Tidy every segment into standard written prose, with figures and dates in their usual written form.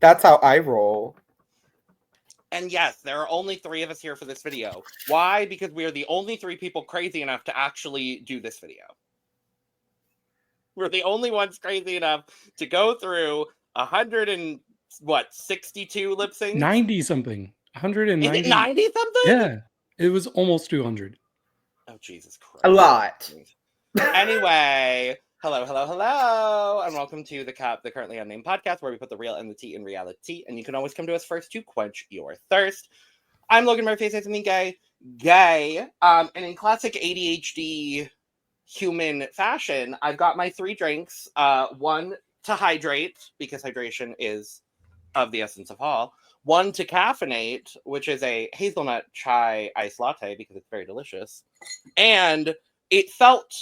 That's how I roll. And yes, there are only 3 of us here for this video. Why? Because we are the only 3 people crazy enough to actually do this video. We're the only ones crazy enough to go through 62 lip syncs? 90 something. 190. Is it 90 something? Yeah. It was almost 200. Oh, Jesus Christ. A lot. Anyway, hello, and welcome to the Currently Unnamed Podcast, where we put the real and the tea in reality, and you can always come to us first to quench your thirst. I'm Logan Murphy, say something gay, and in classic ADHD human fashion, I've got my 3 drinks, one to hydrate, because hydration is of the essence of all, one to caffeinate, which is a hazelnut chai iced latte, because it's very delicious, and it felt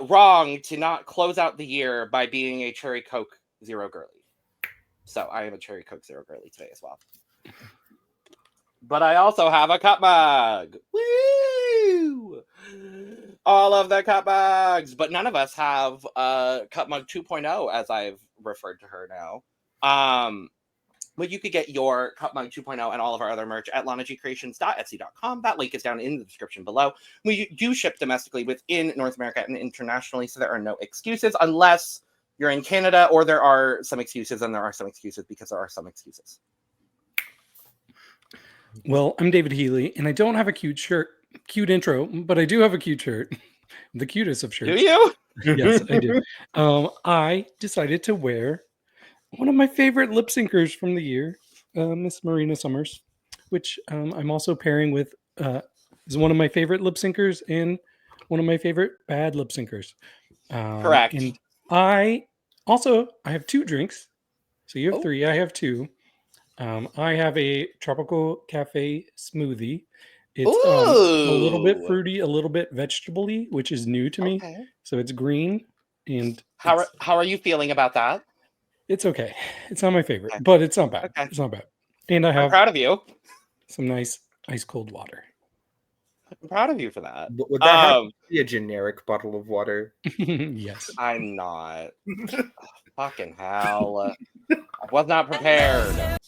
wrong to not close out the year by being a Cherry Coke Zero Girly. So I am a Cherry Coke Zero Girly today as well. But I also have a cup mug. Woo! All of the cup mugs. But none of us have cup mug 2.0, as I've referred to her now. But you could get your cup mug 2.0 and all of our other merch at lanagcreations.etsy.com. That link is down in the description below. We do ship domestically within North America and internationally, so there are no excuses unless you're in Canada, or there are some excuses, and there are some excuses because there are some excuses. Well, I'm David Healy, and I don't have a cute intro, but I do have a cute shirt. The cutest of shirts. Do you? Yes, I do. I decided to wear one of my favorite lip syncers from the year, Miss Marina Summers, which I'm also pairing with is one of my favorite lip syncers and one of my favorite bad lip syncers. Correct. And I have 2 drinks. So you have 3. I have 2. I have a tropical cafe smoothie. It's a little bit fruity, a little bit vegetable-y, which is new to me. So it's green. And how are you feeling about that? It's okay. It's not my favorite, but it's not bad. Okay. It's not bad. And I'm proud of you. Some nice ice cold water. I'm proud of you for that. Would that have to be a generic bottle of water? Yes. I'm not. Fucking hell. I was not prepared.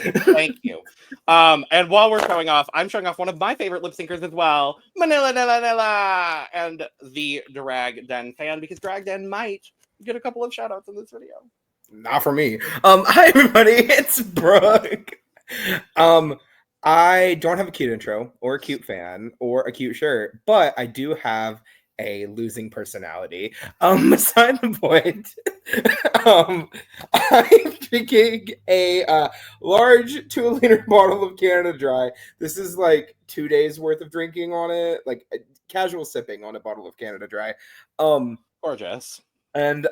Thank you. And while we're showing off, I'm showing off one of my favorite lip syncers as well, Manila and the Drag Den fan, because Drag Den might get a couple of shout outs in this video. Not for me. Hi everybody, it's Brooke. I don't have a cute intro or a cute fan or a cute shirt, but I do have a losing personality. Beside the point, I'm drinking a large 2-liter bottle of Canada Dry. This is like 2 days worth of drinking on it, like casual sipping on a bottle of Canada Dry. Gorgeous. And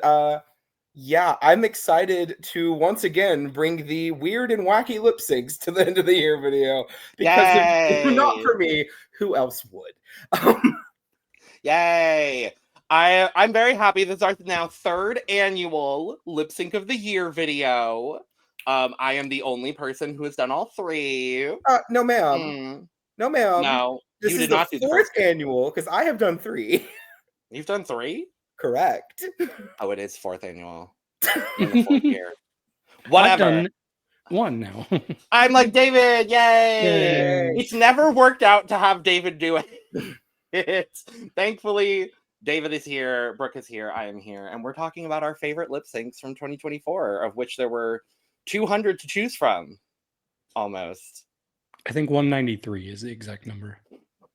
yeah, I'm excited to once again bring the weird and wacky lip syncs to the end of the year video, because if not for me, who else would? Yay! I'm very happy. This is our now 3rd annual Lip Sync of the Year video. I am the only person who has done all 3. No, ma'am. No, ma'am. No, this is the 4th annual, because I have done 3. You've done 3? Correct. Oh, it is 4th annual. In the 4th year. Whatever. I've done 1 now. I'm like, David, yay! It's never worked out to have David do it. Thankfully, David is here, Brooke is here, I am here, and we're talking about our favorite lip syncs from 2024, of which there were 200 to choose from. Almost. I think 193 is the exact number.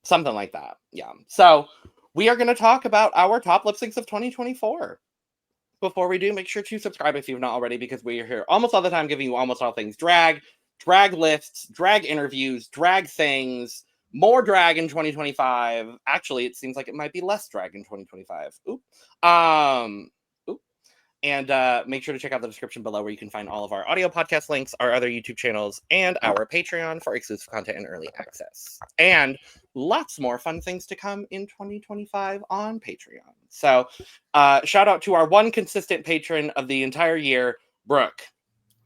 Something like that, yeah. So, we are going to talk about our top lip syncs of 2024. Before we do, make sure to subscribe if you've not already, because we are here almost all the time giving you almost all things drag lists, drag interviews, drag things, more drag in 2025. Actually, it seems like it might be less drag in 2025. And make sure to check out the description below, where you can find all of our audio podcast links, our other YouTube channels, and our Patreon for exclusive content and early access. And lots more fun things to come in 2025 on Patreon. So shout out to our one consistent patron of the entire year, Brooke.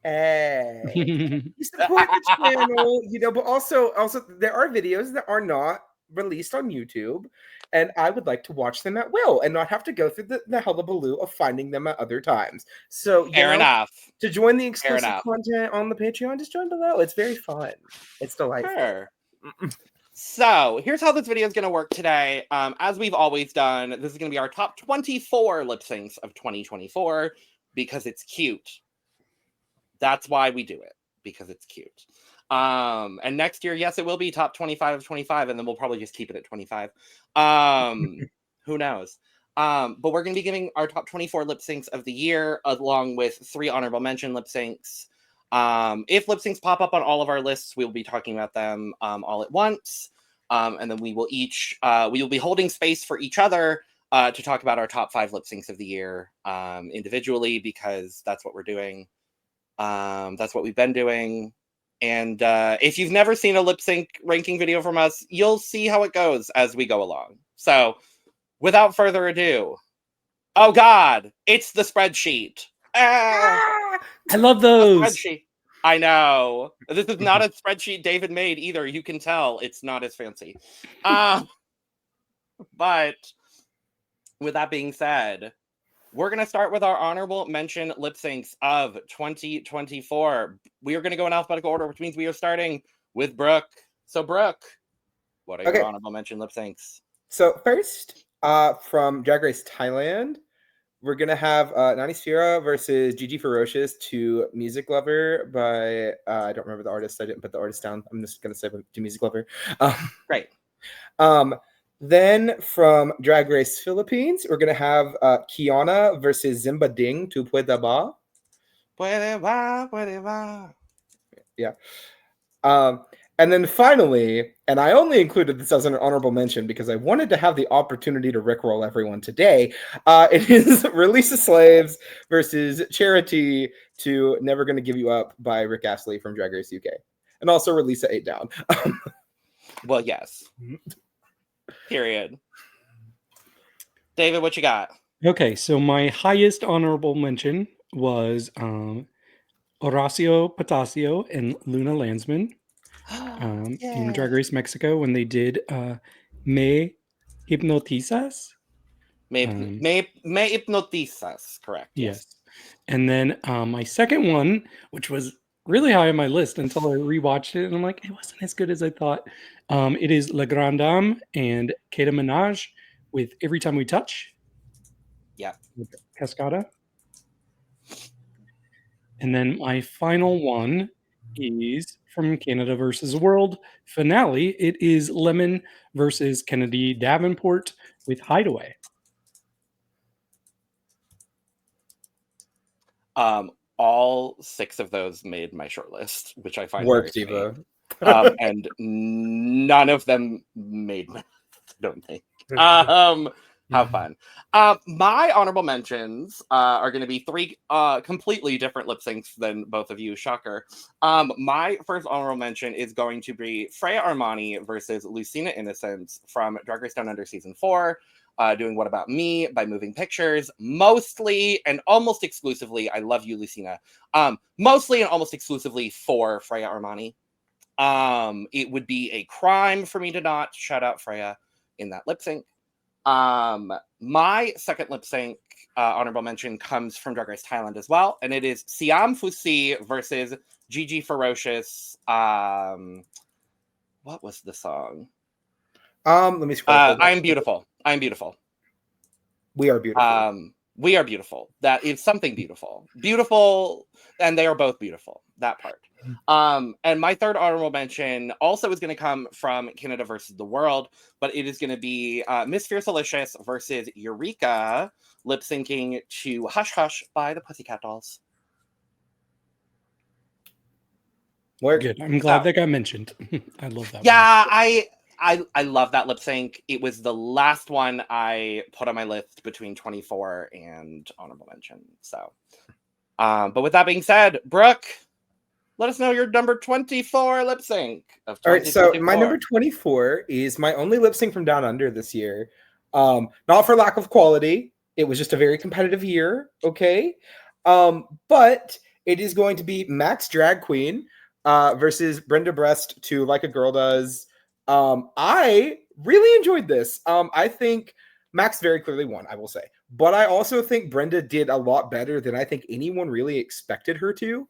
Hey, you support the channel, but also there are videos that are not released on YouTube, and I would like to watch them at will and not have to go through the hullabaloo of finding them at other times. So, Fair enough. To join the exclusive content on the Patreon, just join below. It's very fun. It's delightful. Sure. So here's how this video is going to work today. As we've always done, this is going to be our top 24 lip syncs of 2024 because it's cute. That's why we do it, because it's cute. And next year, yes, it will be top 25 of 25, and then we'll probably just keep it at 25. Who knows? But we're going to be giving our top 24 lip syncs of the year, along with 3 honorable mention lip syncs. If lip syncs pop up on all of our lists, we'll be talking about them all at once. And then we will be holding space for each other to talk about our top 5 lip syncs of the year individually, because that's what we're doing. That's what we've been doing. And if you've never seen a lip sync ranking video from us, you'll see how it goes as we go along. So without further ado, oh God, it's the spreadsheet. I love those. Spreadsheet. I know. This is not a spreadsheet David made either. You can tell it's not as fancy. But with that being said, we're going to start with our honorable mention lip syncs of 2024. We are going to go in alphabetical order, which means we are starting with Brooke. So, Brooke, what are your honorable mention lip syncs? So, first, from DragRace Thailand, we're going to have Nani Sphera versus Gigi Ferocious to Music Lover by, I don't remember the artist. I didn't put the artist down. I'm just going to say to Music Lover. Great. Then from Drag Race Philippines, we're going to have Kiana versus Zimba Ding to Pueda Ba. Puede va, puede va. Yeah. And then finally, and I only included this as an honorable mention because I wanted to have the opportunity to rickroll everyone today. It is Release the Slaves versus Charity to Never Gonna Give You Up by Rick Astley from Drag Race UK. And also Release the 8 Down. Well, yes. Period. David, what you got? Okay, so my highest honorable mention was Horacio Patacio and Luna Landsman in Drag Race Mexico when they did Me Hipnotizas. Me Hipnotizas, correct. Yes. And then my second one, which was really high on my list until I rewatched it, and I'm like, it wasn't as good as I thought. It is La Grande Dame and Kata Minaj with Every Time We Touch. Yeah. Cascada. And then my final one is from Canada versus World finale. It is Lemon versus Kennedy Davenport with Hideaway. All 6 of those made my shortlist, which I find work, Diva. And none of them made my list, I don't think. Have fun. My honorable mentions are going to be 3 completely different lip syncs than both of you. Shocker. My first honorable mention is going to be Freya Armani versus Lucina Innocence from Drag Race Down Under Season 4. Doing What About Me by Moving Pictures, mostly and almost exclusively, I love you, Lucina, mostly and almost exclusively for Freya Armani. It would be a crime for me to not shout out Freya in that lip sync. My second lip sync honorable mention comes from Drag Race Thailand as well, and it is Siam Fusi versus Gigi Ferocious. What was the song? Let me scroll. I'm beautiful. I'm beautiful. We are beautiful. We are beautiful. That is something beautiful. Beautiful, and they are both beautiful. That part. And my third honorable mention also is going to come from Canada versus the World, but it is going to be Miss Fiercelicious versus Eureka lip syncing to Hush Hush by the Pussycat Dolls. Good. I'm glad that got mentioned. I love that. Yeah, I love that lip sync. It was the last one I put on my list between 24 and honorable mention. So, but with that being said, Brooke, let us know your number 24 lip sync of 2024. All right, so my number 24 is my only lip sync from Down Under this year. Not for lack of quality. It was just a very competitive year, okay? But it is going to be Max Drag Queen versus Brenda Brest to Like a Girl Does. I really enjoyed this. I think Max very clearly won, I will say. But I also think Brenda did a lot better than I think anyone really expected her to.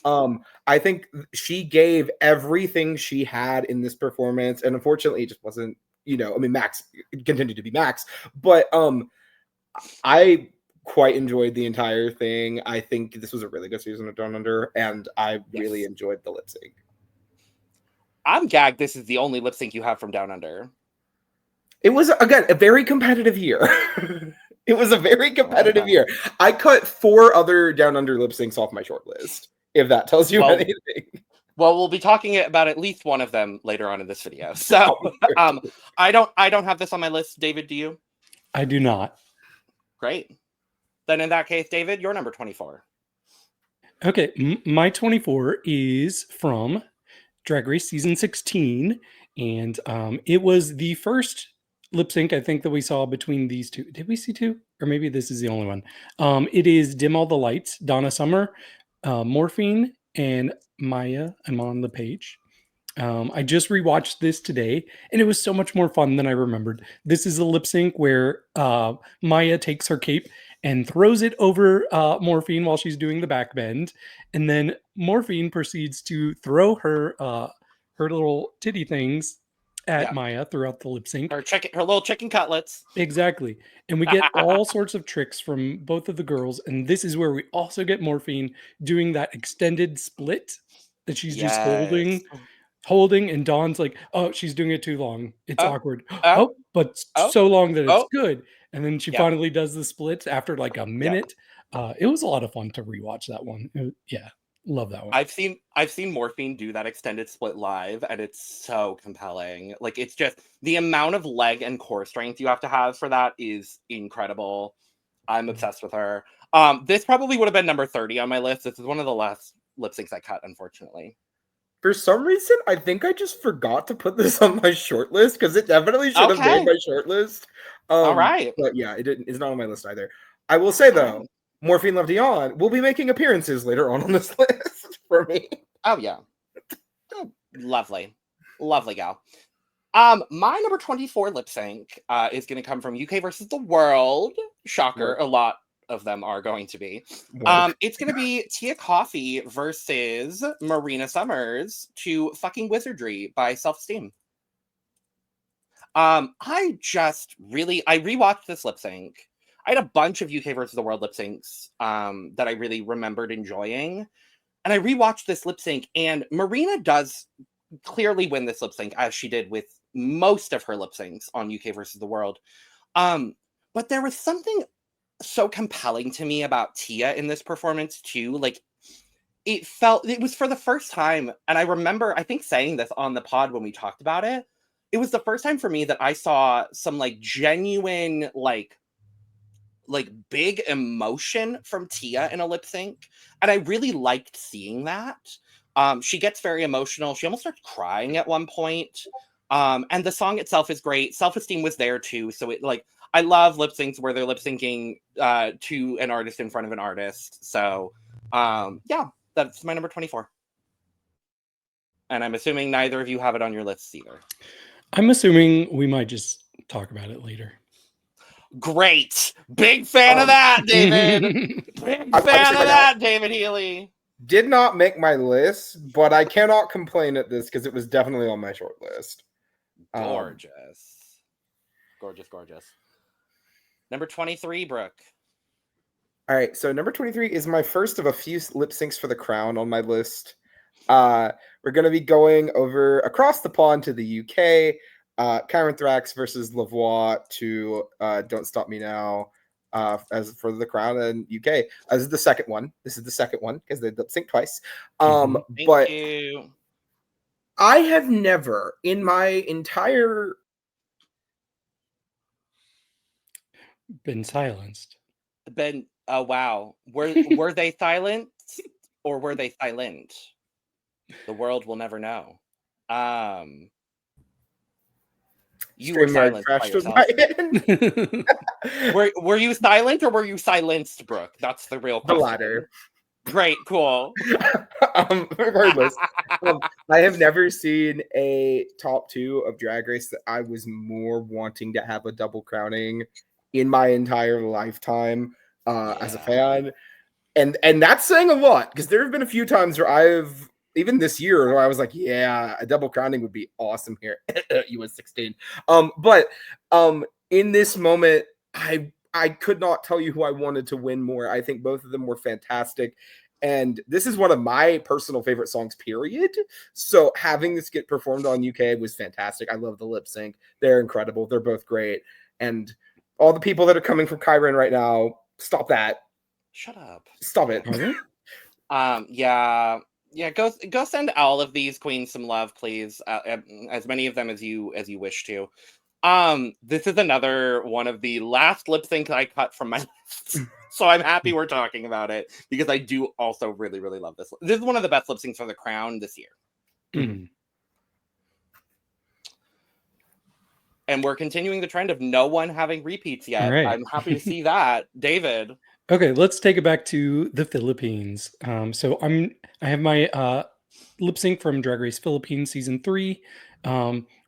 I think she gave everything she had in this performance, and unfortunately it just wasn't, Max continued to be Max, but I quite enjoyed the entire thing. I think this was a really good season of Down Under, and I really enjoyed the lip sync. I'm gagged this is the only lip sync you have from Down Under. It was, again, a very competitive year. It was a very competitive year. I cut 4 other Down Under lip syncs off my short list, if that tells you anything. Well, we'll be talking about at least one of them later on in this video. So I don't have this on my list. David, do you? I do not. Great. Then in that case, David, you're number 24. Okay, my 24 is from Drag Race season 16, and it was the first lip sync I think that we saw between these two. Did we see 2? Or maybe this is the only one. It is Dim All the Lights, Donna Summer, Morphine, and Maya. I'm on the page. I just rewatched this today, and it was so much more fun than I remembered. This is a lip sync where Maya takes her cape and throws it over Morphine while she's doing the back bend, and then Morphine proceeds to throw her little titty things at Maya throughout the lip sync. Her little chicken cutlets. Exactly. And we get all sorts of tricks from both of the girls, and this is where we also get Morphine doing that extended split that she's just holding, and Dawn's like, oh, she's doing it too long. It's awkward. But so long that it's good. And then she finally does the splits after like a minute. It was a lot of fun to rewatch that one. Love that one. I've seen Morphine do that extended split live, and it's so compelling. Like, it's just the amount of leg and core strength you have to have for that is incredible. I'm obsessed with her. This probably would have been number 30 on my list. This is one of the last lip syncs I cut, unfortunately. For some reason, I think I just forgot to put this on my short list because it definitely should have made my short list. All right. But yeah, it's not on my list either. I will say, though, Morphine Love Dion will be making appearances later on this list for me. Oh, yeah. Lovely. Lovely gal. My number 24 lip sync is going to come from UK versus the World. Shocker. A lot of them are going to be. It's going to be Tia Coffee versus Marina Summers to Fucking Wizardry by Self-Esteem. I rewatched this lip sync. I had a bunch of UK versus the World lip syncs that I really remembered enjoying. And I rewatched this lip sync, and Marina does clearly win this lip sync, as she did with most of her lip syncs on UK versus the World. But there was something so compelling to me about Tia in this performance too. Like, it was for the first time, and I remember, I think, saying this on the pod when we talked about it. It was the first time for me that I saw some like genuine, like big emotion from Tia in a lip sync. And I really liked seeing that. She gets very emotional. She almost starts crying at one point. And the song itself is great. Self-Esteem was there too. So I love lip syncs where they're lip syncing to an artist in front of an artist. So that's my number 24. And I'm assuming neither of you have it on your lists either. I'm assuming we might just talk about it later. Great. Big fan of that, David. Big fan of that, David Healy. Did not make my list, but I cannot complain at this because it was definitely on my short list. Gorgeous. Gorgeous. Number 23, Brooke. All right, so number 23 is my first of a few lip syncs for the crown on my list. We're going to be going over across the pond to the UK. Karen Thrax versus Lavoie to Don't Stop Me Now as for the crown in UK. This is the second one. Because they lip sync twice. Thank you. I have never in my entire been silenced. Oh wow. Were they silent or were they silent? The world will never know. You were silenced by yourself. Were you silent or were you silenced, Brooke? That's the real question. The latter. Great, cool. Regardless, I have never seen a top 2 of Drag Race that I was more wanting to have a double crowning in my entire lifetime as a fan. And that's saying a lot, because there have been a few times where even this year, where I was like, yeah, a double crowning would be awesome here. US 16. But in this moment, I could not tell you who I wanted to win more. I think both of them were fantastic. And this is one of my personal favorite songs, period. So having this get performed on UK was fantastic. I love the lip sync. They're incredible. They're both great. And all the people that are coming from Kyron right now, stop that. Shut up. Stop it. Yeah. Go send all of these queens some love, please. As many of them as you wish to. This is another one of the last lip syncs I cut from my list. So I'm happy we're talking about it, because I do also really, really love this. This is one of the best lip syncs for the crown this year. Mm-hmm. And we're continuing the trend of no one having repeats yet. Right. I'm happy to see that. David. Okay, let's take it back to the Philippines. So I have my lip sync from Drag Race Philippines season 3.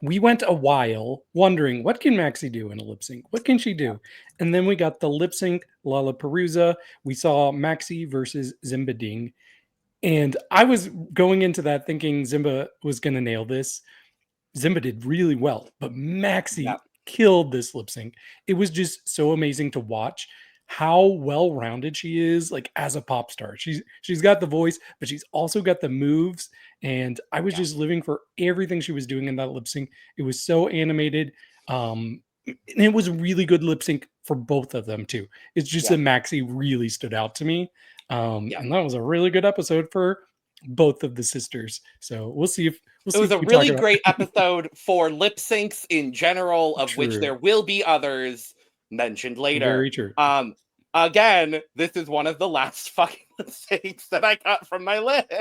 We went a while wondering, what can Maxi do in a lip sync? What can she do? And then we got the lip sync Lollapalooza. We saw Maxi versus Zimba Ding. And I was going into that thinking Zimba was going to nail this. Zimba did really well, but Maxi killed this lip sync. It was just so amazing to watch how well-rounded she is, like as a pop star. She's got the voice, but she's also got the moves. And I was just living for everything she was doing in that lip sync. It was so animated. And it was really good lip sync for both of them too. It's just that Maxi really stood out to me. And that was a really good episode for both of the sisters. So we'll see if it was a really great episode for lip syncs in general, of which there will be others mentioned later. Very true. Again, this is one of the last fucking lip syncs that I cut from my list.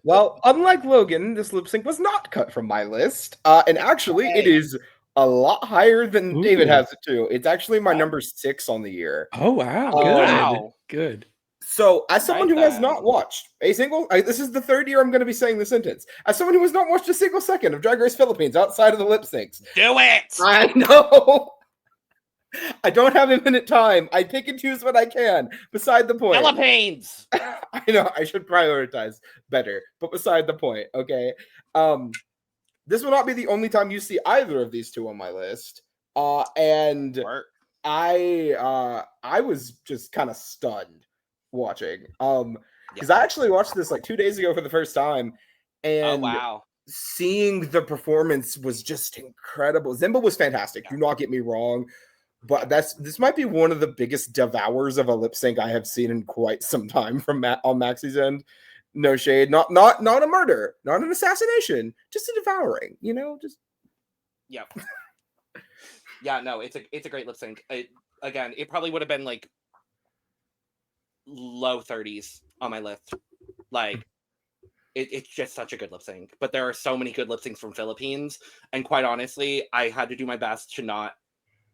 Well, unlike Logan, this lip sync was not cut from my list. And actually, it is a lot higher than David has it too. It's actually my number 6 on the year. Oh, wow. Good. So, as someone who has not watched a single, this is the 3rd year I'm going to be saying this sentence. As someone who has not watched a single second of Drag Race Philippines outside of the lip syncs. Do it! I know! I don't have infinite time. I pick and choose what I can. Beside the point. Philippines! I know, I should prioritize better, but beside the point, okay? This will not be the only time you see either of these two on my list. And I was just kind of stunned watching. Because I actually watched this like 2 days ago for the first time, and seeing the performance was just incredible. Zimba was fantastic. Do not get me wrong, but this might be one of the biggest devours of a lip sync I have seen in quite some time from on Maxi's end. No shade, not a murder, not an assassination, just a devouring. You know, just no, it's a great lip sync. Again, it probably would have been like low 30s on my list. Like, it's just such a good lip sync. But there are so many good lip syncs from Philippines, and quite honestly, I had to do my best to not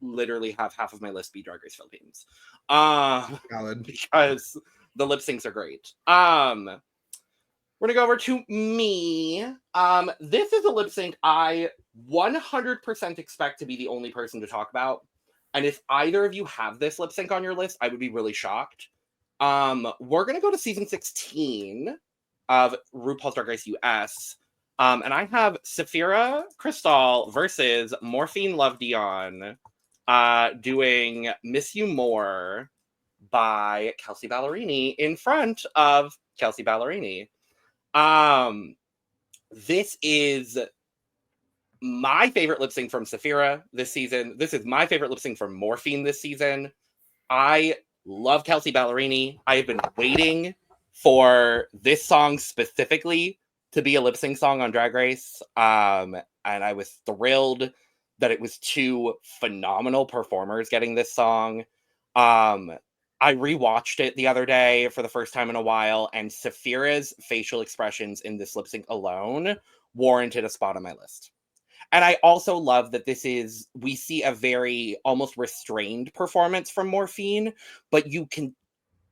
literally have half of my list be Drag Race Philippines, because the lip syncs are great. We're gonna go over to me. This is a lip sync I 100% expect to be the only person to talk about, and if either of you have this lip sync on your list, I would be really shocked. We're gonna go to season 16 of RuPaul's Drag Race US, and I have Sapphira Crystal versus Morphine Love Dion, doing Miss You More by Kelsey Ballerini in front of Kelsey Ballerini. This is my favorite lip sync from Sapphira this season. This is my favorite lip sync from Morphine this season. I love Kelsey Ballerini. I have been waiting for this song specifically to be a lip sync song on Drag Race. And I was thrilled that it was 2 phenomenal performers getting this song. I rewatched it the other day for the first time in a while, and Sapphira's facial expressions in this lip sync alone warranted a spot on my list. And I also love that we see a very almost restrained performance from Morphine, but you can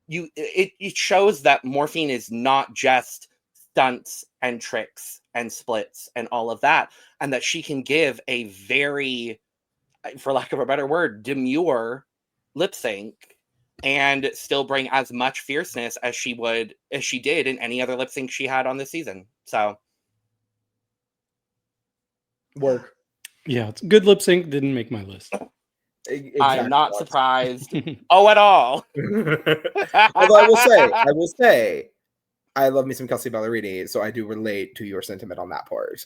it shows that Morphine is not just stunts and tricks and splits and all of that, and that she can give a very, for lack of a better word, demure lip sync and still bring as much fierceness as she did in any other lip sync she had on this season. So work. Yeah, it's good lip sync. Didn't make my list. Exactly. I'm not surprised at all. Although I will say, I love me some Kelsey Ballerini, so I do relate to your sentiment on that part.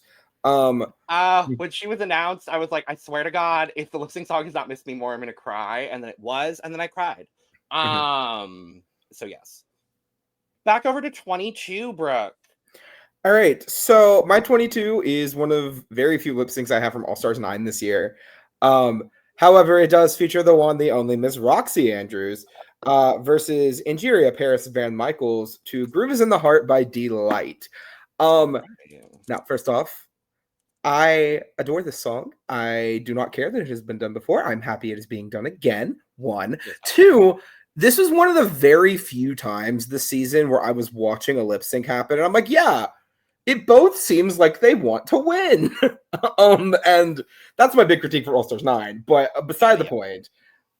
When she was announced, I was like, I swear to God, if the lip sync song has not missed me more, I'm gonna cry. And then it was, and then I cried. So yes. Back over to 22, Brooke. All right, so my 22 is one of very few lip syncs I have from All Stars 9 this year. However, it does feature the one, the only Miss Roxy Andrews versus Ingeria Paris Van Michaels to Groove is in the Heart by Delight. Now, first off, I adore this song. I do not care that it has been done before. I'm happy it is being done again. One. Two, this was one of the very few times this season where I was watching a lip sync happen, and I'm like, yeah, it both seems like they want to win. And that's my big critique for All Stars 9. But beside the point,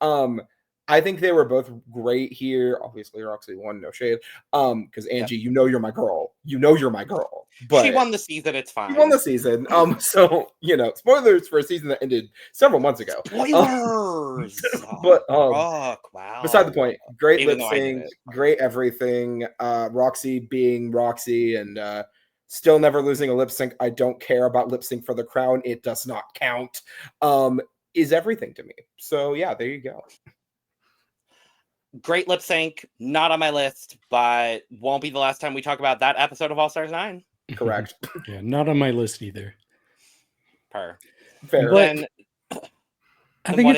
I think they were both great here. Obviously, Roxy won, no shade. Because Angie, you know you're my girl. You know you're my girl. But she won the season, it's fine. She won the season. So, spoilers for a season that ended several months ago. Spoilers! But wow. Beside the point, great lip sync, great everything. Roxy being Roxy and still never losing a lip sync. I don't care about lip sync for the crown. It does not count. Is everything to me. So yeah, there you go. Great lip sync, not on my list, but won't be the last time we talk about that episode of All Stars 9. Correct. Yeah, not on my list either. Fair. But I think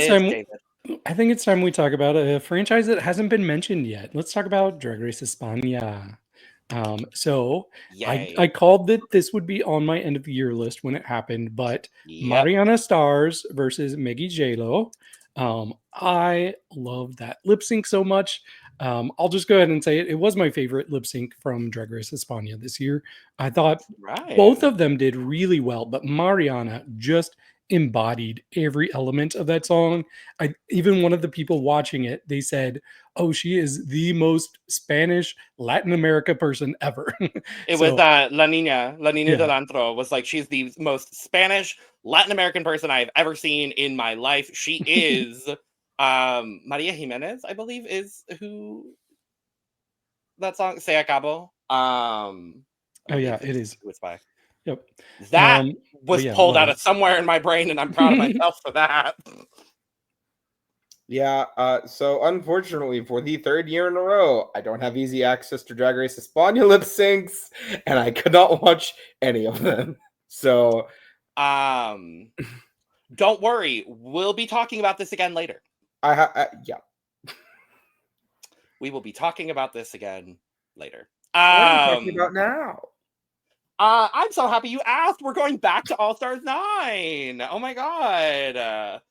it's time we talk about a franchise that hasn't been mentioned yet. Let's talk about Drag Race España. I called that this would be on my end of the year list when it happened, but Mariana Stars versus Meggy J-Lo. I love that lip sync so much. I'll just go ahead and say it. It was my favorite lip sync from Drag Race España this year. I thought both of them did really well, but Mariana just embodied every element of that song. Even one of the people watching it, they said, "Oh, she is the most Spanish Latin America person ever." It was La Nina del Antro was like, she's the most Spanish Latin American person I've ever seen in my life. She is Maria Jimenez, I believe, is who that song Se Acabó. It is. It's by. Yep. That was pulled out of somewhere in my brain, and I'm proud of myself for that. Yeah, so unfortunately for the third year in a row, I don't have easy access to Drag Race España lip syncs, and I could not watch any of them. So, don't worry, we'll be talking about this again later. Yeah. We will be talking about this again later. What are you talking about now? I'm so happy you asked. We're going back to All Stars 9. Oh my god.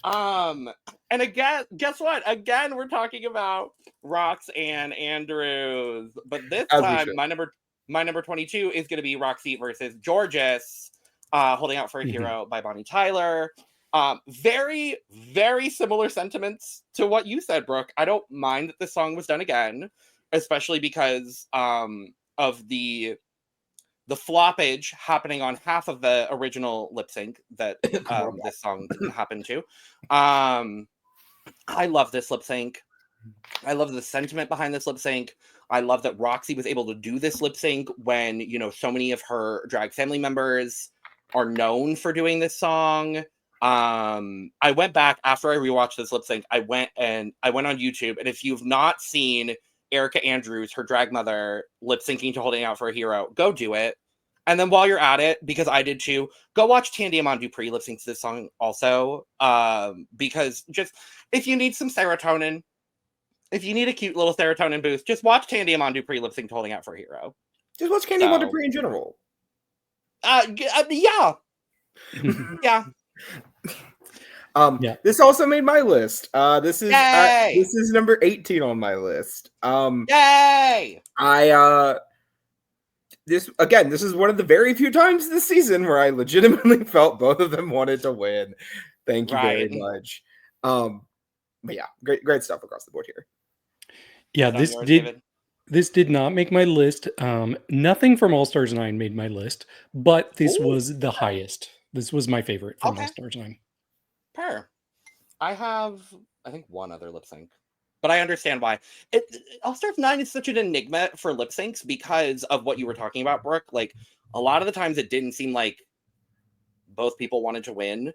And again, guess what? Again, we're talking about Roxanne Andrews, but this time my number 22 is going to be Roxy versus Georges, Holding Out for a Hero by Bonnie Tyler. Very, very similar sentiments to what you said, Brooke. I don't mind that this song was done again, especially because of the floppage happening on half of the original lip sync that this song happened to. I love this lip sync. I love the sentiment behind this lip sync. I love that Roxy was able to do this lip sync when, so many of her drag family members are known for doing this song. I went back after I rewatched this lip sync. I went on YouTube, and if you've not seen Erica Andrews, her drag mother, lip syncing to Holding Out for a Hero, go do it. And then while you're at it, because I did too, go watch Tandy Amon Dupree lip sync to this song also. Because just if you need some serotonin, if you need a cute little serotonin boost, just watch Tandy Amon Dupree lip sync to Holding Out for a Hero. Just watch Tandy Amon Dupree in general. Yeah. Yeah. This also made my list. This is number 18 on my list. Yay! This is one of the very few times this season where I legitimately felt both of them wanted to win. Thank you very much. But yeah, great stuff across the board here. Yeah, this did not make my list. Nothing from All Stars 9 made my list, but this was the highest. This was my favorite from All Stars 9. I have, I think, one other lip sync, but I understand why. All Stars 9 is such an enigma for lip syncs because of what you were talking about, Brooke. Like, a lot of the times it didn't seem like both people wanted to win,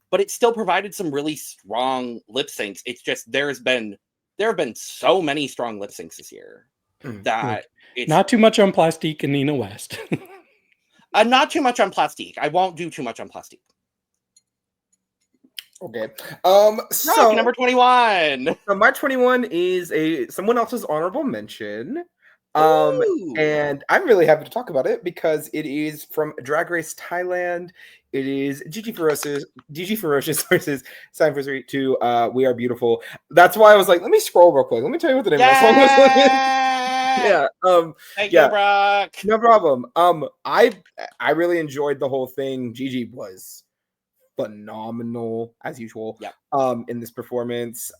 but it still provided some really strong lip syncs. It's just there have been so many strong lip syncs this year that it's not too much on Plastique and Nina West. Not too much on Plastique. I won't do too much on Plastique. Okay. So number 21. So my 21 is someone else's honorable mention. And I'm really happy to talk about it because it is from DragRace Thailand. It is Gigi Ferocious versus Sign for 3 to We Are Beautiful. That's why I was like, let me scroll real quick. Let me tell you what the name of the song was. Yeah. Thank you, Brock. No problem. I really enjoyed the whole thing. Gigi was phenomenal as usual. In this performance.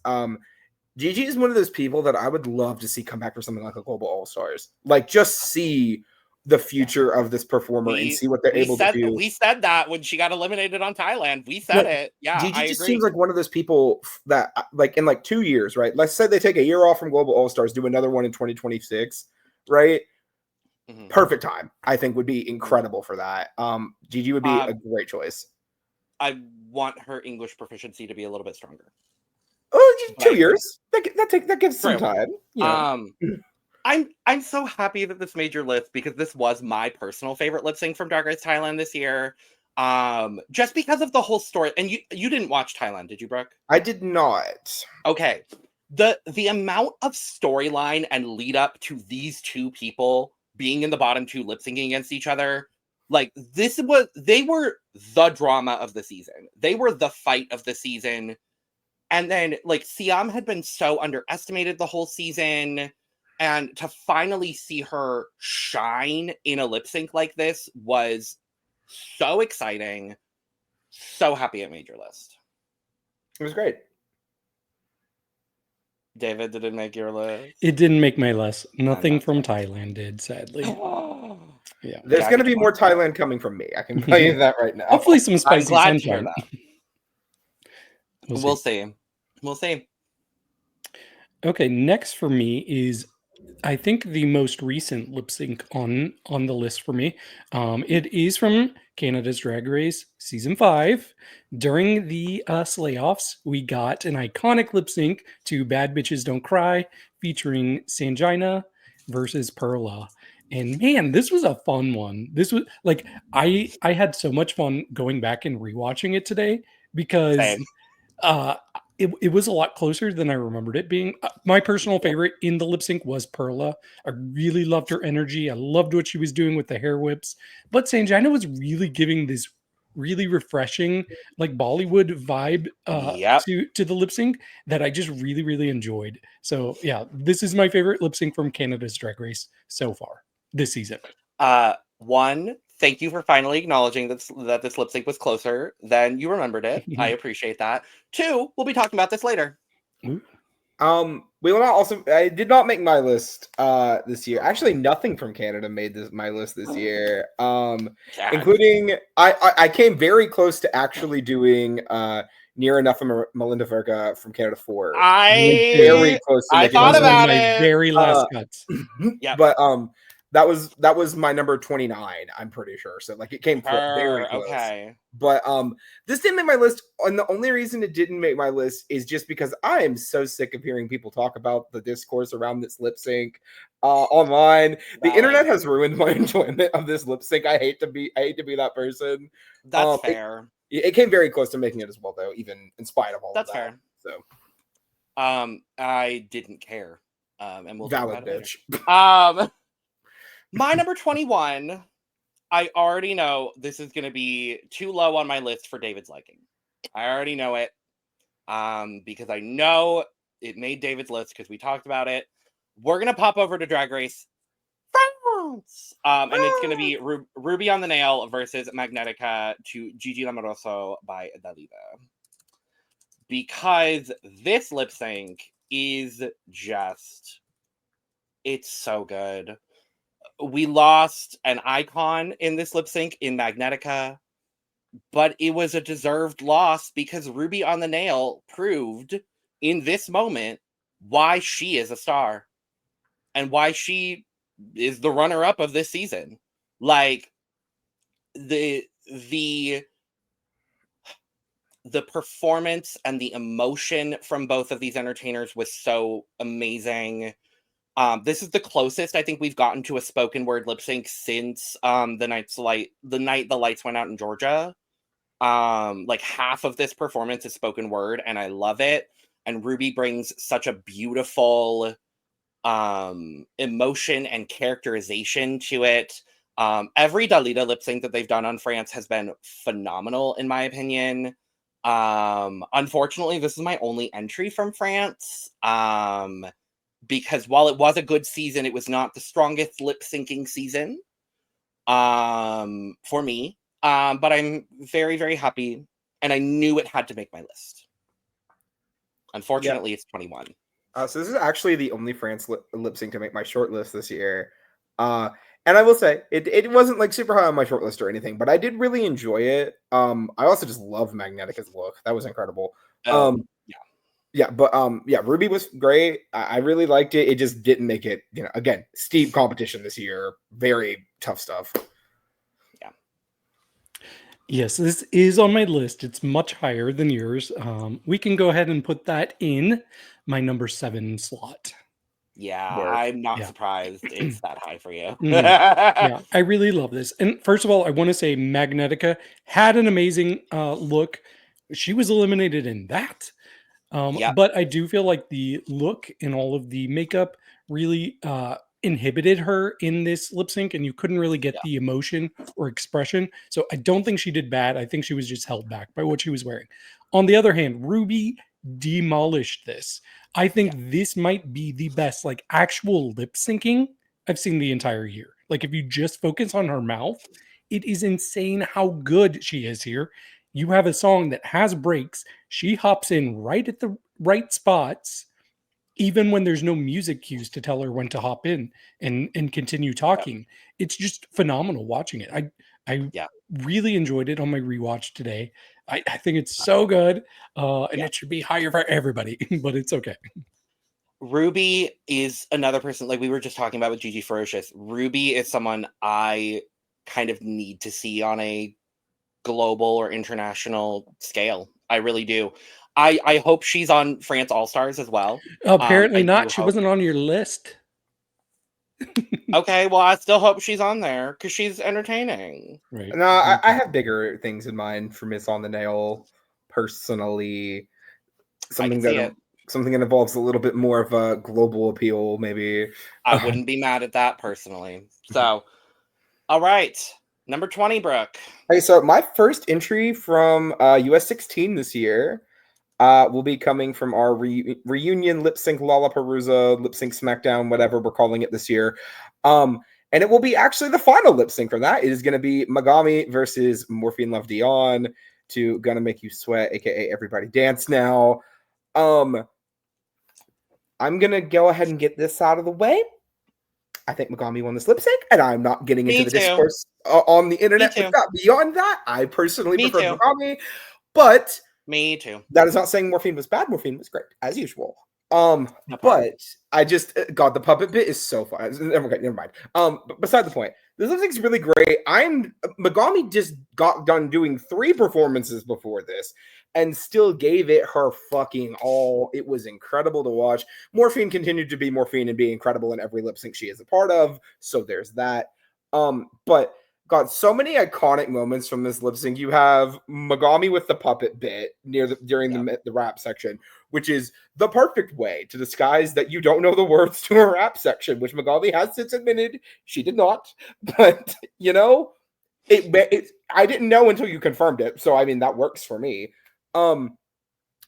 Gigi is one of those people that I would love to see come back for something like a Global All Stars. Like, just see the future of this performer and see what they're able to do. We said that when she got eliminated on Thailand. We said it. Yeah, Gigi just seems like one of those people that, like, in like 2 years, right? Let's say they take a year off from Global All Stars, do another one in 2026, right? Mm-hmm. Perfect time, I think, would be incredible for that. Gigi would be a great choice. I want her English proficiency to be a little bit stronger. Oh, 2 years. That gives some time. Yeah. I'm so happy that this made your list because this was my personal favorite lip sync from DragRace Thailand this year. Just because of the whole story. And you didn't watch Thailand, did you, Brooke? I did not. Okay. The amount of storyline and lead up to these two people being in the bottom two lip syncing against each other, like they were the drama of the season. They were the fight of the season. And then, like, Siam had been so underestimated the whole season. And to finally see her shine in a lip sync like this was so exciting. So happy it made your list. It was great. David, did it make your list? It didn't make my list. Nothing from Thailand did, sadly. Yeah. There's going to be more Thailand coming from me. I can tell you that right now. Hopefully some spicy sunshine. We'll see. We'll see. Okay, next for me is, I think, the most recent lip sync on the list for me. It is from Canada's Drag Race Season 5. During the Slayoffs, we got an iconic lip sync to Bad Bitches Don't Cry featuring Sanjina versus Perla. And man, this was a fun one. This was like, I had so much fun going back and rewatching it today because it was a lot closer than I remembered it being. My personal favorite in the lip sync was Perla. I really loved her energy. I loved what she was doing with the hair whips. But Sanjina was really giving this really refreshing, like, Bollywood vibe to the lip sync that I just really, really enjoyed. So yeah, this is my favorite lip sync from Canada's Drag Race so far this season. One, thank you for finally acknowledging that this lip sync was closer than you remembered it. I appreciate that. 2, we'll be talking about this later. We will not also. I did not make my list this year. Actually, nothing from Canada made my list this year. Including I came very close to actually doing Near Enough and Melinda Verga from Canada 4. Very close to making thought about my very last cuts. Yeah, but that was my number 29, I'm pretty sure. So like it came very close. Okay. But this didn't make my list, and the only reason it didn't make my list is just because I am so sick of hearing people talk about the discourse around this lip sync online. The internet has ruined my enjoyment of this lip sync. I hate to be that person. That's fair. It came very close to making it as well, though, even in spite of all of that. That's fair. So I didn't care. And we'll valid bitch. My number 21, I already know this is going to be too low on my list for David's liking. I already know it. because I know it made David's list because we talked about it. We're going to pop over to Drag Race France. And it's going to be Ruby on the Nail versus Magnetica to Gigi Lamoroso by Dalida. Because this lip sync is just, it's so good. We lost an icon in this lip sync in Magnetica, but it was a deserved loss because Ruby on the Nail proved in this moment why she is a star and why she is the runner-up of this season. Like, the performance and the emotion from both of these entertainers was so amazing. This is the closest I think we've gotten to a spoken word lip sync since the night the lights went out in Georgia. Like half of this performance is spoken word, and I love it. And Ruby brings such a beautiful emotion and characterization to it. Every Dalida lip sync that they've done on France has been phenomenal, in my opinion. Unfortunately, this is my only entry from France. Because while it was a good season, it was not the strongest lip syncing season for me. But I'm very, very happy, and I knew it had to make my list. Unfortunately, It's 21. So this is actually the only France lip sync to make my short list this year. And I will say, it wasn't like super high on my short list or anything, but I did really enjoy it. I also just love Magnetica's look. That was incredible. Ruby was great. I really liked it. It just didn't make it, again, steep competition this year. Very tough stuff. Yeah. Yes, this is on my list. It's much higher than yours. We can go ahead and put that in my number 7 slot. Yeah, I'm not surprised it's that high for you. Yeah, I really love this. And first of all, I want to say Magnetica had an amazing look. She was eliminated in that. But I do feel like the look and all of the makeup really inhibited her in this lip sync, and you couldn't really get the emotion or expression. So I don't think she did bad. I think she was just held back by what she was wearing. On the other hand, Ruby demolished this. I think this might be the best like actual lip syncing I've seen the entire year. Like if you just focus on her mouth, it is insane how good she is here. You have a song that has breaks. She hops in right at the right spots, even when there's no music cues to tell her when to hop in and continue talking. It's just phenomenal watching it. I really enjoyed it on my rewatch today. I think it's so good, and it should be higher for everybody, but it's okay. Ruby is another person, like we were just talking about with Gigi Ferocious. Ruby is someone I kind of need to see on a global or international scale. I really do. I hope she's on France All-Stars as well. Apparently not. She wasn't on your list. Okay, well, I still hope she's on there because she's entertaining. Right. No, I have bigger things in mind for Miss on the Nail. Personally, something that involves a little bit more of a global appeal, maybe. I wouldn't be mad at that personally. So, all right, number 20, Brooke. Okay, so my first entry from US 16 this year will be coming from our reunion lip sync Lollapalooza, lip sync SmackDown, whatever we're calling it this year. And it will be actually the final lip sync for that. It is going to be Megami versus Morphine Love Dion to Gonna Make You Sweat, aka Everybody Dance Now. I'm going to go ahead and get this out of the way. I think Megami won this lip sync, and I'm not getting into the discourse on the internet with that. Beyond that, I personally prefer Megami, but me too. That is not saying Morphine was bad. Morphine was great, as usual. But I just God, the puppet bit is so fun. Never mind. But beside the point, this lip sync's really great. Megami just got done doing 3 performances before this and still gave it her fucking all. It was incredible to watch. Morphine continued to be Morphine and be incredible in every lip sync she is a part of. So there's that. But God, so many iconic moments from this lip sync. You have Megami with the puppet bit during the rap section, which is the perfect way to disguise that you don't know the words to a rap section, which Megami has since admitted she did not. But I didn't know until you confirmed it. So I mean that works for me.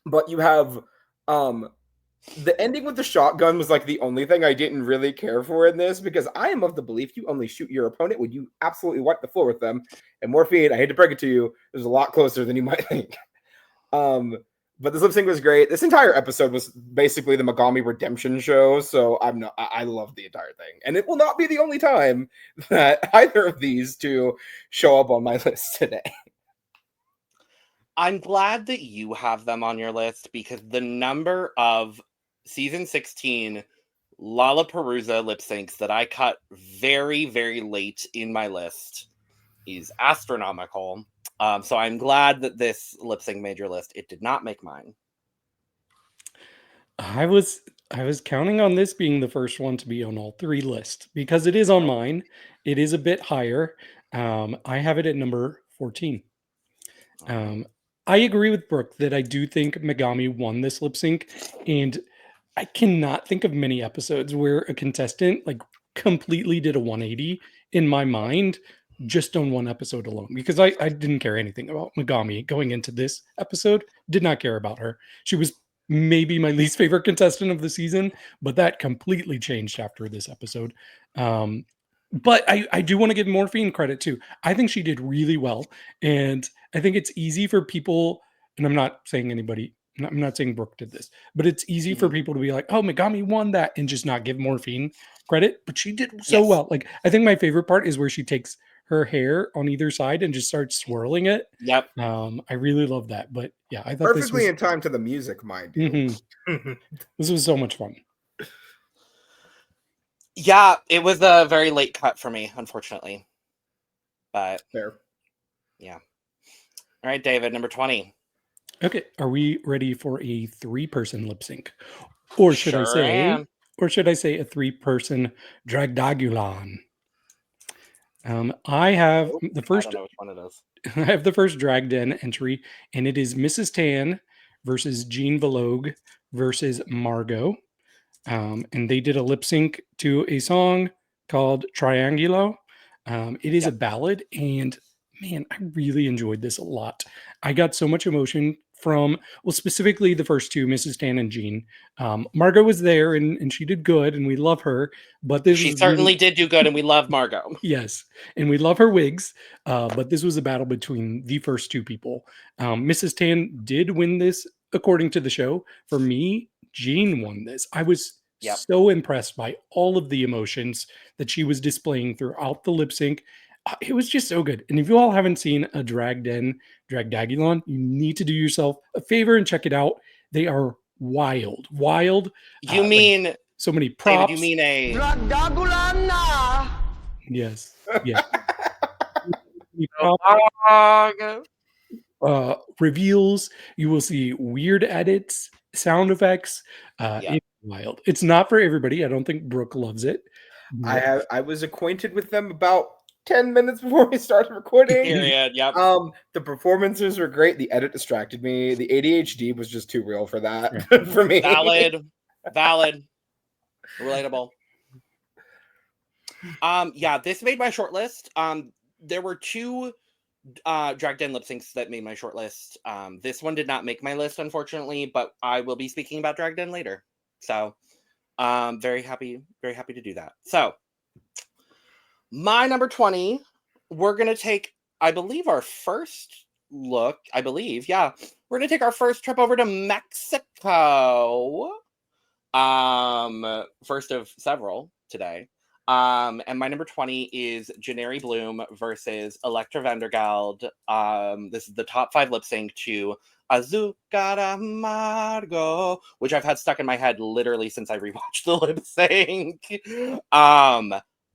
But you have the ending with the shotgun was like the only thing I didn't really care for in this, because I am of the belief you only shoot your opponent when you absolutely wipe the floor with them. And Morphine, I hate to break it to you, is a lot closer than you might think. But this lip sync was great. This entire episode was basically the Megami redemption show, so I love the entire thing. And it will not be the only time that either of these two show up on my list today. I'm glad that you have them on your list, because the number of season 16 Lollapalooza lip syncs that I cut very, very late in my list is astronomical. So I'm glad that this lip sync made your list. It did not make mine. I was counting on this being the first one to be on all three lists, because it is on mine. It is a bit higher. I have it at number 14. I agree with Brooke that I do think Megami won this lip sync, and I cannot think of many episodes where a contestant like completely did a 180 in my mind just on one episode alone, because I didn't care anything about Megami going into this episode. Did not care about her. She was maybe my least favorite contestant of the season, but that completely changed after this episode. But I do want to give Morphine credit too. I think she did really well. And I think it's easy for people, and I'm not saying I'm not saying Brooke did this, but it's easy for people to be like, oh, Megami won that, and just not give Morphine credit. But she did so well. Like, I think my favorite part is where she takes her hair on either side and just starts swirling it. Yep. I really love that. But yeah, I thought perfectly in time to the music, mind you. This was so much fun. Yeah, it was a very late cut for me, unfortunately. But fair. Yeah. All right, David, number 20. Okay, are we ready for a 3-person lip sync? Or should I say a 3-person dragdagulon? I have the first. I don't know which one it is. I have the first drag den entry, and it is Mrs. Tan versus Jean Valogue versus Margot. And they did a lip sync to a song called Triangulo. It is a ballad, and man, I really enjoyed this a lot. I got so much emotion from, well, specifically the first two, Mrs. Tan and Jean. Margot was there, and she did good, and we love her. But she certainly did do good, and we love Margot. Yes, and we love her wigs. But this was a battle between the first two people. Mrs. Tan did win this, according to the show. For me, Jean won this. I was so impressed by all of the emotions that she was displaying throughout the lip sync. It was just so good. And if you all haven't seen a Dragdagulon, you need to do yourself a favor and check it out. They are wild. You mean like, so many props? David, you mean a Dragdagulon? Yes. Yeah. Reveals. You will see weird edits, sound effects. It's wild. It's not for everybody. I don't think Brooke loves it. I was acquainted with them about 10 minutes before we started recording. Period. Yep. The performances were great. The edit distracted me. The ADHD was just too real for that. For me. Valid. Relatable. Yeah, this made my short list. There were two drag den lip syncs that made my short list. This one did not make my list, unfortunately, but I will be speaking about drag den later. So very happy to do that. So my number 20, we're gonna take, I believe, our first look. We're gonna take our first trip over to Mexico. First of several today. And my number 20 is Janeri Bloom versus Electra Vandergald. This is the top 5 lip sync to Azúcar Amargo, which I've had stuck in my head literally since I rewatched the lip sync.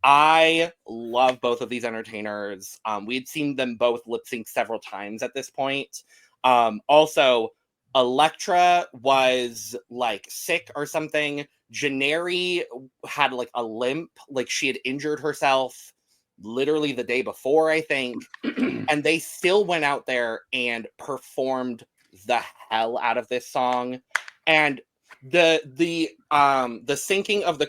I love both of these entertainers. We had seen them both lip sync several times at this point. Also, Electra was like sick or something. Janeri had like a limp, like she had injured herself literally the day before, I think. And they still went out there and performed the hell out of this song. And the syncing of the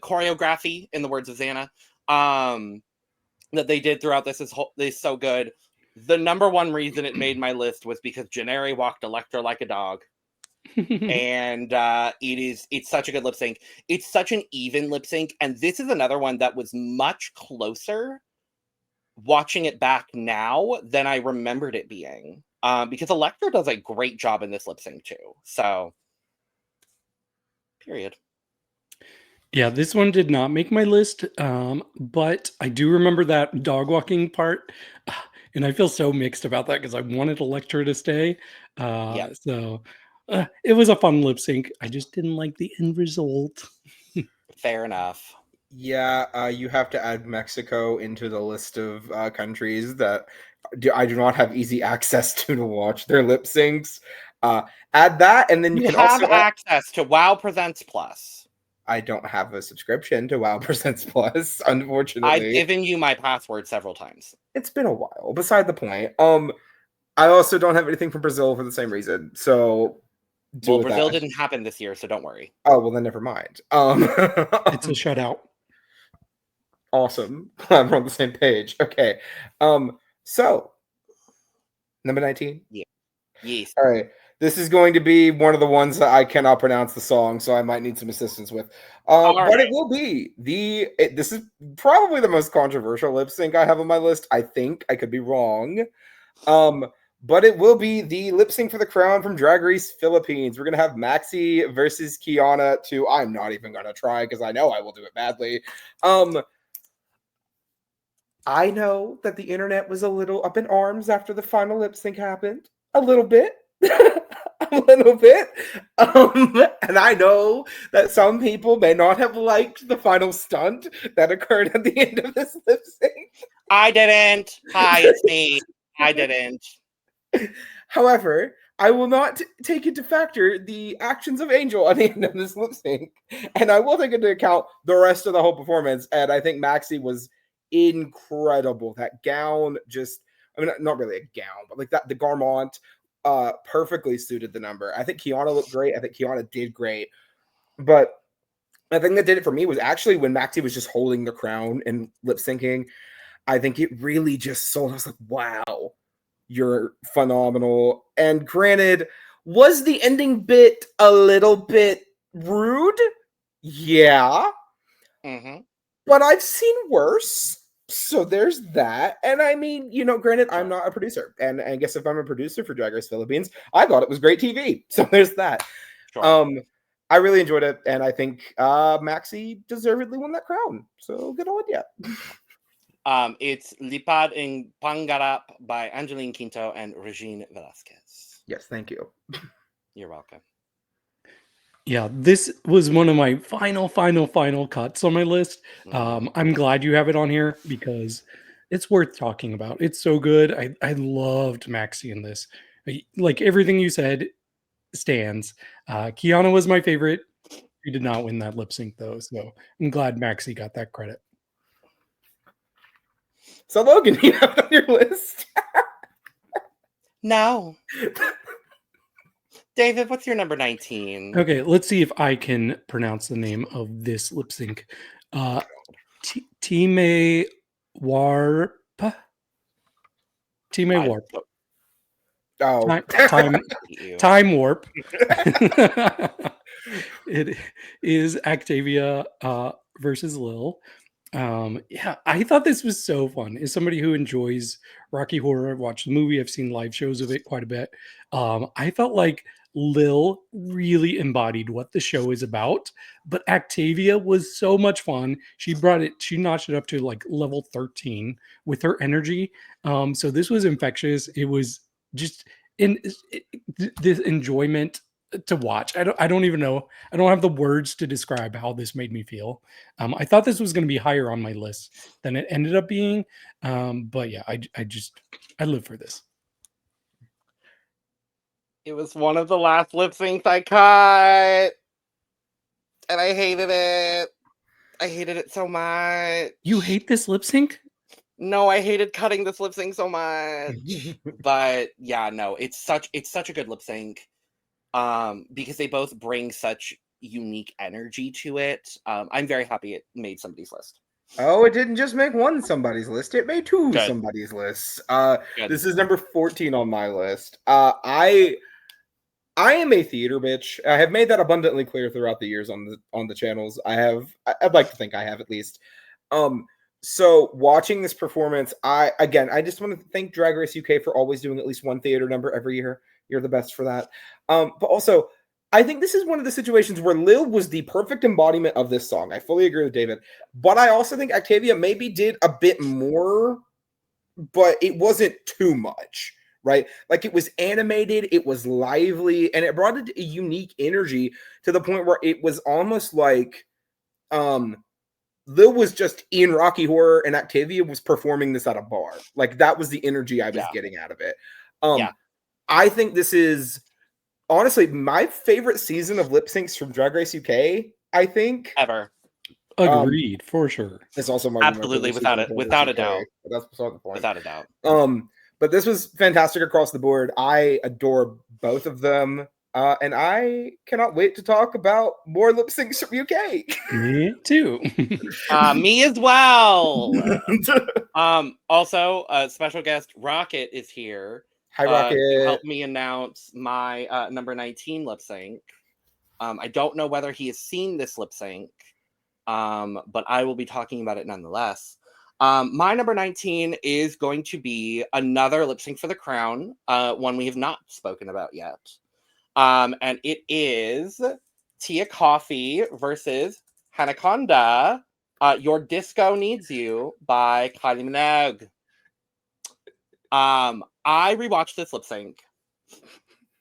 choreography, in the words of Xana, that they did throughout this is so good. The number one reason it made my list was because Janeri walked Electra like a dog. And it's such a good lip sync. It's such an even lip sync. And this is another one that was much closer watching it back now than I remembered it being. Because Electra does a great job in this lip sync too. So, period. Yeah, this one did not make my list, but I do remember that dog walking part, and I feel so mixed about that because I wanted Electra to stay. So it was a fun lip sync. I just didn't like the end result. Fair enough. Yeah, you have to add Mexico into the list of countries that I do not have easy access to watch their lip syncs. Add that, and then you can have also access to WoW Presents Plus. I don't have a subscription to WoW Presents Plus, unfortunately. I've given you my password several times. It's been a while. Beside the point. I also don't have anything from Brazil for the same reason. So Brazil didn't happen this year, so don't worry. Oh, well then never mind. It's a shutout. Awesome. Glad we're on the same page. Okay. So number 19? Yeah. Yes. All right. This is going to be one of the ones that I cannot pronounce the song, so I might need some assistance with. But it will be this is probably the most controversial lip sync I have on my list. I think I could be wrong. But it will be the lip sync for the crown from DragRace Philippines. We're gonna have Maxi versus Kiana to I'm not even gonna try because I know I will do it badly. I know that the internet was a little up in arms after the final lip sync happened. A little bit. A little bit. And I know that some people may not have liked the final stunt that occurred at the end of this lip sync. I didn't. Hi, it's me. I didn't. However, I will not take into factor the actions of Angel at the end of this lip sync. And I will take into account the rest of the whole performance. And I think Maxi was incredible. That gown just, I mean, not really a gown, but like that, the garment perfectly suited the number. I think Kiana looked great. I think Kiana did great. But the thing that did it for me was actually when Maxi was just holding the crown and lip syncing. I think it really just sold. I was like, wow, you're phenomenal. And granted, was the ending bit a little bit rude? Yeah. Mm-hmm. But I've seen worse. So there's that. And I mean, you know, granted, I'm not a producer. And I guess if I'm a producer for DragRace Philippines, I thought it was great TV. So there's that. Sure. I really enjoyed it. And I think Maxi deservedly won that crown. So good on you. It's Lipad in Pangarap by Angeline Quinto and Regine Velasquez. Yes, thank you. You're welcome. Yeah, this was one of my final cuts on my list. I'm glad you have it on here because it's worth talking about. It's so good. I loved Maxi in this. Like everything you said stands. Kiana was my favorite. She did not win that lip sync though, so I'm glad Maxi got that credit. So Logan, you have it on your list? No. David, what's your number 19? Okay, let's see if I can pronounce the name of this lip sync. Time Warp. Time Warp. Oh. Time Warp. It is Octavia versus Lil. Yeah, I thought this was so fun. As somebody who enjoys Rocky Horror, I've watched the movie, I've seen live shows of it quite a bit. I felt like Lil really embodied what the show is about, but Octavia was so much fun. She notched it up to like level 13 with her energy. So this was infectious. It was just this enjoyment to watch. I don't even know. I don't have the words to describe how this made me feel. I thought this was going to be higher on my list than it ended up being. But yeah, I live for this. It was one of the last lip syncs I cut. And I hated it. I hated it so much. You hate this lip sync? No, I hated cutting this lip sync so much. But yeah, no, it's such a good lip sync. Because they both bring such unique energy to it. I'm very happy it made somebody's list. Oh, it didn't just make one somebody's list. It made two somebody's lists. This is number 14 on my list. I am a theater bitch. I have made that abundantly clear throughout the years on the channels. I'd like to think I have at least. So watching this performance, I just want to thank Drag Race UK for always doing at least one theater number every year. You're the best for that. But also, I think this is one of the situations where Lil was the perfect embodiment of this song. I fully agree with David. But I also think Octavia maybe did a bit more, but it wasn't too much, right? Like, it was animated, it was lively, and it brought a unique energy to the point where it was almost like Lil was just in Rocky Horror and Octavia was performing this at a bar. Like, that was the energy I was getting out of it. I think this is honestly my favorite season of lip syncs from Drag Race UK, I think. Ever. Agreed, for sure. It's also my absolutely without a doubt. But that's beside the point. Without a doubt. But this was fantastic across the board. I adore both of them. And I cannot wait to talk about more lip syncs from UK. Me too. Me as well. Also, special guest Rocket is here. Hi, Rocket. To help me announce my number 19 lip sync. I don't know whether he has seen this lip sync, but I will be talking about it nonetheless. My number 19 is going to be another lip sync for the crown, one we have not spoken about yet. And it is Tia Coffee versus Hanaconda, Your Disco Needs You by Kylie Minogue. I rewatched this lip sync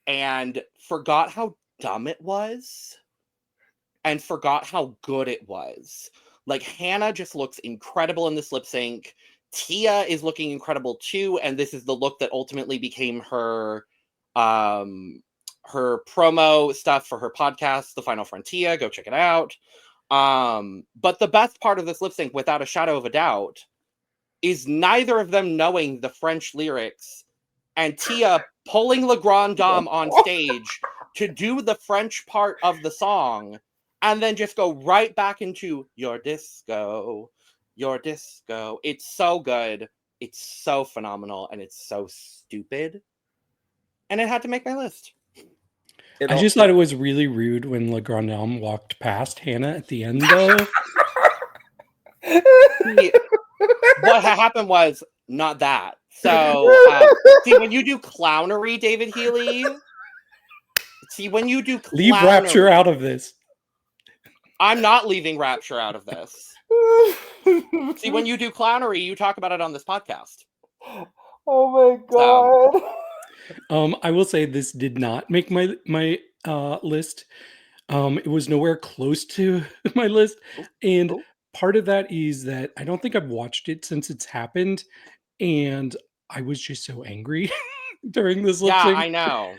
and forgot how dumb it was and forgot how good it was. Like, Hannah just looks incredible in this lip sync. Tia is looking incredible too, and this is the look that ultimately became her promo stuff for her podcast, The Final Frontier. Go check it out. But the best part of this lip sync, without a shadow of a doubt, is neither of them knowing the French lyrics and Tia pulling Le Grand Dame on stage to do the French part of the song and then just go right back into Your Disco, Your Disco. It's so good. It's so phenomenal. And it's so stupid. And it had to make my list. I just thought it was really rude when Le Grand Dame walked past Hannah at the end, though. What happened was not that. So, see, when you do clownery, David Healy, leave Rapture out of this. I'm not leaving Rapture out of this. See, when you do clownery, you talk about it on this podcast. Oh my god. So, I will say this did not make my list. It was nowhere close to my list. And part of that is that I don't think I've watched it since it's happened. And I was just so angry during this lip sync. Yeah, I know.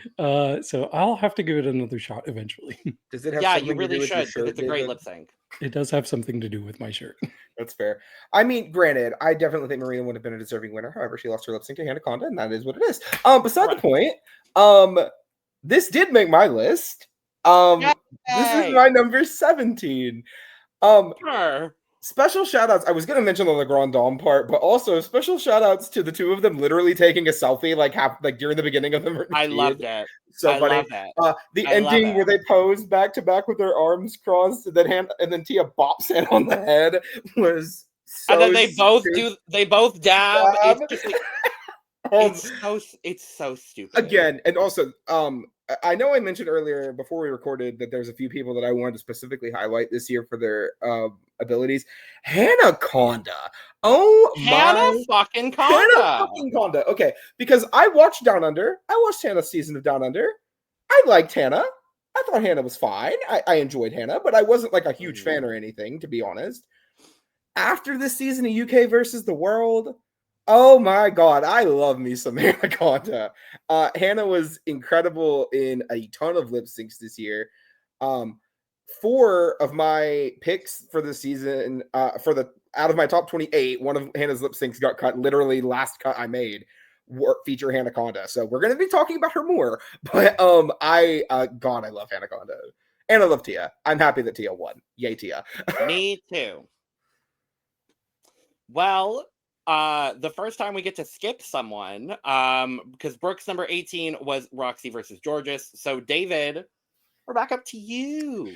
So I'll have to give it another shot eventually. Does it have yeah, something you really to do with should, your shirt, it's a great David? lip sync. It does have something to do with my shirt. That's fair. I mean, granted, I definitely think Marina would have been a deserving winner. However, she lost her lip sync to Anaconda, and that is what it is. Beside the point, this did make my list. This is my number 17. Sure. Special shout outs. I was going to mention the Le Grand Dame part, but also special shout outs to the two of them literally taking a selfie like during the beginning of the I loved it. So I funny. love that. The ending where they pose back to back with their arms crossed and then Tia bops Hannah on the head was so and then they both dab. It's just like, it's so stupid. Again, and also I know I mentioned earlier before we recorded that there's a few people that I wanted to specifically highlight this year for their abilities. Hanaconda. Oh Hannah fucking Conda. Okay, because I watched Down Under. I watched Hannah's season of Down Under. I liked Hannah. I thought Hannah was fine. I enjoyed Hannah, but I wasn't like a huge fan or anything, to be honest. After this season of UK versus the World, oh my god, I love me some Hanaconda. Hannah was incredible in a ton of lip syncs this year. 4 of my picks for the season, out of my top 28, one of Hannah's lip syncs got cut. Literally, last cut I made feature Hanaconda. So we're gonna be talking about her more. But I love Hanaconda. And I love Tia. I'm happy that Tia won. Yay, Tia. Me too. Well, the first time we get to skip someone, because Brooke's number 18 was Roxy versus Georges. So, David, we're back up to you.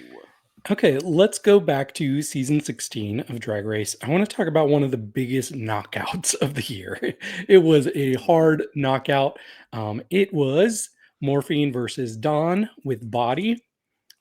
Okay, let's go back to season 16 of Drag Race. I want to talk about one of the biggest knockouts of the year. It was a hard knockout. It was Morphine versus Dawn with Body.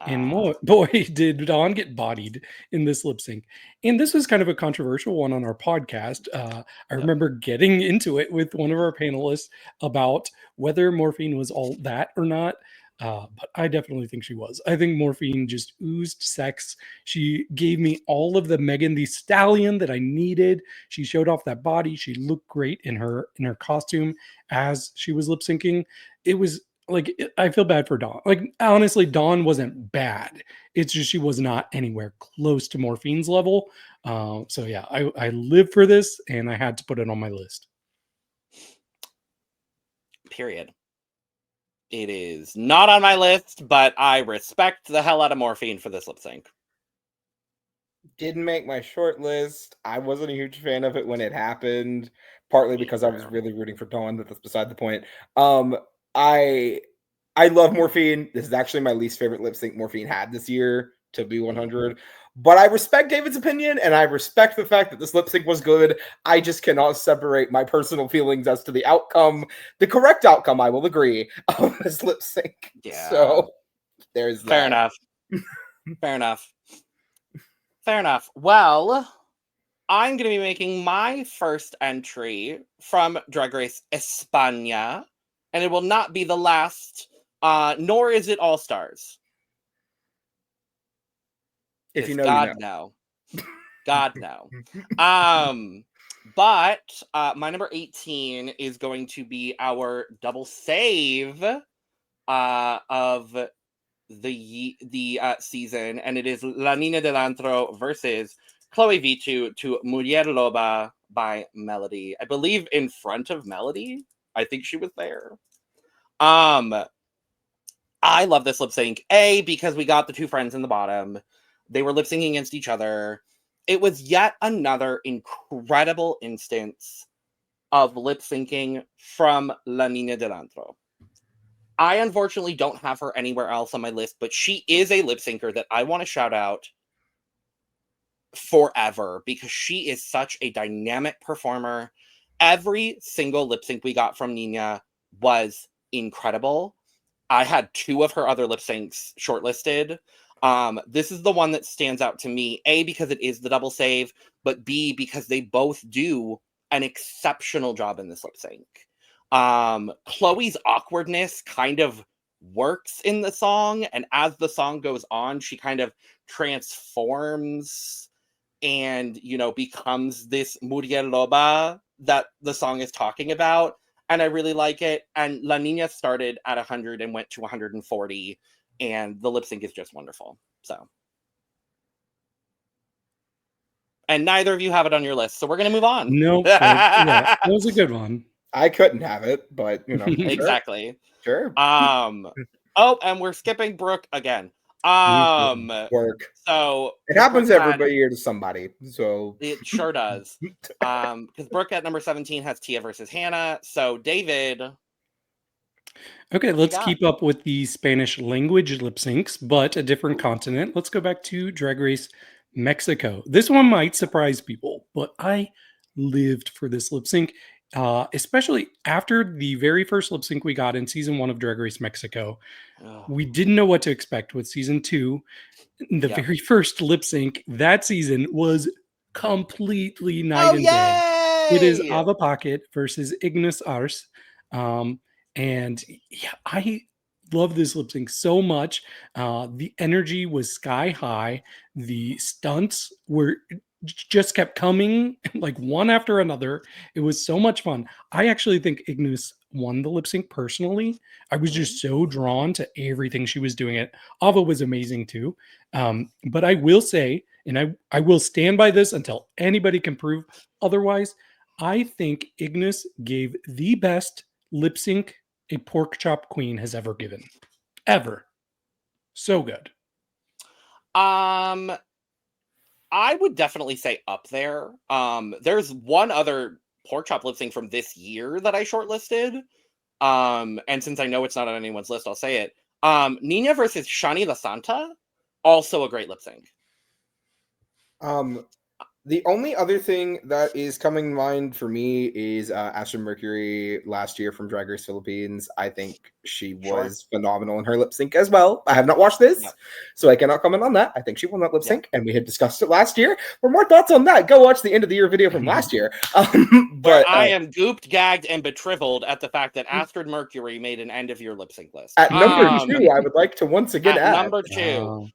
And boy, did Dawn get bodied in this lip sync. And this was kind of a controversial one on our podcast. I remember getting into it with one of our panelists about whether Morphine was all that or not. But I definitely think she was. I think Morphine just oozed sex. She gave me all of the Megan Thee Stallion that I needed. She showed off that body. She looked great in her costume as she was lip syncing. It was like, I feel bad for Dawn. Like, honestly, Dawn wasn't bad. It's just she was not anywhere close to Morphine's level. So yeah, I live for this, and I had to put it on my list. Period. It is not on my list, but I respect the hell out of Morphine for this lip sync. Didn't make my short list. I wasn't a huge fan of it when it happened, partly because I was really rooting for Dawn, but that's beside the point. I love Morphine. This is actually my least favorite lip sync Morphine had this year, to be 100. But I respect David's opinion, and I respect the fact that this lip sync was good. I just cannot separate my personal feelings as to the outcome, the correct outcome, I will agree, of this lip sync. Yeah. So there's that. Fair enough. Fair enough. Fair enough. Well, I'm going to be making my first entry from Drag Race España, and it will not be the last, nor is it All Stars. If you know, God, you know. no. God, no. But my number 18 is going to be our double save of the season, and it is La Niña del Antro versus Chloe V2 to Mujer Loba by Melody. I believe in front of Melody. I think she was there. I love this lip sync. A, because we got the two friends in the bottom. They were lip syncing against each other. It was yet another incredible instance of lip syncing from La Niña del Antro. I unfortunately don't have her anywhere else on my list, but she is a lip syncer that I want to shout out forever because she is such a dynamic performer. Every single lip sync we got from Niña was incredible. I had two of her other lip syncs shortlisted. This is the one that stands out to me, A, because it is the double save, but B, because they both do an exceptional job in this lip sync. Chloe's awkwardness kind of works in the song, and as the song goes on, she kind of transforms and, becomes this Mujer Loba that the song is talking about, and I really like it. And La Niña started at 100 and went to 140, and the lip sync is just wonderful. So, and neither of you have it on your list, so we're gonna move on. No, yeah, that was a good one. I couldn't have it, but exactly. Sure. Oh, and we're skipping Brooke again. Work. So it happens every year to somebody. So it sure does. Because Brooke at number 17 has Tia versus Hannah. So David. Okay, let's keep up with the Spanish language lip syncs, but a different continent. Let's go back to Drag Race Mexico. This one might surprise people, but I lived for this lip sync, especially after the very first lip sync we got in season 1 of Drag Race Mexico. We didn't know what to expect with season 2. The very first lip sync that season was completely night and day. It is Ava Pocket versus Ignis Ars. And yeah, I love this lip sync so much. The energy was sky high. The stunts just kept coming like one after another. It was so much fun. I actually think Ignis won the lip sync personally. I was just so drawn to everything she was doing. It Ava was amazing too. But I will say, and I will stand by this until anybody can prove otherwise, I think Ignis gave the best lip sync a pork chop queen has ever given. Ever. So good. I would definitely say up there. There's one other pork chop lip sync from this year that I shortlisted. And since I know it's not on anyone's list, I'll say it. Nina versus Shani La Santa, also a great lip sync. The only other thing that is coming to mind for me is Astrid Mercury last year from DragRace Philippines. I think she was phenomenal in her lip sync as well. I have not watched this, so I cannot comment on that. I think she won that lip sync, and we had discussed it last year. For more thoughts on that, go watch the end of the year video from last year. But I am gooped, gagged, and betrivelled at the fact that Astrid Mercury made an end of year lip sync list. At number 2, I would like to once again add. Number 2.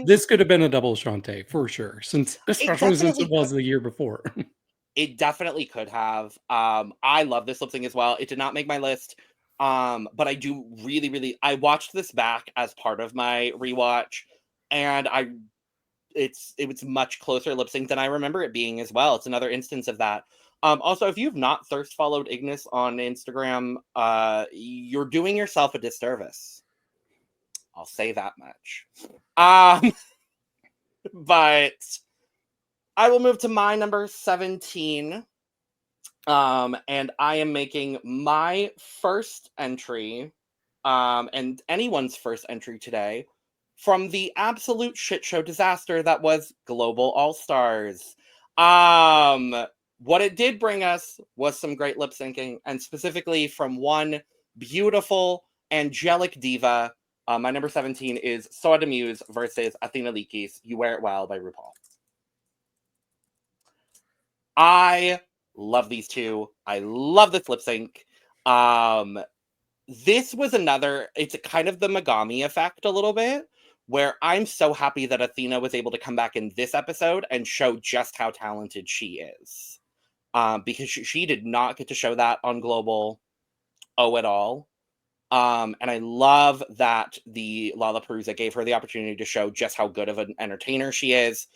This could have been a double Shantae for sure, especially since it was the year before. It definitely could have. I love this lip sync as well. It did not make my list, but I do really. I watched this back as part of my rewatch, and it was much closer lip sync than I remember it being as well. It's another instance of that. Also, if you've not thirst followed Ignis on Instagram, you're doing yourself a disservice. I'll say that much. But I will move to my number 17. And I am making my first entry, and anyone's first entry today, from the absolute shit show disaster that was Global All-Stars. What it did bring us was some great lip syncing, and specifically from one beautiful, angelic diva. My number 17 is Soa de Muse versus Athena Likis, You Wear It Well by RuPaul. I love these two. I love this lip sync. This was it's kind of the Megami effect a little bit, where I'm so happy that Athena was able to come back in this episode and show just how talented she is. Because she did not get to show that on Global at all. And I love that the Lollapalooza gave her the opportunity to show just how good of an entertainer she is.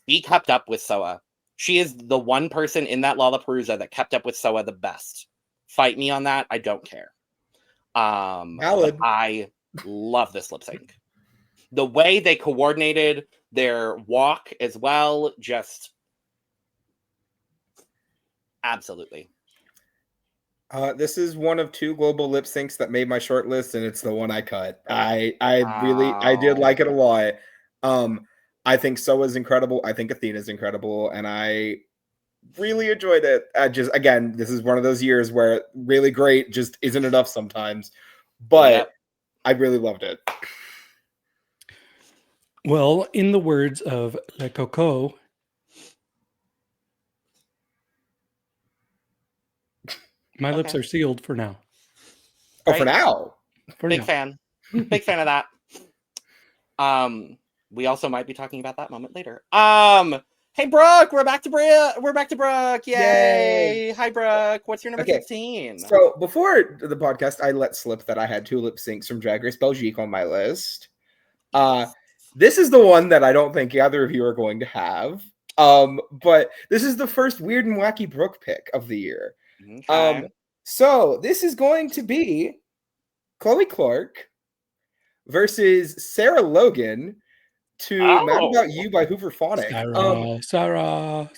She kept up with Soa. She is the one person in that Lollapalooza that kept up with Soa the best. Fight me on that. I don't care. Valid. I love this lip sync. The way they coordinated their walk as well, just absolutely. This is one of 2 global lip syncs that made my short list, and it's the one I cut. I did like it a lot. I think Soa's incredible. I think Athena's incredible, and I really enjoyed it. Again, this is one of those years where really great just isn't enough sometimes, but I really loved it. Well, in the words of Le Coco, my lips are sealed for now. Oh, right. For now. Big fan. Big fan of that. We also might be talking about that moment later. Hey Brooke, we're back to Brooke. Yay! Hi Brooke. What's your number 16? So before the podcast, I let slip that I had 2 lip syncs from DragRace Belgique on my list. This is the one that I don't think either of you are going to have. But this is the first weird and wacky Brooke pick of the year. Okay. So this is going to be Chloe Clark versus Sarah Logan to Mad About You by Hooverphonic. Sarah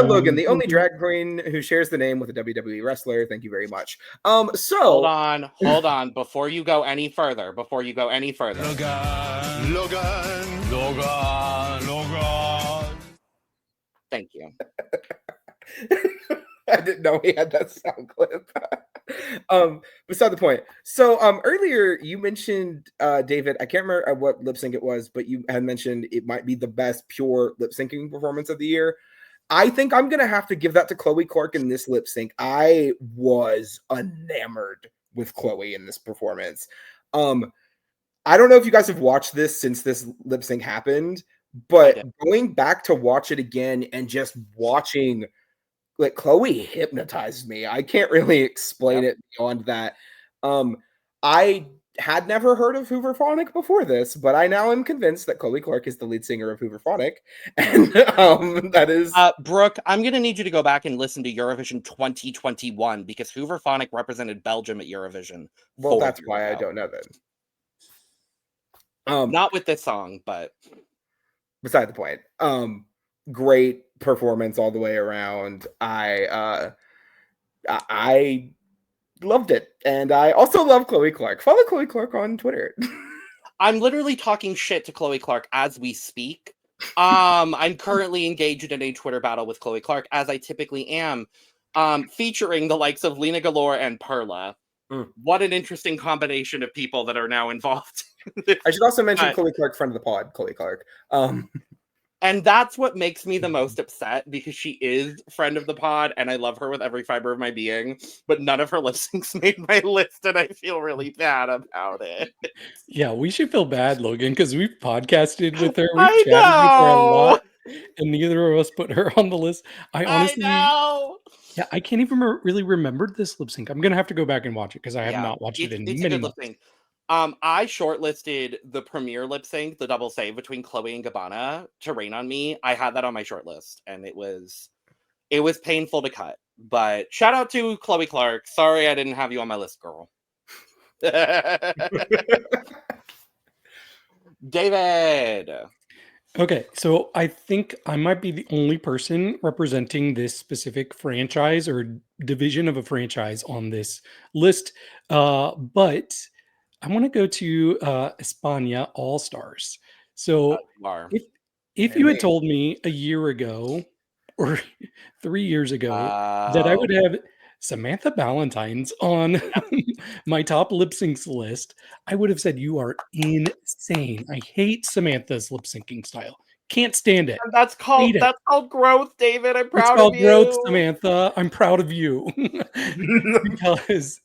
Logan, the only drag queen who shares the name with a WWE wrestler. Thank you very much. Hold on. Before you go any further. Logan. Thank you. I didn't know he had that sound clip. Beside the point. So earlier you mentioned David, I can't remember what lip sync it was, but you had mentioned it might be the best pure lip syncing performance of the year. I think I'm gonna have to give that to Chloe Clark in this lip sync. I was enamored with Chloe in this performance. I don't know if you guys have watched this since this lip sync happened, but going back to watch it again and just watching, like, Chloe hypnotized me. I can't really explain it beyond that. I had never heard of Hooverphonic before this, but I now am convinced that Chloe Clark is the lead singer of Hooverphonic. And that is... Brooke, I'm going to need you to go back and listen to Eurovision 2021 because Hooverphonic represented Belgium at Eurovision. Well, that's why I don't know then. Not with this song, but beside the point. Great performance all the way around. I loved it, and I also love Chloe Clark. Follow Chloe Clark on Twitter. I'm literally talking shit to Chloe Clark as we speak. I'm currently engaged in a Twitter battle with Chloe Clark, as I typically am, featuring the likes of Lena Galore and Perla. What an interesting combination of people that are now involved. I should also mention Chloe Clark, friend of the pod, Chloe Clark. And that's what makes me the most upset, because she is friend of the pod and I love her with every fiber of my being, but none of her lip syncs made my list and I feel really bad about it. Yeah, we should feel bad, Logan, because we've podcasted with her. We've chatted with her a lot, and neither of us put her on the list. I honestly, know. Yeah, I can't even really remember this lip sync. I'm gonna have to go back and watch it because I have not watched it in many months. Lip sync. I shortlisted the premiere lip sync, the double save between Chloe and Gabbana, to Rain on Me. I had that on my short list, and it was painful to cut. But shout out to Chloe Clark. Sorry I didn't have you on my list, girl. David. Okay, so I think I might be the only person representing this specific franchise or division of a franchise on this list, but I want to go to España All Stars. So if you had told me a year ago or 3 years ago that I would have Samantha Ballantyne's on my top lip syncs list, I would have said you are insane. I hate Samantha's lip syncing style. Can't stand it. That's called growth, David. I'm proud of you. Growth, Samantha. I'm proud of you. Because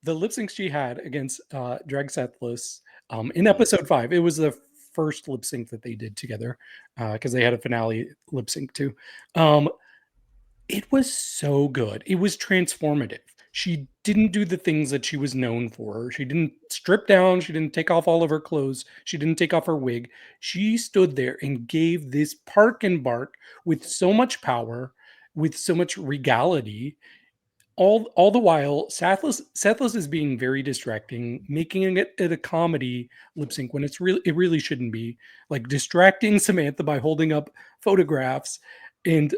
the lip sync she had against DragRace in episode 5, it was the first lip sync that they did together because they had a finale lip sync too. It was so good. It was transformative. She didn't do the things that she was known for. She didn't strip down. She didn't take off all of her clothes. She didn't take off her wig. She stood there and gave this park and bark with so much power, with so much regality. All the while, Sethless is being very distracting, making it a comedy lip sync when it really shouldn't be. Like distracting Samantha by holding up photographs. And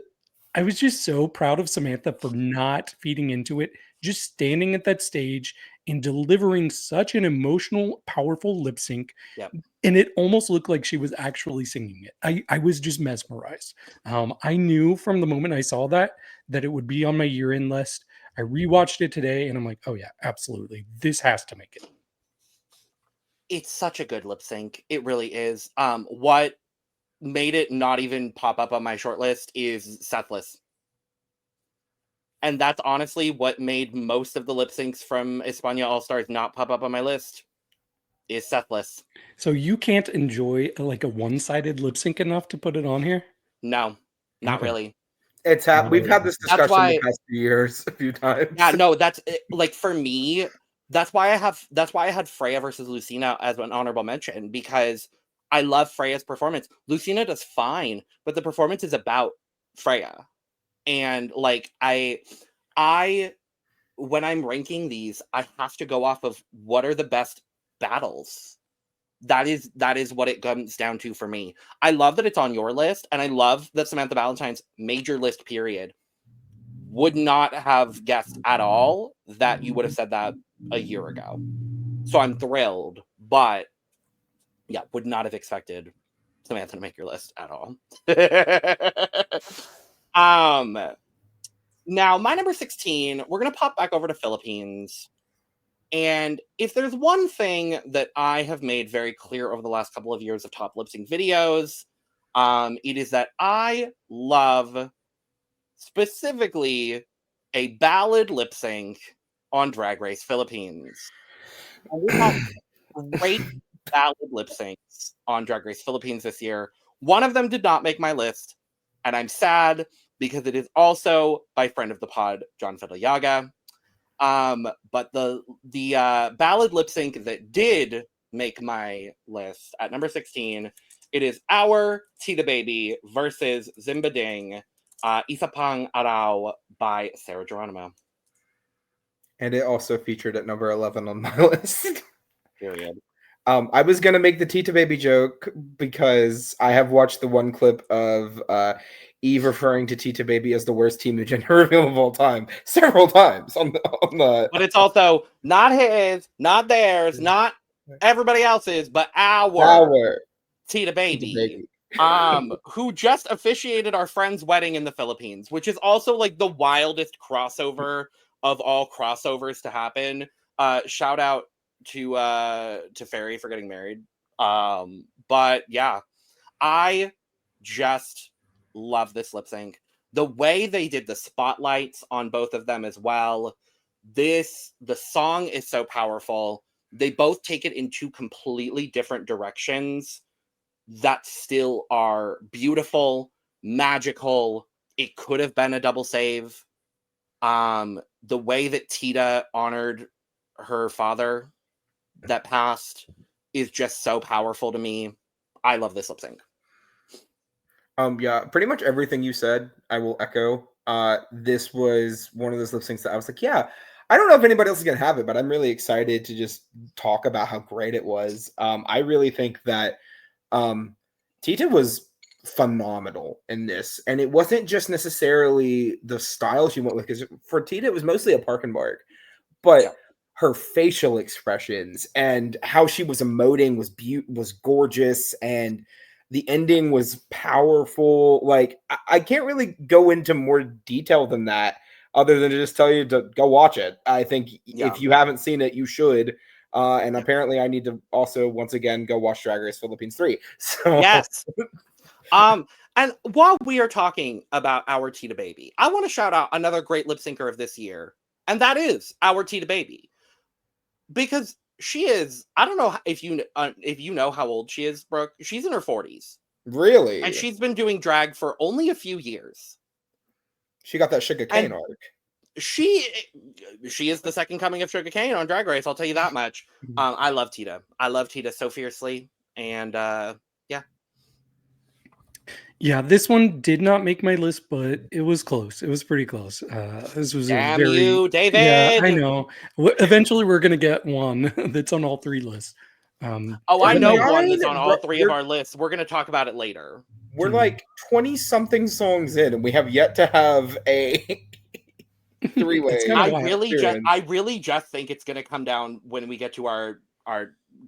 I was just so proud of Samantha for not feeding into it, just standing at that stage and delivering such an emotional, powerful lip sync. Yep. And it almost looked like she was actually singing it. I was just mesmerized. I knew from the moment I saw that it would be on my year-end list. I rewatched it today and I'm like, oh yeah, absolutely. This has to make it. It's such a good lip sync. It really is. What made it not even pop up on my short list is Sethless. And that's honestly what made most of the lip syncs from España All Stars not pop up on my list is Sethless. So you can't enjoy like a one-sided lip sync enough to put it on here? No, not really. We've had this discussion the past few years a few times. Yeah, no, that's like for me, that's why I had Freya versus Lucina as an honorable mention, because I love Freya's performance. Lucina does fine, but the performance is about Freya. And like I when I'm ranking these, I have to go off of what are the best battles. That is what it comes down to for me. I love that it's on your list, and I love that Samantha Ballantyne's major list period would not have guessed at all that you would have said that a year ago. So I'm thrilled, but yeah, would not have expected Samantha to make your list at all. Now my number 16, we're gonna pop back over to Philippines. And if there's one thing that I have made very clear over the last couple of years of top lip sync videos, it is that I love specifically a ballad lip sync on Drag Race Philippines. And we have great ballad lip syncs on Drag Race Philippines this year. One of them did not make my list, and I'm sad because it is also by friend of the pod, John Fiddle-Yaga. But the ballad lip sync that did make my list at number 16, it is Our Tita Baby versus Zimbading, Isa Pang Araw by Sarah Geronimo. And it also featured at number 11 on my list. Period. I was gonna make the Tita Baby joke because I have watched the one clip of Eve referring to Tita Baby as the worst Temu gender reveal of all time several times on the. But it's also not his, not theirs, not everybody else's, but our Tita Baby. Who just officiated our friend's wedding in the Philippines, which is also like the wildest crossover of all crossovers to happen. Shout out to Fairy for getting married. But yeah, I just love this lip sync. The way they did the spotlights on both of them as well. The song is so powerful. They both take it in two completely different directions that still are beautiful, magical. It could have been a double save. The way that Tita honored her father that passed is just so powerful to me. I love this lip sync. Yeah, pretty much everything you said, I will echo. This was one of those lip syncs that I was like, yeah, I don't know if anybody else is gonna have it, but I'm really excited to just talk about how great it was. I really think that Tita was phenomenal in this, and it wasn't just necessarily the style she went with, because for Tita it was mostly a park and bark, but her facial expressions and how she was emoting was gorgeous, and the ending was powerful. Like I can't really go into more detail than that, other than to just tell you to go watch it. I think if you haven't seen it, you should. And apparently I need to also once again go watch DragRace Philippines 3. So yes. And while we are talking about our Tita Baby, I want to shout out another great lip syncer of this year, and that is our Tita Baby, because she is. I don't know if you know how old she is, Brooke. She's in her 40s. Really, and she's been doing drag for only a few years. She got that Sugar Cane arc. She is the second coming of Sugar Cane on Drag Race. I'll tell you that much. I love Tita. I love Tita so fiercely, and yeah, this one did not make my list, but it was close. It was pretty close. This was damn you, David. Yeah, I know. Eventually, we're gonna get one that's on all three lists. I know one that's on all three of our lists. We're gonna talk about it later. We're like 20-something songs in, and we have yet to have a three-way. I really just think it's gonna come down when we get to our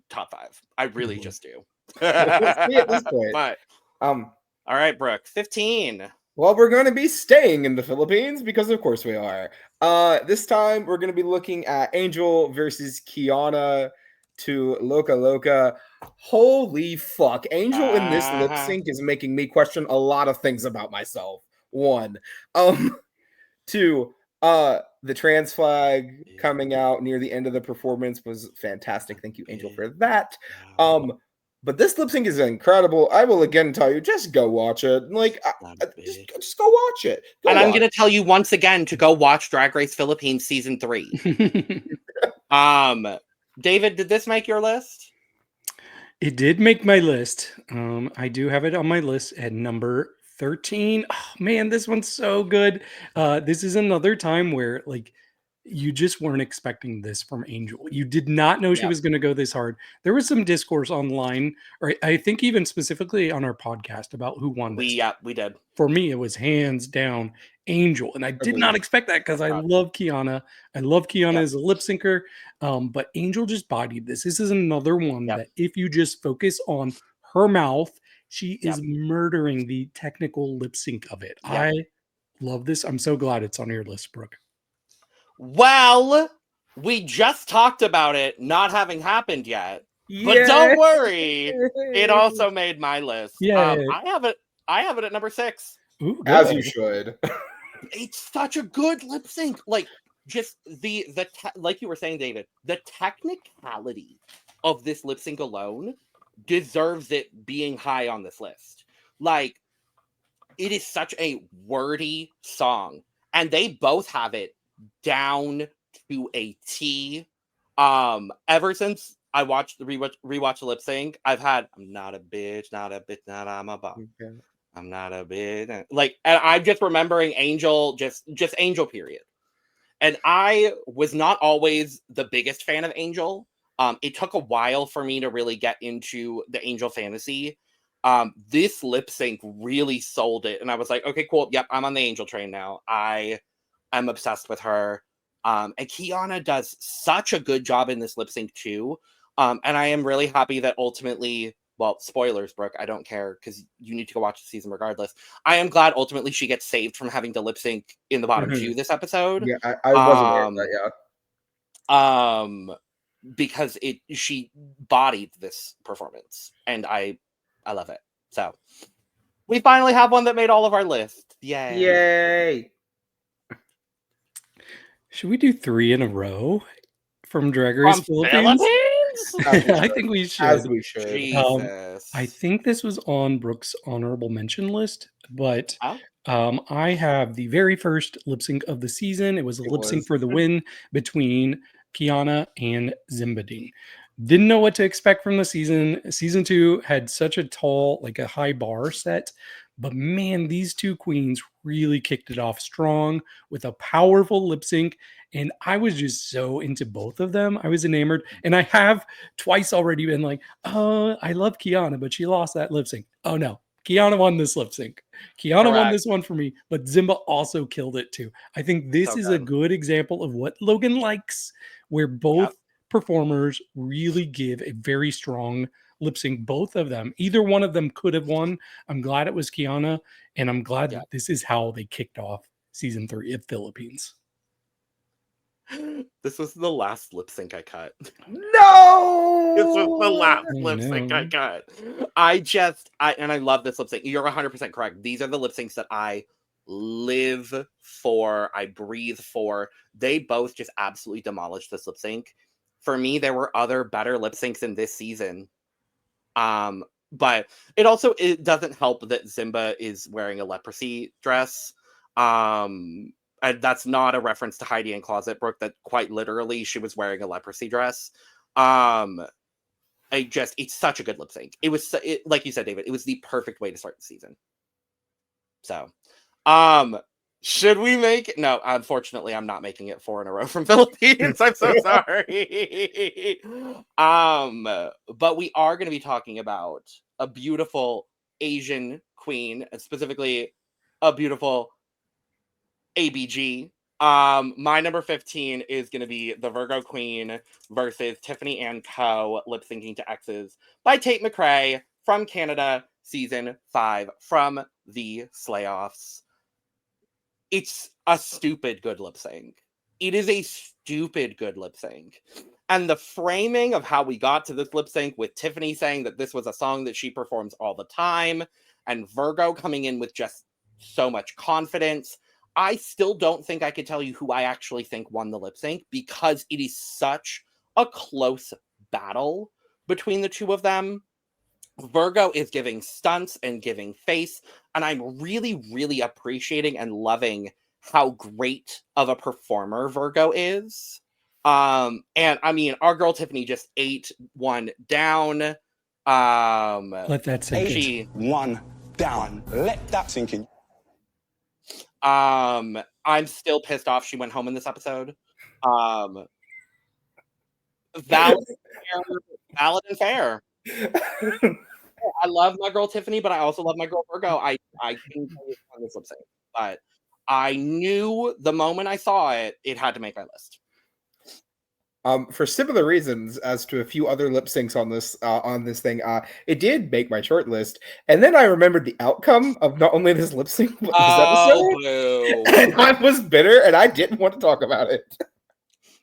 top five. I really just do. We'll see at this point. But all right, Brooke, 15. Well, we're going to be staying in the Philippines because, of course, we are. This time, we're going to be looking at Angel versus Kiana to Loca Loca. Holy fuck. Angel in this lip sync is making me question a lot of things about myself. One. Two, the trans flag coming out near the end of the performance was fantastic. Thank you, Angel, for that. But this lip sync is incredible. I will again tell you, just go watch it. Like, just go watch it. I'm going to tell you once again to go watch Drag Race Philippines Season 3. David, did this make your list? It did make my list. I do have it on my list at number 13. Oh, man, this one's so good. This is another time where, like, you just weren't expecting this from Angel. You did not know she was going to go this hard. There was some discourse online, or I think even specifically on our podcast, about who won this. We did. For me, it was hands down Angel, and I did not expect that because I love Kiana. I love Kiana as a lip syncer, but Angel just bodied this. This is another one that if you just focus on her mouth, she is murdering the technical lip sync of it. I love this. I'm so glad it's on your list, Brooke. Well, we just talked about it not having happened yet, but don't worry, it also made my list. I have it at number 6. Ooh, as you should. It's such a good lip sync. Like, just the like you were saying, David, the technicality of this lip sync alone deserves it being high on this list. Like, it is such a wordy song, and they both have it down to a T. Ever since I watched the rewatch the lip sync, I've had I'm not a bitch, I'm a bum. Okay. I'm not a bitch. Like, and I'm just remembering Angel, just Angel, period. And I was not always the biggest fan of Angel. It took a while for me to really get into the Angel fantasy. This lip sync really sold it, and I was like, okay, cool. Yep, I'm on the Angel train now. I am obsessed with her. And Kiana does such a good job in this lip sync too. And I am really happy that ultimately, well, spoilers, Brooke, I don't care because you need to go watch the season regardless. I am glad ultimately she gets saved from having to lip sync in the bottom two this episode. Yeah, I wasn't aware of that, yeah. Because she bodied this performance, and I love it. So we finally have one that made all of our list. Yay! Should we do 3 in a row from Drag Race Philippines? I think we should. As we should. Jesus. I think this was on Brooke's honorable mention list, but I have the very first lip sync of the season. It was a lip sync for the win between Kiana and Zimbading. Didn't know what to expect from the season. Season 2 had such a a high bar set. But man, these two queens really kicked it off strong with a powerful lip sync. And I was just so into both of them. I was enamored. And I have twice already been like, oh, I love Kiana, but she lost that lip sync. Oh no, Kiana won this lip sync. Kiana won this one for me, but Zimba also killed it too. I think this is a good example of what Logan likes, where both performers really give a very strong lip sync, both of them. Either one of them could have won. I'm glad it was Kiana, and I'm glad that this is how they kicked off season 3 of Philippines. This was the last lip sync I cut. No! This was the last lip sync I cut. I love this lip sync. You're 100% correct. These are the lip syncs that I live for, I breathe for. They both just absolutely demolished this lip sync. For me, there were other better lip syncs in this season. But it doesn't help that Zimba is wearing a leprosy dress. And that's not a reference to Heidi in Closet Brooke, that quite literally she was wearing a leprosy dress. It's such a good lip sync. It was like you said, David, it was the perfect way to start the season. So, should we make it? No, unfortunately, I'm not making it 4 in a row from Philippines. I'm so sorry. But we are going to be talking about a beautiful Asian queen, and specifically a beautiful ABG. My number 15 is going to be the Virgo Queen versus Tiffany and Co. lip syncing to Exes by Tate McRae from Canada, season 5 from the Slayoffs. It's a stupid good lip sync. It is a stupid good lip sync. And the framing of how we got to this lip sync, with Tiffany saying that this was a song that she performs all the time, and Virgo coming in with just so much confidence, I still don't think I could tell you who I actually think won the lip sync, because it is such a close battle between the two of them. Virgo is giving stunts and giving face, and I'm really, really appreciating and loving how great of a performer Virgo is. And I mean, our girl Tiffany just ate one down. Let that sink in. One down. Let that sink in. I'm still pissed off she went home in this episode. Valid and fair. I love my girl Tiffany, but I also love my girl Virgo. I couldn't tell you on this lip sync, but I knew the moment I saw it, it had to make my list. For similar reasons as to a few other lip syncs on this thing, it did make my short list, and then I remembered the outcome of not only this lip sync but this episode, and I was bitter, and I didn't want to talk about it.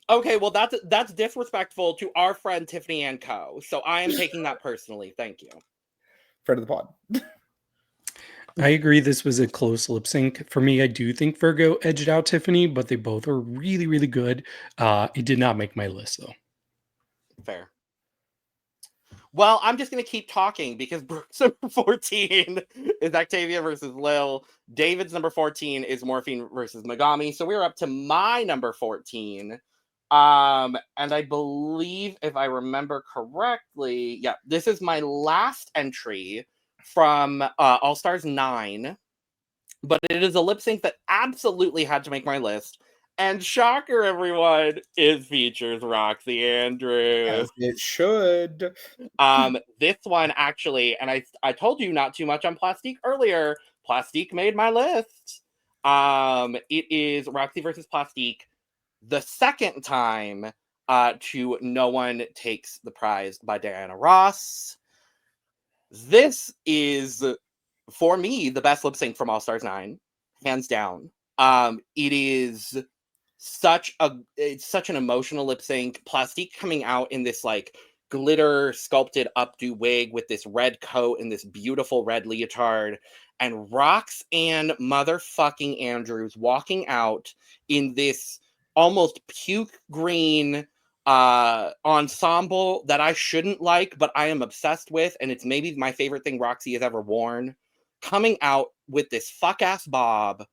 Okay, well that's disrespectful to our friend Tiffany and Co. So I am taking that personally. Thank you. Friend of the pod. I agree this was a close lip sync. For me, I do think Virgo edged out Tiffany, but they both were really, really good. It did not make my list, though. Fair. Well, I'm just going to keep talking, because Brooke's number 14 is Octavia versus Lil. David's number 14 is Morphine versus Megami. So we're up to my number 14. And I believe, if I remember correctly, this is my last entry from All Stars 9, but it is a lip sync that absolutely had to make my list, And shocker, everyone, it features Roxy Andrews. As it should. This one actually, and I told you not too much on Plastique earlier. Plastique made my list. It is Roxy versus Plastique, the second time to No One Takes the Prize by Diana Ross. This is, for me, the best lip sync from All Stars 9, hands down. It is it's such an emotional lip sync. Plastique coming out in this like glitter sculpted updo wig with this red coat and this beautiful red leotard, and Roxanne motherfucking Andrews walking out in this almost puke green ensemble that I shouldn't like, but I am obsessed with, and it's maybe my favorite thing Roxy has ever worn, coming out with this fuck-ass bob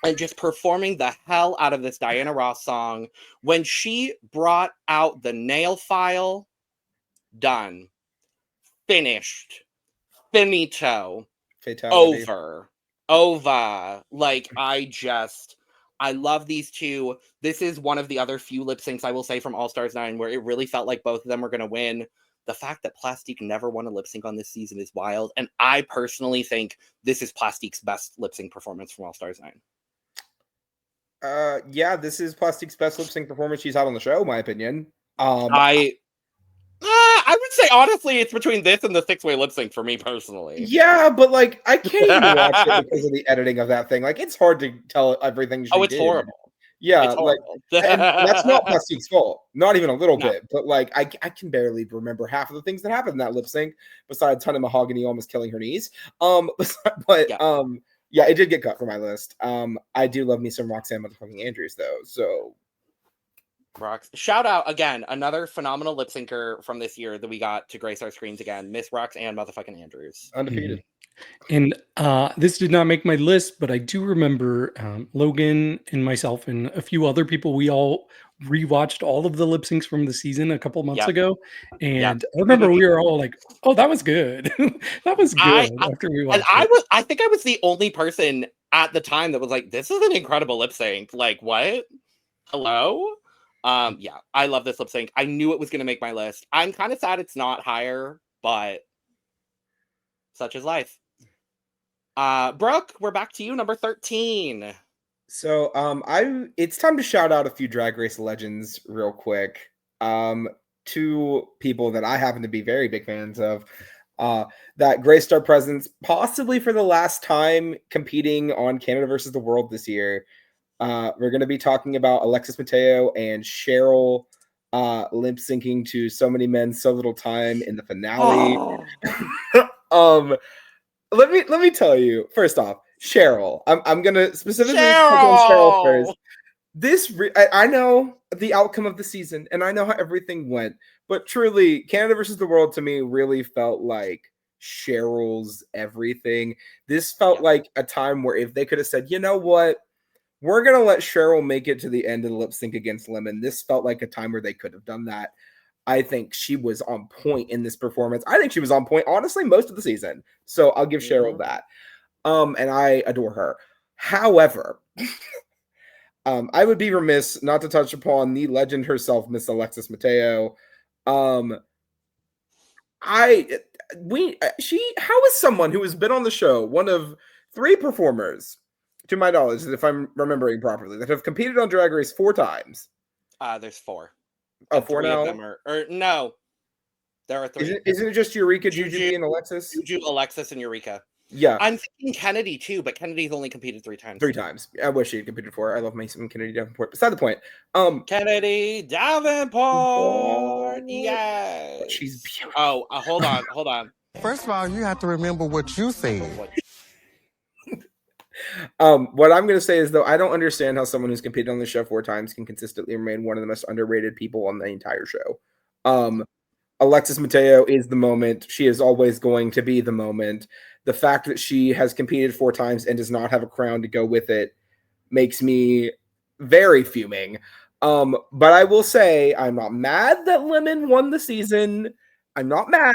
and just performing the hell out of this Diana Ross song. When she brought out the nail file, done. Finished. Finito. Fatality. Over. Like, I love these two. This is one of the other few lip syncs I will say from All Stars 9 where it really felt like both of them were going to win. The fact that Plastique never won a lip sync on this season is wild. And I personally think this is Plastique's best lip sync performance from All Stars 9. Yeah, this is Plastique's best lip sync performance she's had on the show, in my opinion. I would say honestly, it's between this and the 6-way lip sync for me personally. Yeah, but like I can't even watch it because of the editing of that thing. Like it's hard to tell everything she it's did. horrible. Yeah, it's horrible. and that's not Plastique's fault. Not even a little bit. But like I can barely remember half of the things that happened in that lip sync, besides Ton of Mahogany almost killing her knees. Yeah, it did get cut from my list. I do love me some Roxanne motherfucking Andrews though. So shout out again, another phenomenal lip syncer from this year that we got to grace our screens again, Miss Roxanne motherfucking Andrews. Undefeated. And this did not make my list, but I do remember Logan and myself and a few other people, we all rewatched all of the lip syncs from the season a couple months ago. And I remember we were all like, oh, that was good. That was good after we watched it. I think I was the only person at the time that was like, this is an incredible lip sync. Like, what? Hello? Yeah, I love this lip sync. I knew it was going to make my list. I'm kind of sad it's not higher, but such is life. Brooke, we're back to you, number 13. So it's time to shout out a few Drag Race legends real quick. Two people that I happen to be very big fans of. That graced our presence possibly for the last time competing on Canada versus the World this year. We're going to be talking about Alexis Mateo and Cheryl lip syncing to So Many Men, So Little Time in the finale. Let me tell you, first off, Cheryl. I'm gonna specifically touch on Cheryl first. I know the outcome of the season, and I know how everything went, but truly, Canada versus the World to me really felt like Cheryl's everything. This felt like a time where if they could have said, you know what, we're gonna let Cheryl make it to the end of the lip sync against Lemon. This felt like a time where they could have done that. I think she was on point in this performance. I think she was on point, honestly, most of the season. So I'll give Cheryl that. And I adore her. However, I would be remiss not to touch upon the legend herself, Miss Alexis Mateo. How is someone who has been on the show, one of 3 performers, to my knowledge, if I'm remembering properly, that have competed on Drag Race 4 times? There's 4. Oh, 4 now? Of them no. There are 3. Isn't it just Eureka, Juju, and Alexis? Juju, Alexis, and Eureka. Yeah. I'm thinking Kennedy, too, but Kennedy's only competed 3 times. 3 times. I wish she had competed 4. I love me some Kennedy Davenport. Beside the point. Kennedy Davenport! Yes! She's beautiful. Oh, hold on. First of all, you have to remember what you said. What I'm going to say is, though, I don't understand how someone who's competed on the show 4 times can consistently remain one of the most underrated people on the entire show. Alexis Mateo is the moment. She is always going to be the moment. The fact that she has competed 4 times and does not have a crown to go with it makes me very fuming. But I will say I'm not mad that Lemon won the season. I'm not mad.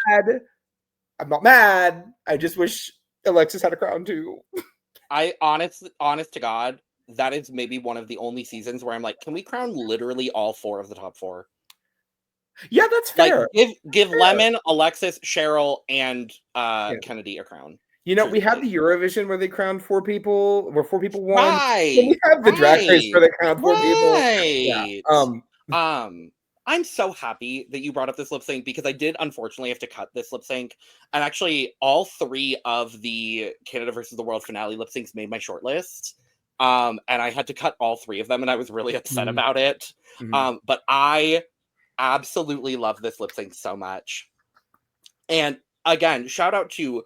I just wish Alexis had a crown too. Honest to God, that is maybe one of the only seasons where I'm like, can we crown literally all 4 of the top 4? Yeah, that's fair. Like, give Lemon, Alexis, Cheryl, and Kennedy a crown. You know, we had the Eurovision where they crowned 4 people, where 4 people won. Right. And we have the Drag Race where they crowned 4 people. Yeah. I'm so happy that you brought up this lip sync because I did unfortunately have to cut this lip sync. And actually, all 3 of the Canada versus the World finale lip syncs made my shortlist. And I had to cut all 3 of them, and I was really upset about it. But I absolutely love this lip sync so much. And again, shout out to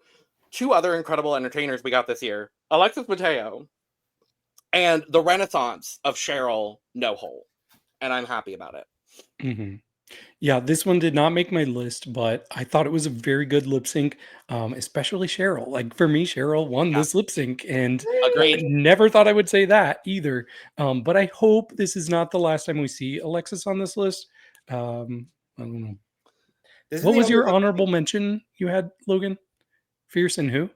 2 other incredible entertainers we got this year, Alexis Mateo and the renaissance of Cheryl No Hole. And I'm happy about it. Yeah, this one did not make my list, but I thought it was a very good lip sync, especially Cheryl. Like, for me, Cheryl won this lip sync, and Agreed. I never thought I would say that either. But I hope this is not the last time we see Alexis on this list. I don't know. What was your honorable mention you had, Logan? Fierce and who?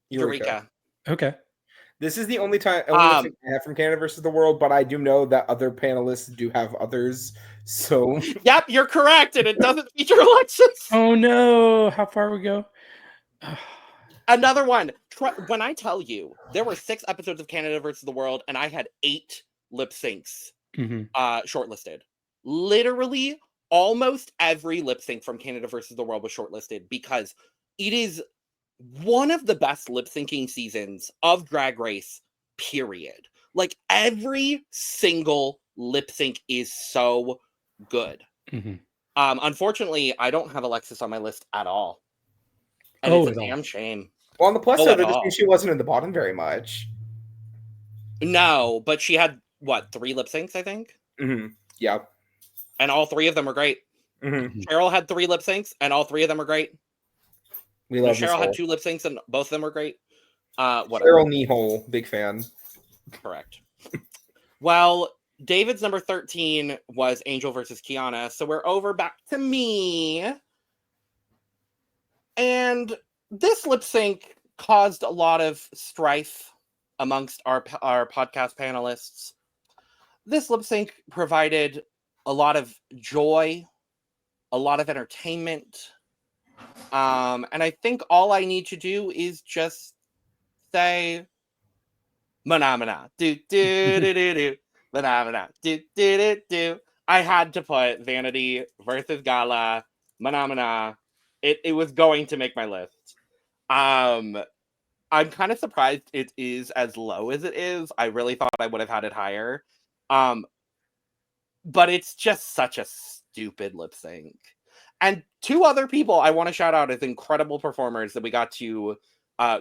Eureka. Okay. This is the only time I have from Canada versus the World, but I do know that other panelists do have others. So yep, you're correct, and it doesn't feature Alexis. Oh no! How far we go? Another one. When I tell you there were 6 episodes of Canada versus the World, and I had 8 lip syncs shortlisted. Literally, almost every lip sync from Canada versus the World was shortlisted because it is one of the best lip syncing seasons of Drag Race, period. Like, every single lip sync is so good. Unfortunately, I don't have Alexis on my list at all. And it's a damn shame. Well, on the plus side, that just means she wasn't in the bottom very much. No, but she had, 3 lip syncs, I think? Yeah. And all 3 of them were great. Cheryl had 3 lip syncs, and all 3 of them were great. We love Cheryl had 2 lip syncs, and both of them were great. Whatever. Cheryl Nihol, big fan. Correct. Well, David's number 13 was Angel versus Kiana, so we're over back to me. And this lip sync caused a lot of strife amongst our podcast panelists. This lip sync provided a lot of joy, a lot of entertainment. And I think all I need to do is just say Mana do do do do do Mana do do do do. I had to put Vanity versus Gala Mana. It was going to make my list. I'm kind of surprised it is as low as it is. I really thought I would have had it higher. But it's just such a stupid lip sync. And 2 other people I want to shout out as incredible performers that we got to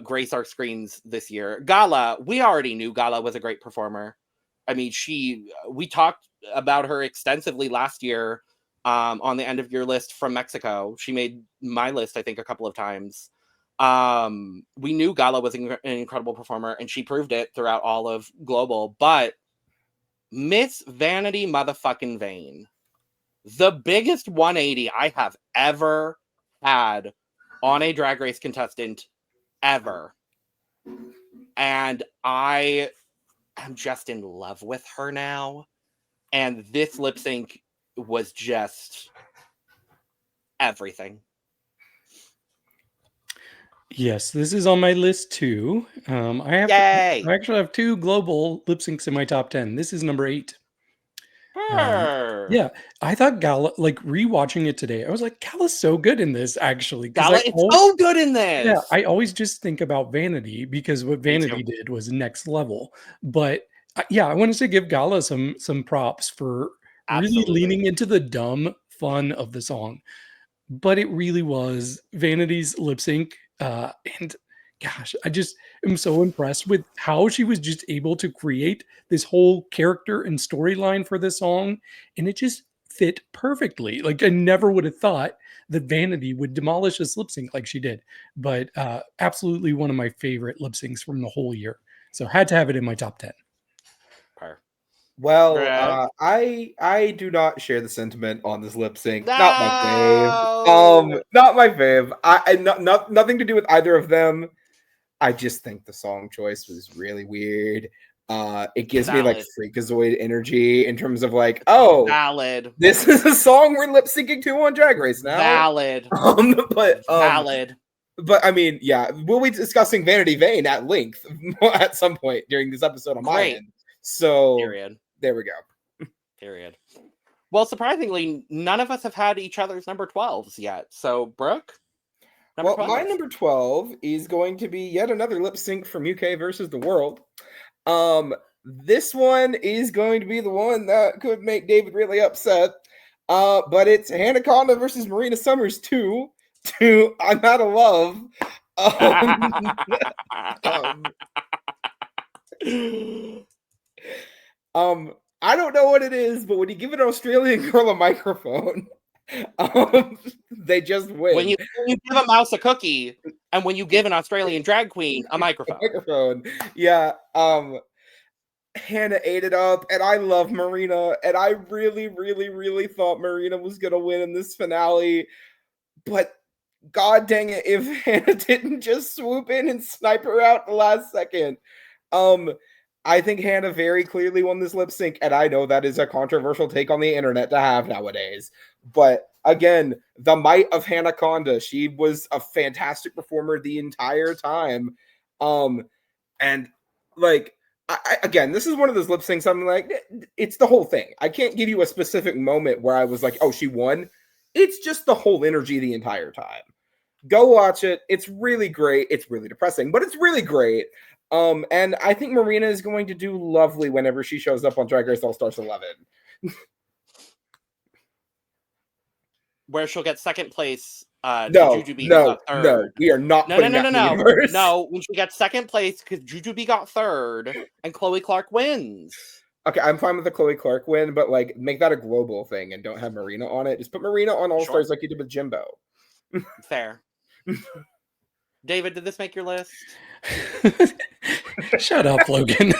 grace our screens this year. Gala, we already knew Gala was a great performer. I mean, we talked about her extensively last year on the end of your list from Mexico. She made my list, I think, a couple of times. We knew Gala was an incredible performer, and she proved it throughout all of Global. But Miss Vanity motherfucking Vane, the biggest 180 I have ever had on a Drag Race contestant ever. And I am just in love with her now. And this lip sync was just everything. Yes, this is on my list too. I actually have 2 global lip syncs in my top 10. This is number 8. Yeah, I thought Gala, like, rewatching it today, I was like, Gala's so good in this, actually. Gala is so good in this. Yeah, I always just think about Vanity because what Vanity did was next level. But yeah, I wanted to give Gala some props for really leaning into the dumb fun of the song. But it really was Vanity's lip sync. And gosh, I just am so impressed with how she was just able to create this whole character and storyline for this song. And it just fit perfectly. Like, I never would have thought that Vanity would demolish this lip sync like she did. But absolutely one of my favorite lip syncs from the whole year. So had to have it in my top 10. Well, I do not share the sentiment on this lip sync. No! Not my fave. Not my fave. Nothing to do with either of them. I just think the song choice was really weird. It gives me Valid. like Freakazoid energy in terms of like, oh, valid. This is a song we're lip syncing to on Drag Race now. Valid. Valid. But I mean, yeah, we'll be discussing Vanity Vane at length at some point during this episode on my end. So there we go. Period. Well, surprisingly, none of us have had each other's number 12s yet. So, Brooke? My number 12 is going to be yet another lip sync from UK versus the world. This one is going to be the one that could make David really upset. But it's Hanaconda versus Marina Summers 2 to I'm Out of Love. I don't know what it is, but when you give an Australian girl a microphone, they just win. When you give a mouse a cookie, and when you give an Australian drag queen a microphone. Yeah. Hannah ate it up, and I love Marina, and I really, really, really thought Marina was gonna win in this finale, but god dang it, if Hannah didn't just swoop in and snipe her out the last second. I think Hannah very clearly won this lip sync, and I know that is a controversial take on the internet to have nowadays. But again, the might of Hanaconda. She was a fantastic performer the entire time. And like, again, this is one of those lip syncs. I'm like, it's the whole thing. I can't give you a specific moment where I was like, oh, she won. It's just the whole energy the entire time. Go watch it. It's really great. It's really depressing, but it's really great. And I think Marina is going to do lovely whenever she shows up on Drag Race All Stars 11. Where she'll get second place. No, we are not. No. When she gets second place, because Jujubee got third, and Chloe Clark wins. Okay, I'm fine with the Chloe Clark win, but like, make that a global thing and don't have Marina on it. Just put Marina on All Stars like you did with Jimbo. Fair. David, did this make your list? Shut up, Logan.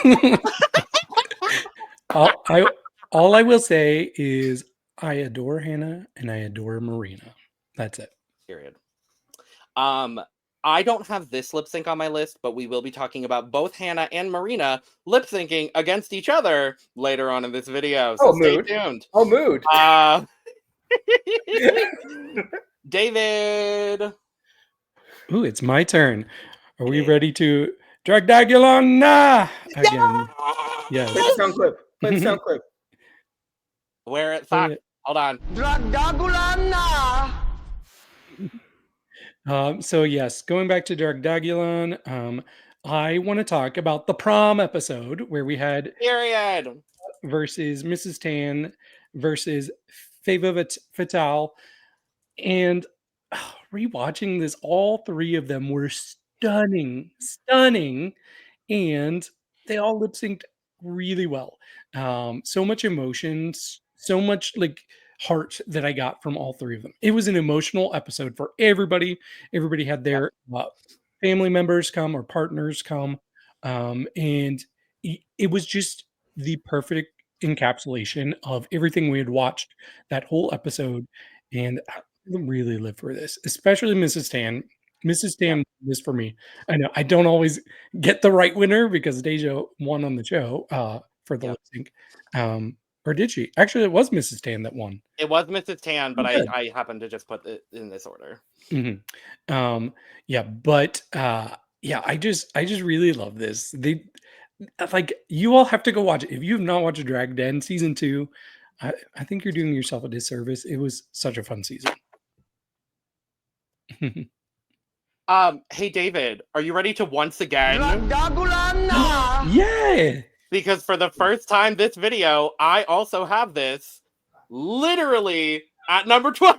all I will say is I adore Hannah and I adore Marina. That's it. Period. I don't have this lip sync on my list, but we will be talking about both Hannah and Marina lip syncing against each other later on in this video. So stay tuned. Oh, mood. David. Ooh, it's my turn. Are we ready to DragRace again? Yes. Play the sound clip. Play the sound clip. Where it? Fuck. Hold on. So yes, going back to DragRace, I want to talk about the prom episode where we had Period versus Mrs. Tan versus Fava Fatale, and rewatching this, all three of them were stunning, and they all lip synced really well. So much emotion, so much like heart that I got from all three of them. It was an emotional episode for everybody. Everybody had their family members come or partners come, and it was just the perfect encapsulation of everything we had watched that whole episode. And I really live for this, especially Mrs. Tan. Mrs. Tan, this for me. I know I don't always get the right winner because Deja won on the show for the lip sync. Or did she? Actually, it was Mrs. Tan that won. It was Mrs. Tan, but I happened to just put it in this order. Mm-hmm. I just really love this. They like, you all have to go watch it. If you have not watched Drag Den season 2, I think you're doing yourself a disservice. It was such a fun season. Hey David, are you ready to once again? Yeah! Because for the first time this video, I also have this literally at number 12.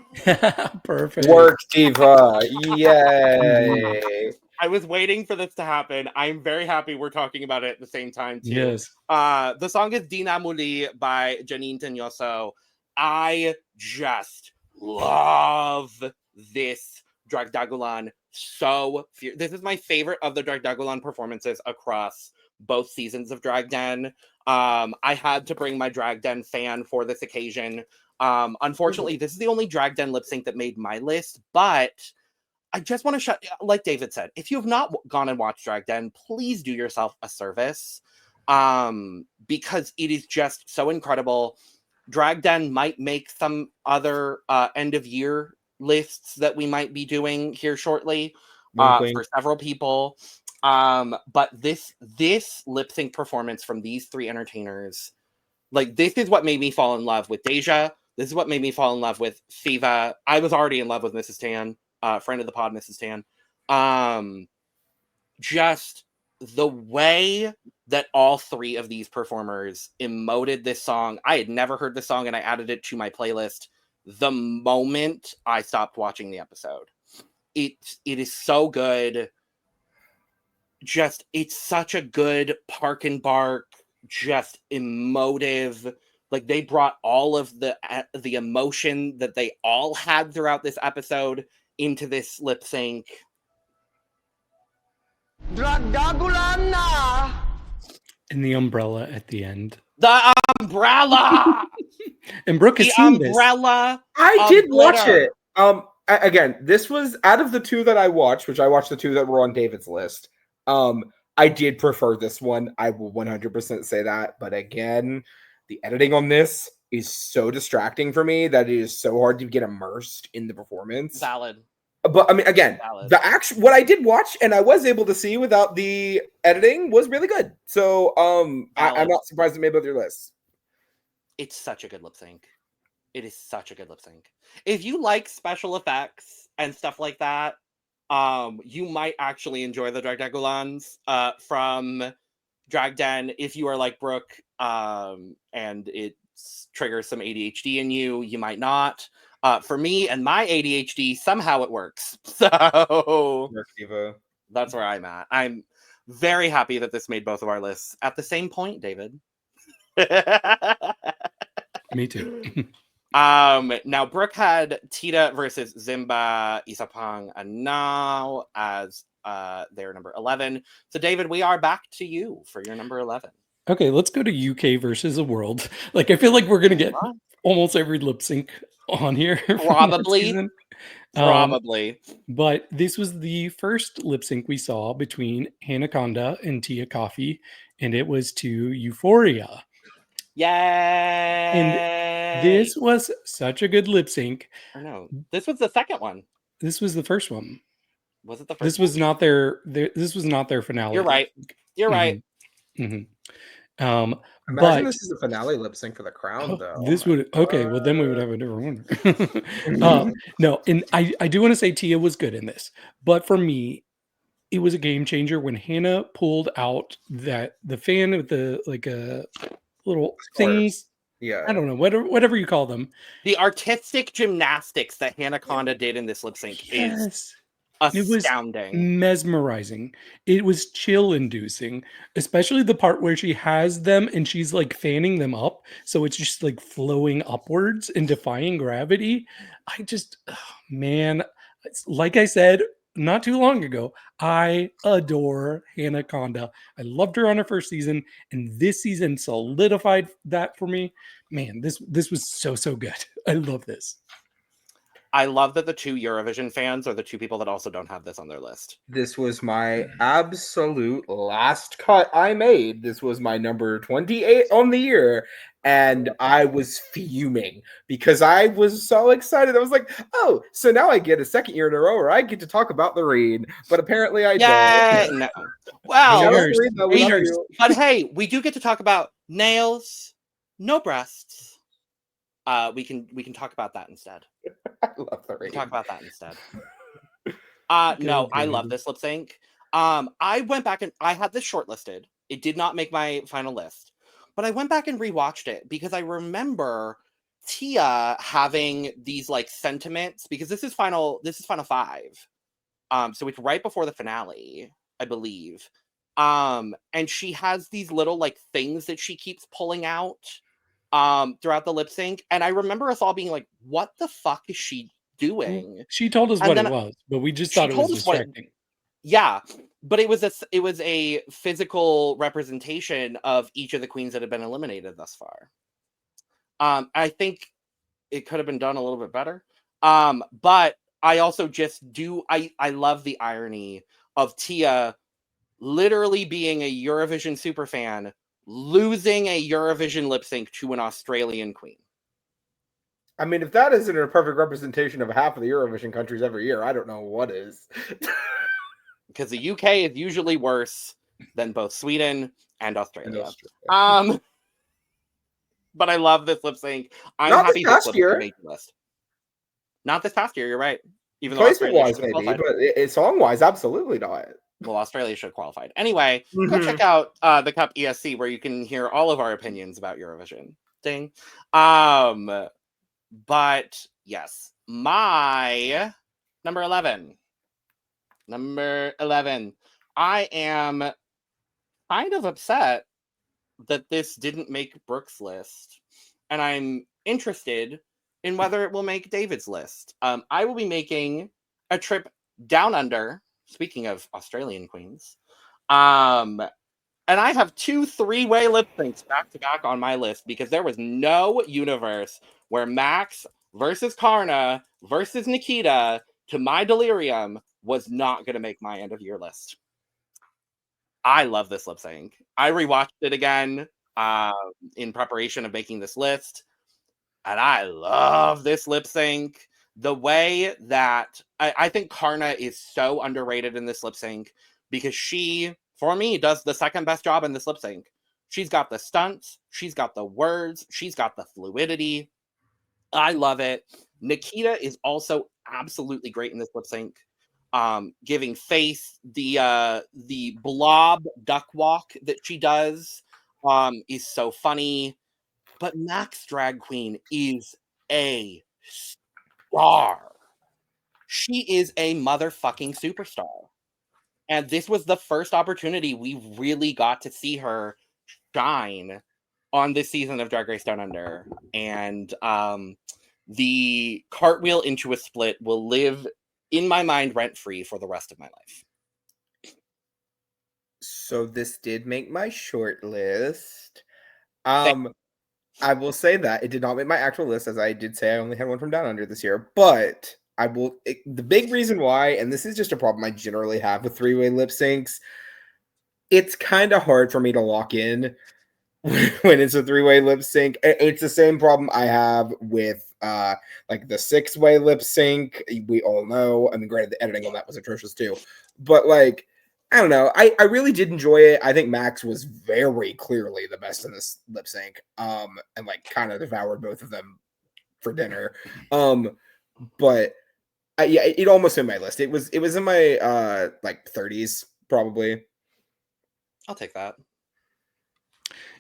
Perfect. Work, Diva. Yay. I was waiting for this to happen. I'm very happy we're talking about it at the same time too. Yes. The song is Dina Muli by Janine Tenyoso. I just love this DragDagulan so this is my favorite of the DragDagulan performances across both seasons of Drag Den. I had to bring my Drag Den fan for this occasion. Unfortunately, this is the only Drag Den lip sync that made my list, but I just want to like David said, if you have not gone and watched Drag Den, please do yourself a service. because it is just so incredible. Drag Den might make some other end of year lists that we might be doing here shortly for several people. But this lip sync performance from these three entertainers, like, this is what made me fall in love with Deja. This is what made me fall in love with Fiva. I was already in love with Mrs. Tan, friend of the pod, Mrs. Tan. Just the way that all three of these performers emoted this song. I had never heard the song, and I added it to my playlist the moment I stopped watching the episode. It is so good. Just, it's such a good Park and Bark, just emotive. Like, they brought all of the emotion that they all had throughout this episode into this lip sync. And the umbrella at the end. The umbrella! And Brooke has seen this. Umbrella. I did watch it. Again, this was out of the two that I watched, which I watched the two that were on David's list. I did prefer this one. I will 100% say that. But again, the editing on this is so distracting for me that it is so hard to get immersed in the performance. Valid. But I mean, again, the what I did watch and I was able to see without the editing was really good. So I'm not surprised it made both your lists. It's such a good lip sync. It is such a good lip sync. If you like special effects and stuff like that, you might actually enjoy the Dragdagulans from Drag Den. If you are like Brooke and it triggers some ADHD in you, you might not. For me and my ADHD, somehow it works. So that's where I'm at. I'm very happy that this made both of our lists at the same point, David. Me too. Now Brooke had Tita versus Zimba Isapang Anao as their number 11. So David, we are back to you for your number 11. Okay, let's go to UK versus the world. Like, I feel like we're gonna get almost every lip sync on here. Probably. But this was the first lip sync we saw between Hanaconda and Tia Coffee, and it was to Euphoria. Yay! And this was such a good lip sync. I know. This was the second one. This was the first one. Was it the first? This was not their this was not their finale. You're right. You're right. Mm-hmm. Imagine this is the finale lip sync for the crown, though. This would well, then we would have a different winner. No, and I do want to say Tia was good in this, but for me, it was a game changer when Hannah pulled out the fan with the little things. Yeah, I don't know, whatever you call them. The artistic gymnastics that Hanaconda did in this lip sync is astounding. It was mesmerizing. It was chill inducing, especially the part where she has them and she's like fanning them up, so it's just like flowing upwards and defying gravity. Man, like I said not too long ago, I adore Hanaconda. I loved her on her first season, and this season solidified that for me. Man, this was so good. I love this. I love that the two Eurovision fans are the two people that also don't have this on their list. This was my absolute last cut I made. This was my number 28 on the year. And I was fuming because I was so excited. I was like, oh, so now I get a second year in a row where I get to talk about the read. But apparently I don't. No. Well, but hey, we do get to talk about nails, no breasts. We can talk about that instead. I love the rating. Talk about that instead. No, I love this lip sync. I went back and I had this shortlisted. It did not make my final list, but I went back and rewatched it because I remember Tia having these like sentiments because this is final 5. So it's right before the finale, I believe. And she has these little like things that she keeps pulling out throughout the lip sync, and I remember us all being like, what the fuck is she doing? She told us what it was, but we just thought it was distracting. But it was a physical representation of each of the queens that have been eliminated thus far. I think it could have been done a little bit better, but I also just I love the irony of Tia literally being a Eurovision superfan losing a Eurovision lip sync to an Australian queen. I mean, if that isn't a perfect representation of half of the Eurovision countries every year, I don't know what is. Because the UK is usually worse than both Sweden and Australia. But I love this lip sync. I'm Not happy this past lip year. sync list. Not this past year, you're right. Even though Placement-wise, maybe, but song-wise, absolutely not. Well, Australia should have qualified. Anyway, go check out the Cup ESC, where you can hear all of our opinions about Eurovision. Ding. But yes, my number 11. I am kind of upset that this didn't make Brooke's list, and I'm interested in whether it will make David's list. I will be making a trip down under, speaking of Australian queens, and I have 2 3-way lip syncs back to back on my list, because there was no universe where Max versus Karna versus Nikita, to my delirium, was not going to make my end of year list. I love this lip sync. I rewatched it again in preparation of making this list, and I love this lip sync. The way that I think Karna is so underrated in this lip sync, because she, for me, does the second best job in this lip sync. She's got the stunts, she's got the words, she's got the fluidity. I love it. Nikita is also absolutely great in this lip sync. Giving Faith the blob duck walk that she does is so funny. But Max Drag Queen is a star. She is a motherfucking superstar. And this was the first opportunity we really got to see her shine on this season of Drag Race Down Under. And the cartwheel into a split will live in my mind rent-free for the rest of my life. So this did make my short list. I will say that it did not make my actual list, as I did say I only had one from Down Under this year, but the big reason why, and this is just a problem I generally have with 3-way lip syncs, it's kind of hard for me to lock in when it's a 3-way lip sync. It's the same problem I have with like the 6-way lip sync. We all know, I mean, granted, the editing on that was atrocious too, but like, I don't know, I really did enjoy it. I think Max was very clearly the best in this lip sync, and like kind of devoured both of them for dinner. But yeah, it almost made my list. It was in my like 30s probably. I'll take that.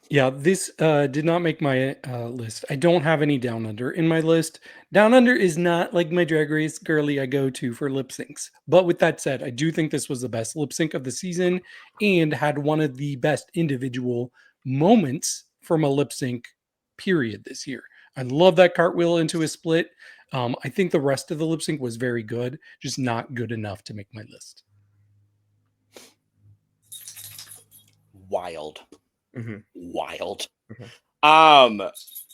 Yeah, this did not make my list. I don't have any Down Under in my list. Down Under is not like my Drag Race girly I go to for lip syncs. But with that said, I do think this was the best lip sync of the season and had one of the best individual moments from a lip sync period this year. I love that cartwheel into a split. I think the rest of the lip sync was very good, just not good enough to make my list. Wild. Mm-hmm. Wild. Mm-hmm.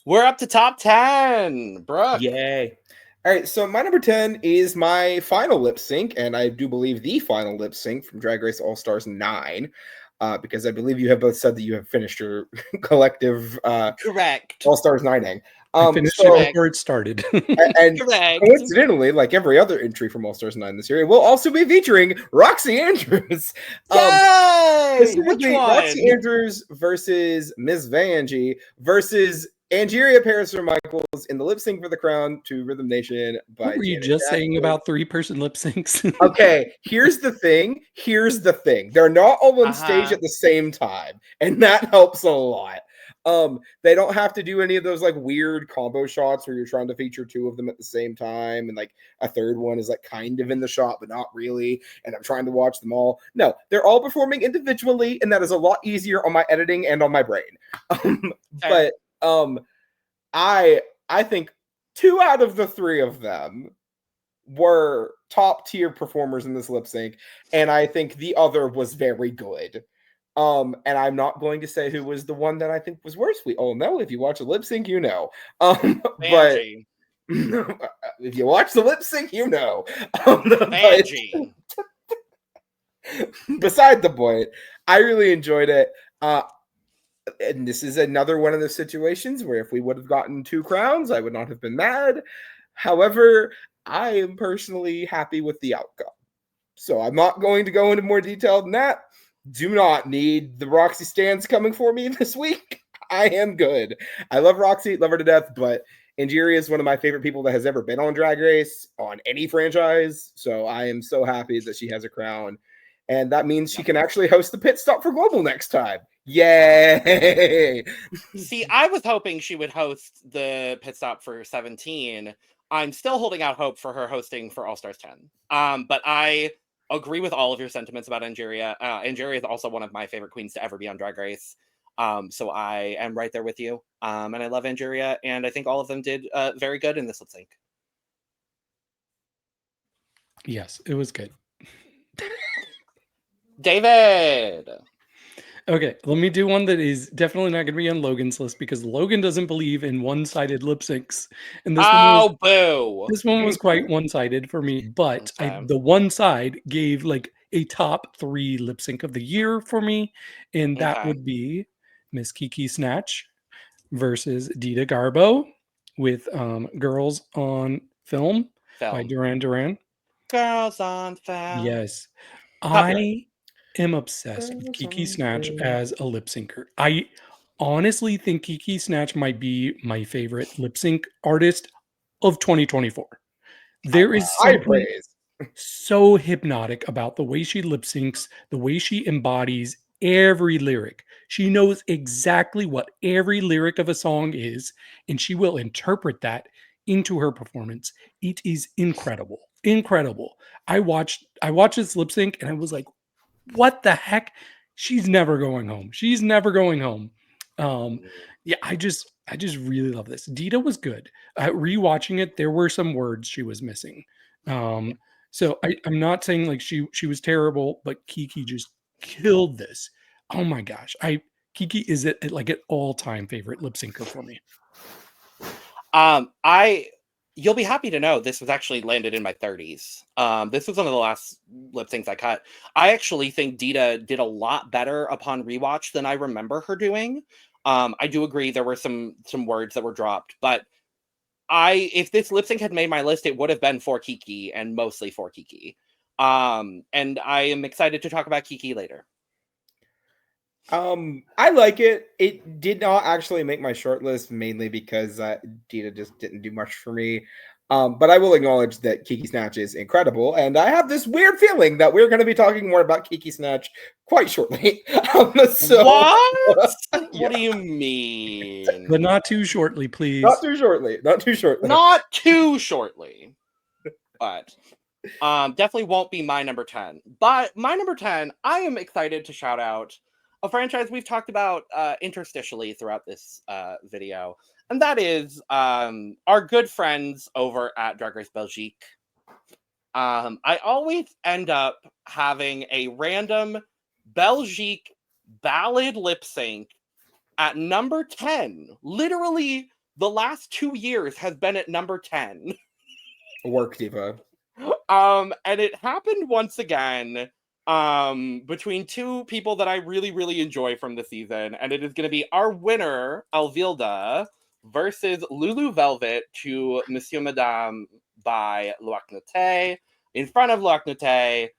We're up to top 10, Brooke. Yay. All right, so my number 10 is my final lip sync, and I do believe the final lip sync from Drag Race All Stars 9, because I believe you have both said that you have finished your collective correct All Stars 9ing. I finished it before it started. and correct. Coincidentally, like every other entry from All Stars 9 this year, it will also be featuring Roxy Andrews. Yay! Specifically, Roxy Andrews versus Ms. Vanjie versus Angeria Paris or Michaels in the lip sync for the crown to Rhythm Nation. What were you just saying about 3-person lip syncs? Okay, here's the thing. They're not all on stage at the same time, and that helps a lot. They don't have to do any of those like weird combo shots where you're trying to feature 2 of them at the same time, and like a third one is like kind of in the shot but not really, and I'm trying to watch them all. No, they're all performing individually, and that is a lot easier on my editing and on my brain. But I think 2 out of the 3 of them were top tier performers in this lip sync, and I think the other was very good. And I'm not going to say who was the one that I think was worse. We all know, if you watch a lip sync, you know. But if you watch the lip sync, you know. Beside the point, I really enjoyed it. And this is another one of those situations where if we would have gotten 2 crowns, I would not have been mad. However, I am personally happy with the outcome. So I'm not going to go into more detail than that. Do not need the Roxy stands coming for me this week. I am good. I love Roxy, love her to death, but Angeria is one of my favorite people that has ever been on Drag Race, on any franchise. So I am so happy that she has a crown. And that means she can actually host the pit stop for Global next time. Yay! See, I was hoping she would host the pit stop for 17. I'm still holding out hope for her hosting for All Stars 10. But I agree with all of your sentiments about Angeria. Angeria is also one of my favorite queens to ever be on Drag Race. So I am right there with you. And I love Angeria, and I think all of them did very good in this lip sync. Yes, it was good. David! Okay, let me do one that is definitely not going to be on Logan's list because Logan doesn't believe in one-sided lip syncs. And boo! This one was quite one-sided for me, but the one side gave like a top 3 lip sync of the year for me, and that would be Miss Kiki Snatch versus Dita Garbo with Girls on Film by Duran Duran. Girls on Film. Yes. I am obsessed with Kiki Snatch as a lip syncer. I honestly think Kiki Snatch might be my favorite lip sync artist of 2024. There is something so hypnotic about the way she lip syncs, the way she embodies every lyric. She knows exactly what every lyric of a song is, and she will interpret that into her performance. It is incredible. Incredible. I watched this lip sync and I was like, what the heck? She's never going home. She's never going home. Yeah, I just really love this. Dita was good. Rewatching it, there were some words she was missing. So I'm not saying like she was terrible, but Kiki just killed this. Oh my gosh. Kiki is like an all-time favorite lip syncer for me. You'll be happy to know this was actually landed in my 30s. This was one of the last lip syncs I cut. I actually think Dita did a lot better upon rewatch than I remember her doing. I do agree there were some words that were dropped, but if this lip sync had made my list, it would have been for Kiki and mostly for Kiki. And I am excited to talk about Kiki later. I like it. It did not actually make my short list, mainly because Dita just didn't do much for me. But I will acknowledge that Kiki Snatch is incredible, and I have this weird feeling that we're going to be talking more about Kiki Snatch quite shortly. What? Yeah. What do you mean? But not too shortly, please. Not too shortly. Not too shortly. Not too shortly. But definitely won't be my number 10. But my number 10, I am excited to shout out a franchise we've talked about interstitially throughout this video, and that is our good friends over at Drag Race Belgique. I always end up having a random Belgique ballad lip sync at number 10. Literally, the last 2 years has been at number 10. Work, Diva. And it happened once again between 2 people that I really, really enjoy from the season, and it is going to be our winner, Alvilda, versus Lulu Velvet to Monsieur Madame by Loaknote. In front of Loaknote,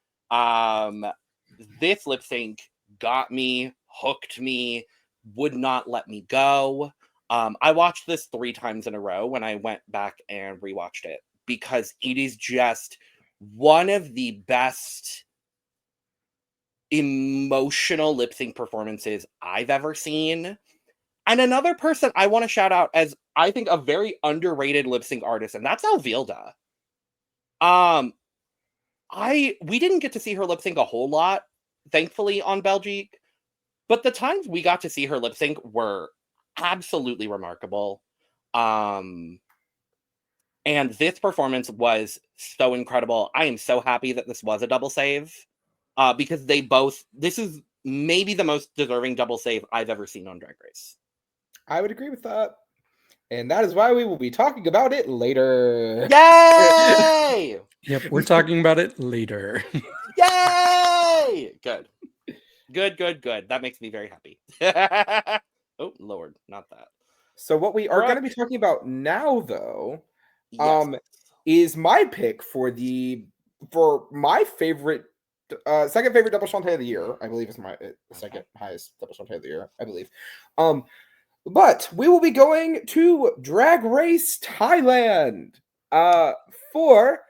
this lip sync got me, hooked me, would not let me go. I watched this 3 times in a row when I went back and rewatched it, because it is just one of the best emotional lip sync performances I've ever seen. And another person I want to shout out as I think a very underrated lip sync artist, and that's Alvilda. We didn't get to see her lip sync a whole lot, thankfully, on Belgique, but the times we got to see her lip sync were absolutely remarkable. And this performance was so incredible. I am so happy that this was a double save. Because this is maybe the most deserving double save I've ever seen on Drag Race. I would agree with that. And that is why we will be talking about it later. Yay! Yep, we're talking about it later. Yay! Good. That makes me very happy. Oh, Lord, not that. So what we are going to be talking about now, though, is my pick for my favorite, second favorite double shantay of the year. I believe it's my second highest double shantay of the year. I believe. But we will be going to DragRace Thailand for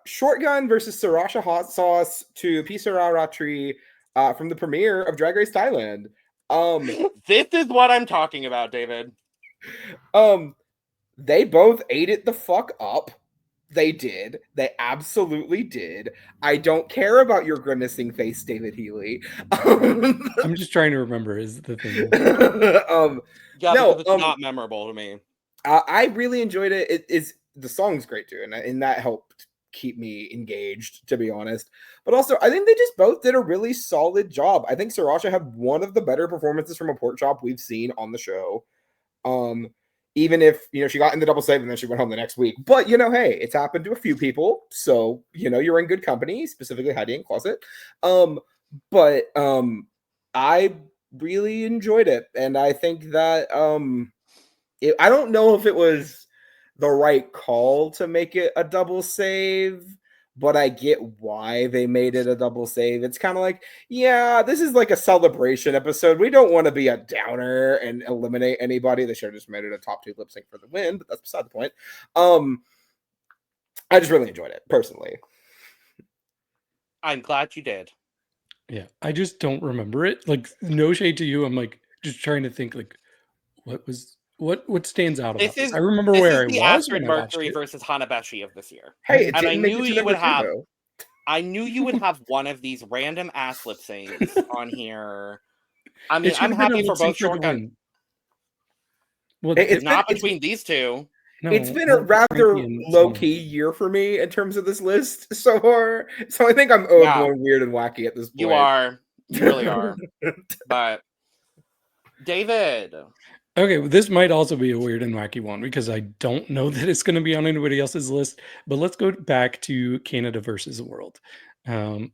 Shotgun versus Sriracha Hot Sauce to Pisara Ratri from the premiere of DragRace Thailand. This is what I'm talking about, David. They both ate it the fuck up. They did. They absolutely did. I don't care about your grimacing face, David Healy. I'm just trying to remember is the thing. Because it's not memorable to me. I really enjoyed it. The song's great too, and that helped keep me engaged, to be honest. But also, I think they just both did a really solid job. I think Sriracha had one of the better performances from a pork chop we've seen on the show. Even if, she got in the double save and then she went home the next week. But, hey, it's happened to a few people. So, you're in good company, specifically Heidi and Closet. But I really enjoyed it. And I think that I don't know if it was the right call to make it a double save, but I get why they made it a double save. It's kind of like, yeah, this is like a celebration episode. We don't want to be a downer and eliminate anybody. They should have just made it a top 2 lip sync for the win, but that's beside the point. I just really enjoyed it, personally. I'm glad you did. Yeah, I just don't remember it. Like, no shade to you. I'm like just trying to think like what stands out about this? I remember where I was. Astrid Mercury versus Hanabeshi of this year. Hey, and I knew you would have. I knew you would have one of these random ass lip syncs on here. I mean, I'm happy for both Shotgun. Well, it's not between these two. No, it's been a rather low-key year for me in terms of this list so far. So I think I'm going weird and wacky at this point. You are. You really are. But David. Okay, well, this might also be a weird and wacky one because I don't know that it's going to be on anybody else's list. But let's go back to Canada versus the world. I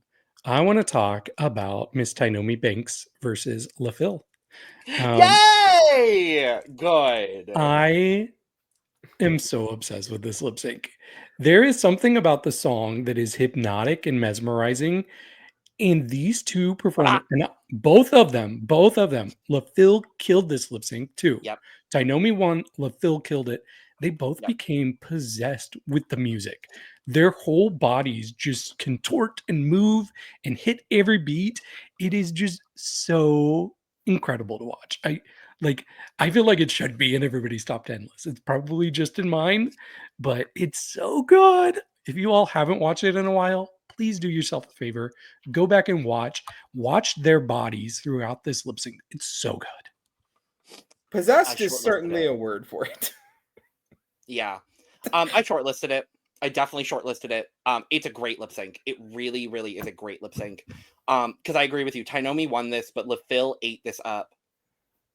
want to talk about Miss Tainomi Banks versus LaFille. Yay! Good. I am so obsessed with this lip sync. There is something about the song that is hypnotic and mesmerizing. And these two performers, and both of them, LaFille killed this lip sync too. Yep. Tainomi won, LaFille killed it. They both became possessed with the music. Their whole bodies just contort and move and hit every beat. It is just so incredible to watch. I feel like it should be in everybody's top 10 list. It's probably just in mine, but it's so good. If you all haven't watched it in a while, please do yourself a favor. Go back and watch their bodies throughout this lip sync. It's so good. Possessed is certainly a word for it. Yeah. I shortlisted it. I definitely shortlisted it. It's a great lip sync. It really, really is a great lip sync. Because I agree with you. Tainomi won this, but LaFille ate this up.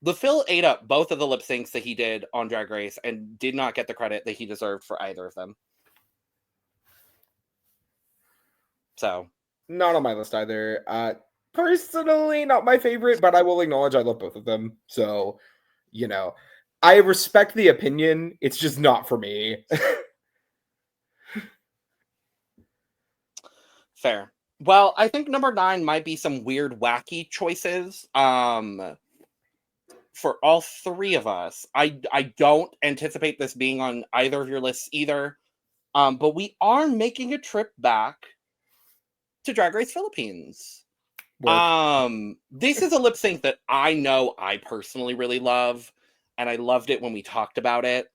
LaFille ate up both of the lip syncs that he did on Drag Race and did not get the credit that he deserved for either of them. So, not on my list either. Personally, not my favorite, but I will acknowledge I love both of them. So, I respect the opinion. It's just not for me. Fair. Well, I think number 9 might be some weird, wacky choices. For all 3 of us. I don't anticipate this being on either of your lists either. But we are making a trip back to Drag Race Philippines. This is a lip sync that I know I personally really love, and I loved it when we talked about it.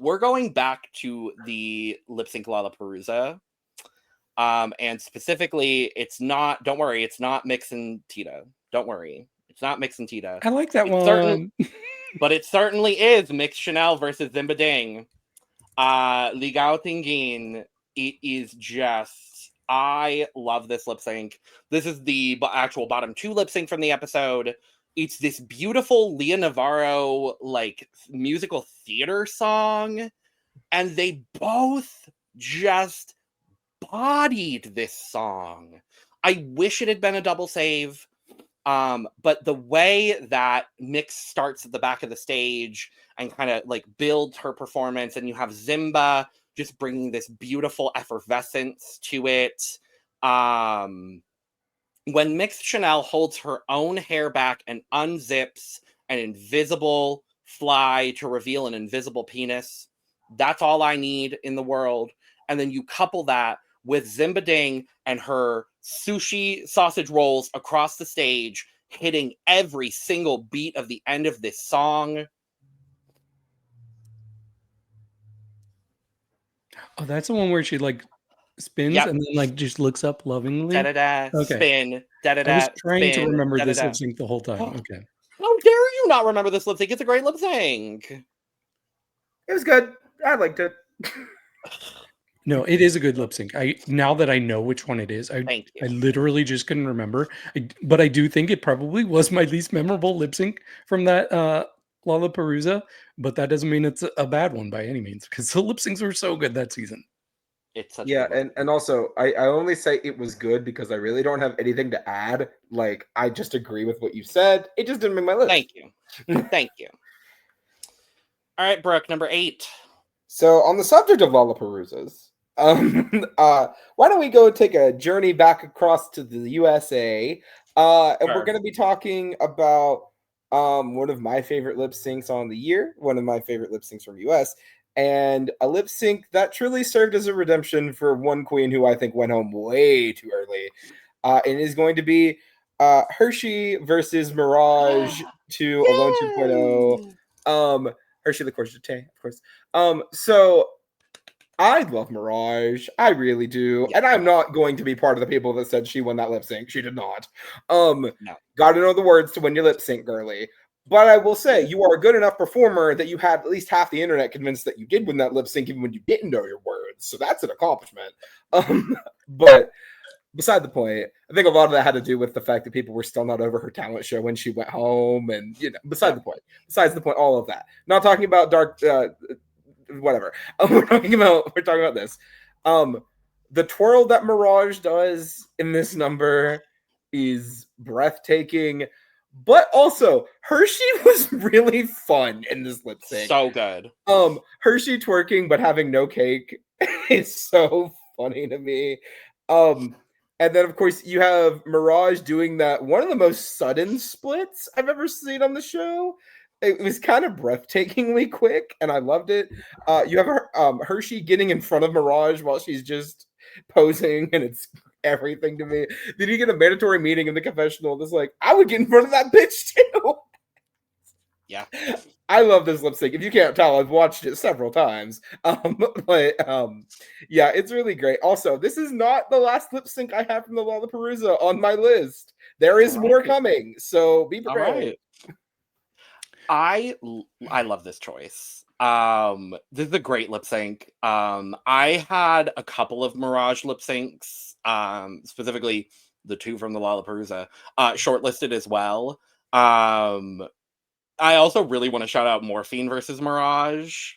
We're going back to the lip sync Lollapalooza. And specifically, don't worry, it's not Mix and Tita. Don't worry. It's not Mix and Tita. I like that one. But it certainly is Mix Chanel versus Zimba Ding. Ligao Tingin. It is just... I love this lip sync. This is the actual bottom 2 lip sync from the episode. It's this beautiful Leah Navarro musical theater song, and they both just bodied this song. I wish it had been a double save. But the way that Mix starts at the back of the stage and kind of like builds her performance, and you have Zimba just bringing this beautiful effervescence to it. When Mix Chanel holds her own hair back and unzips an invisible fly to reveal an invisible penis, that's all I need in the world. And then you couple that with Zimba Ding and her sushi sausage rolls across the stage, hitting every single beat of the end of this song. Oh, that's the one where she like spins and then like just looks up lovingly. Da-da-da, spin, da-da-da, I was trying to spin, remember this da-da-da. lip sync the whole time. Okay. How dare you not remember this lip sync? It's a great lip sync. It was good. I liked it. No, it is a good lip sync. Now that I know which one it is, I literally just couldn't remember. But I do think it probably was my least memorable lip sync from that Lollapalooza. But that doesn't mean it's a bad one by any means, because the lip syncs were so good that season. It's such and also I only say it was good because I really don't have anything to add. Like, I just agree with what you said. It just didn't make my list. Thank you. Thank you. All right, Brooke, number 8. So on the subject of Lollapaloozas, why don't we go take a journey back across to the USA? And we're going to be talking about one of my favorite lip syncs on the year, one of my favorite lip syncs from US, and a lip sync that truly served as a redemption for one queen who I think went home way too early. And is going to be Hershey versus Mirage to Alone 2.0. Hershey the Course of course. So I love Mirage. I really do. And I'm not going to be part of the people that said she won that lip sync. She did not. No. Got to know the words to win your lip sync, girly. But I will say, you are a good enough performer that you had at least half the internet convinced that you did win that lip sync even when you didn't know your words. So that's an accomplishment. But beside the point, I think a lot of that had to do with the fact that people were still not over her talent show when she went home. And, you know, besides the point, all of that. Not talking about dark, whatever. We're talking about this. The twirl that Mirage does in this number is breathtaking. But also, Hershey was really fun in this lip sync. So good. Hershey twerking but having no cake is so funny to me. And then, of course, you have Mirage doing that, one of the most sudden splits I've ever seen on the show. It was kind of breathtakingly quick, and I loved it. You have Hershey getting in front of Mirage while she's just posing, and it's everything to me. Did you get a mandatory meeting in the confessional that's like, I would get in front of that bitch too? Yeah. I love this lip sync. If you can't tell, I've watched it several times. Yeah, it's really great. Also, this is not the last lip sync I have from the Lollapalooza on my list. There is more coming, so be prepared. I love this choice. This is a great lip sync. I had a couple of Mirage lip syncs, specifically the 2 from the Lollapalooza, shortlisted as well. I also really want to shout out Morphine versus Mirage,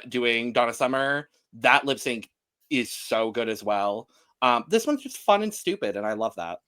doing Donna Summer. That lip sync is so good as well. This one's just fun and stupid, and I love that.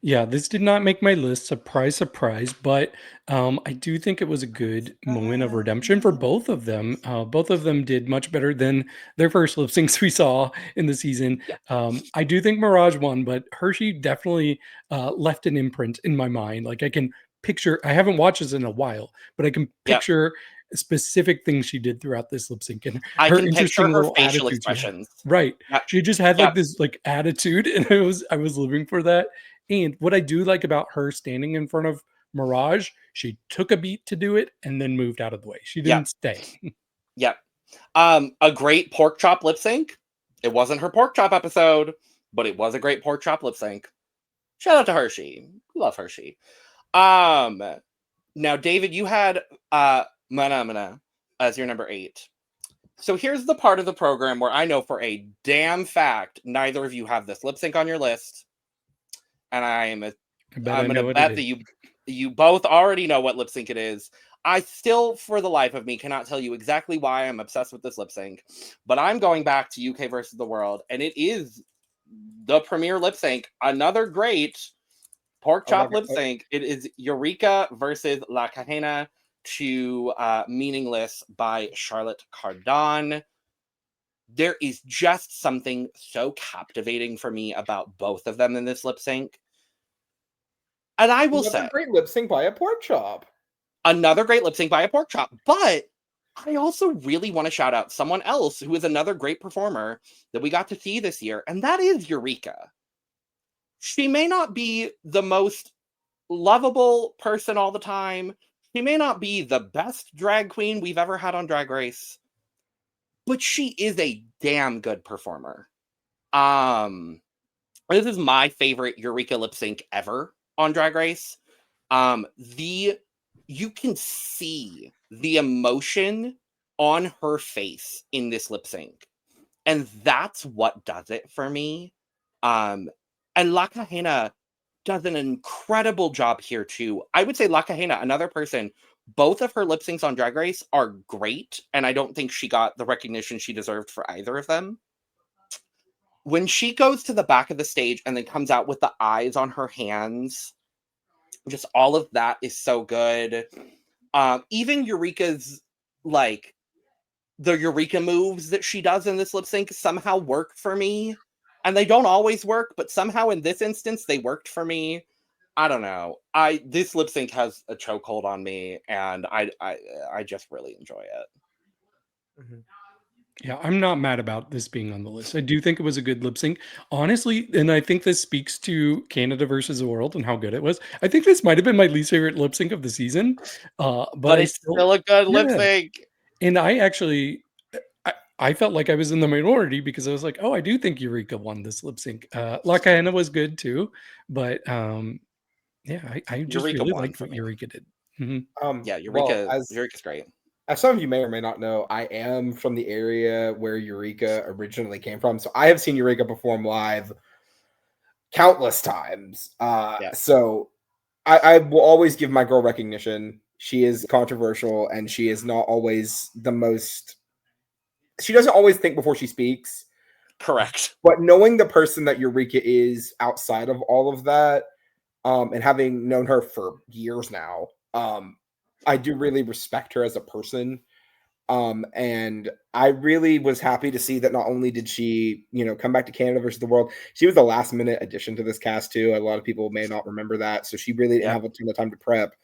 Yeah, this did not make my list. Surprise, surprise. But I do think it was a good moment of redemption for both of them. Both of them did much better than their first lip syncs we saw in the season. I do think Mirage won, but Hershey definitely left an imprint in my mind. Like, I can picture, I haven't watched this in a while, but I can picture specific things she did throughout this lip sync, and I her can interesting picture her little facial attitudes. expressions. Right. She just had like this like attitude, and I was living for that. And what I do like about her standing in front of Mirage, she took a beat to do it and then moved out of the way. She didn't stay. A great pork chop lip sync. It wasn't her pork chop episode, but it was a great pork chop lip sync. Shout out to Hershey. Love Hershey. Now, David, you had Mana as your number 8. So here's the part of the program where I know for a damn fact neither of you have this lip sync on your list. And I'm going to bet that you both already know what lip sync it is. I still, for the life of me, cannot tell you exactly why I'm obsessed with this lip sync. But I'm going back to UK versus the World, and it is the premiere lip sync. Another great Pork chop lip sync. It is Eureka versus La Cajena to Meaningless by Charlotte Cardon. There is just something so captivating for me about both of them in this lip sync. And I will say, great lip sync by a pork chop. Another great lip sync by a pork chop. But I also really want to shout out someone else who is another great performer that we got to see this year, and that is Eureka. She may not be the most lovable person all the time. She may not be the best drag queen we've ever had on Drag Race, but she is a damn good performer. This is my favorite Eureka lip sync ever on Drag Race. You can see the emotion on her face in this lip sync, and that's what does it for me. And La Cajena does an incredible job here too. I would say La Cajena, another person, both of her lip syncs on Drag Race are great, and I don't think she got the recognition she deserved for either of them. When she goes to the back of the stage and then comes out with the eyes on her hands, just all of that is so good. Even Eureka's, like, the Eureka moves that she does in this lip sync somehow work for me. And they don't always work, but somehow in this instance, they worked for me. I don't know. This lip sync has a chokehold on me, and I just really enjoy it. Mm-hmm. Yeah, I'm not mad about this being on the list. I do think it was a good lip sync. Honestly, and I think this speaks to Canada versus the world and how good it was. I think this might have been my least favorite lip sync of the season. But it's still a good lip sync. And I actually... I felt like I was in the minority because I was like, oh, I do think Eureka won this lip sync. La Cajena was good too, but yeah, I just really liked what Eureka did. Mm-hmm. Yeah, Eureka's great. As some of you may or may not know, I am from the area where Eureka originally came from, so I have seen Eureka perform live countless times. So I will always give my girl recognition. She is controversial, and she is not always the most... She doesn't always think before she speaks. Correct. But knowing the person that Eureka is outside of all of that, and having known her for years now, I do really respect her as a person. And I really was happy to see that not only did she, come back to Canada versus the world, she was the last minute addition to this cast too. A lot of people may not remember that. So she really didn't have a ton of time to prep.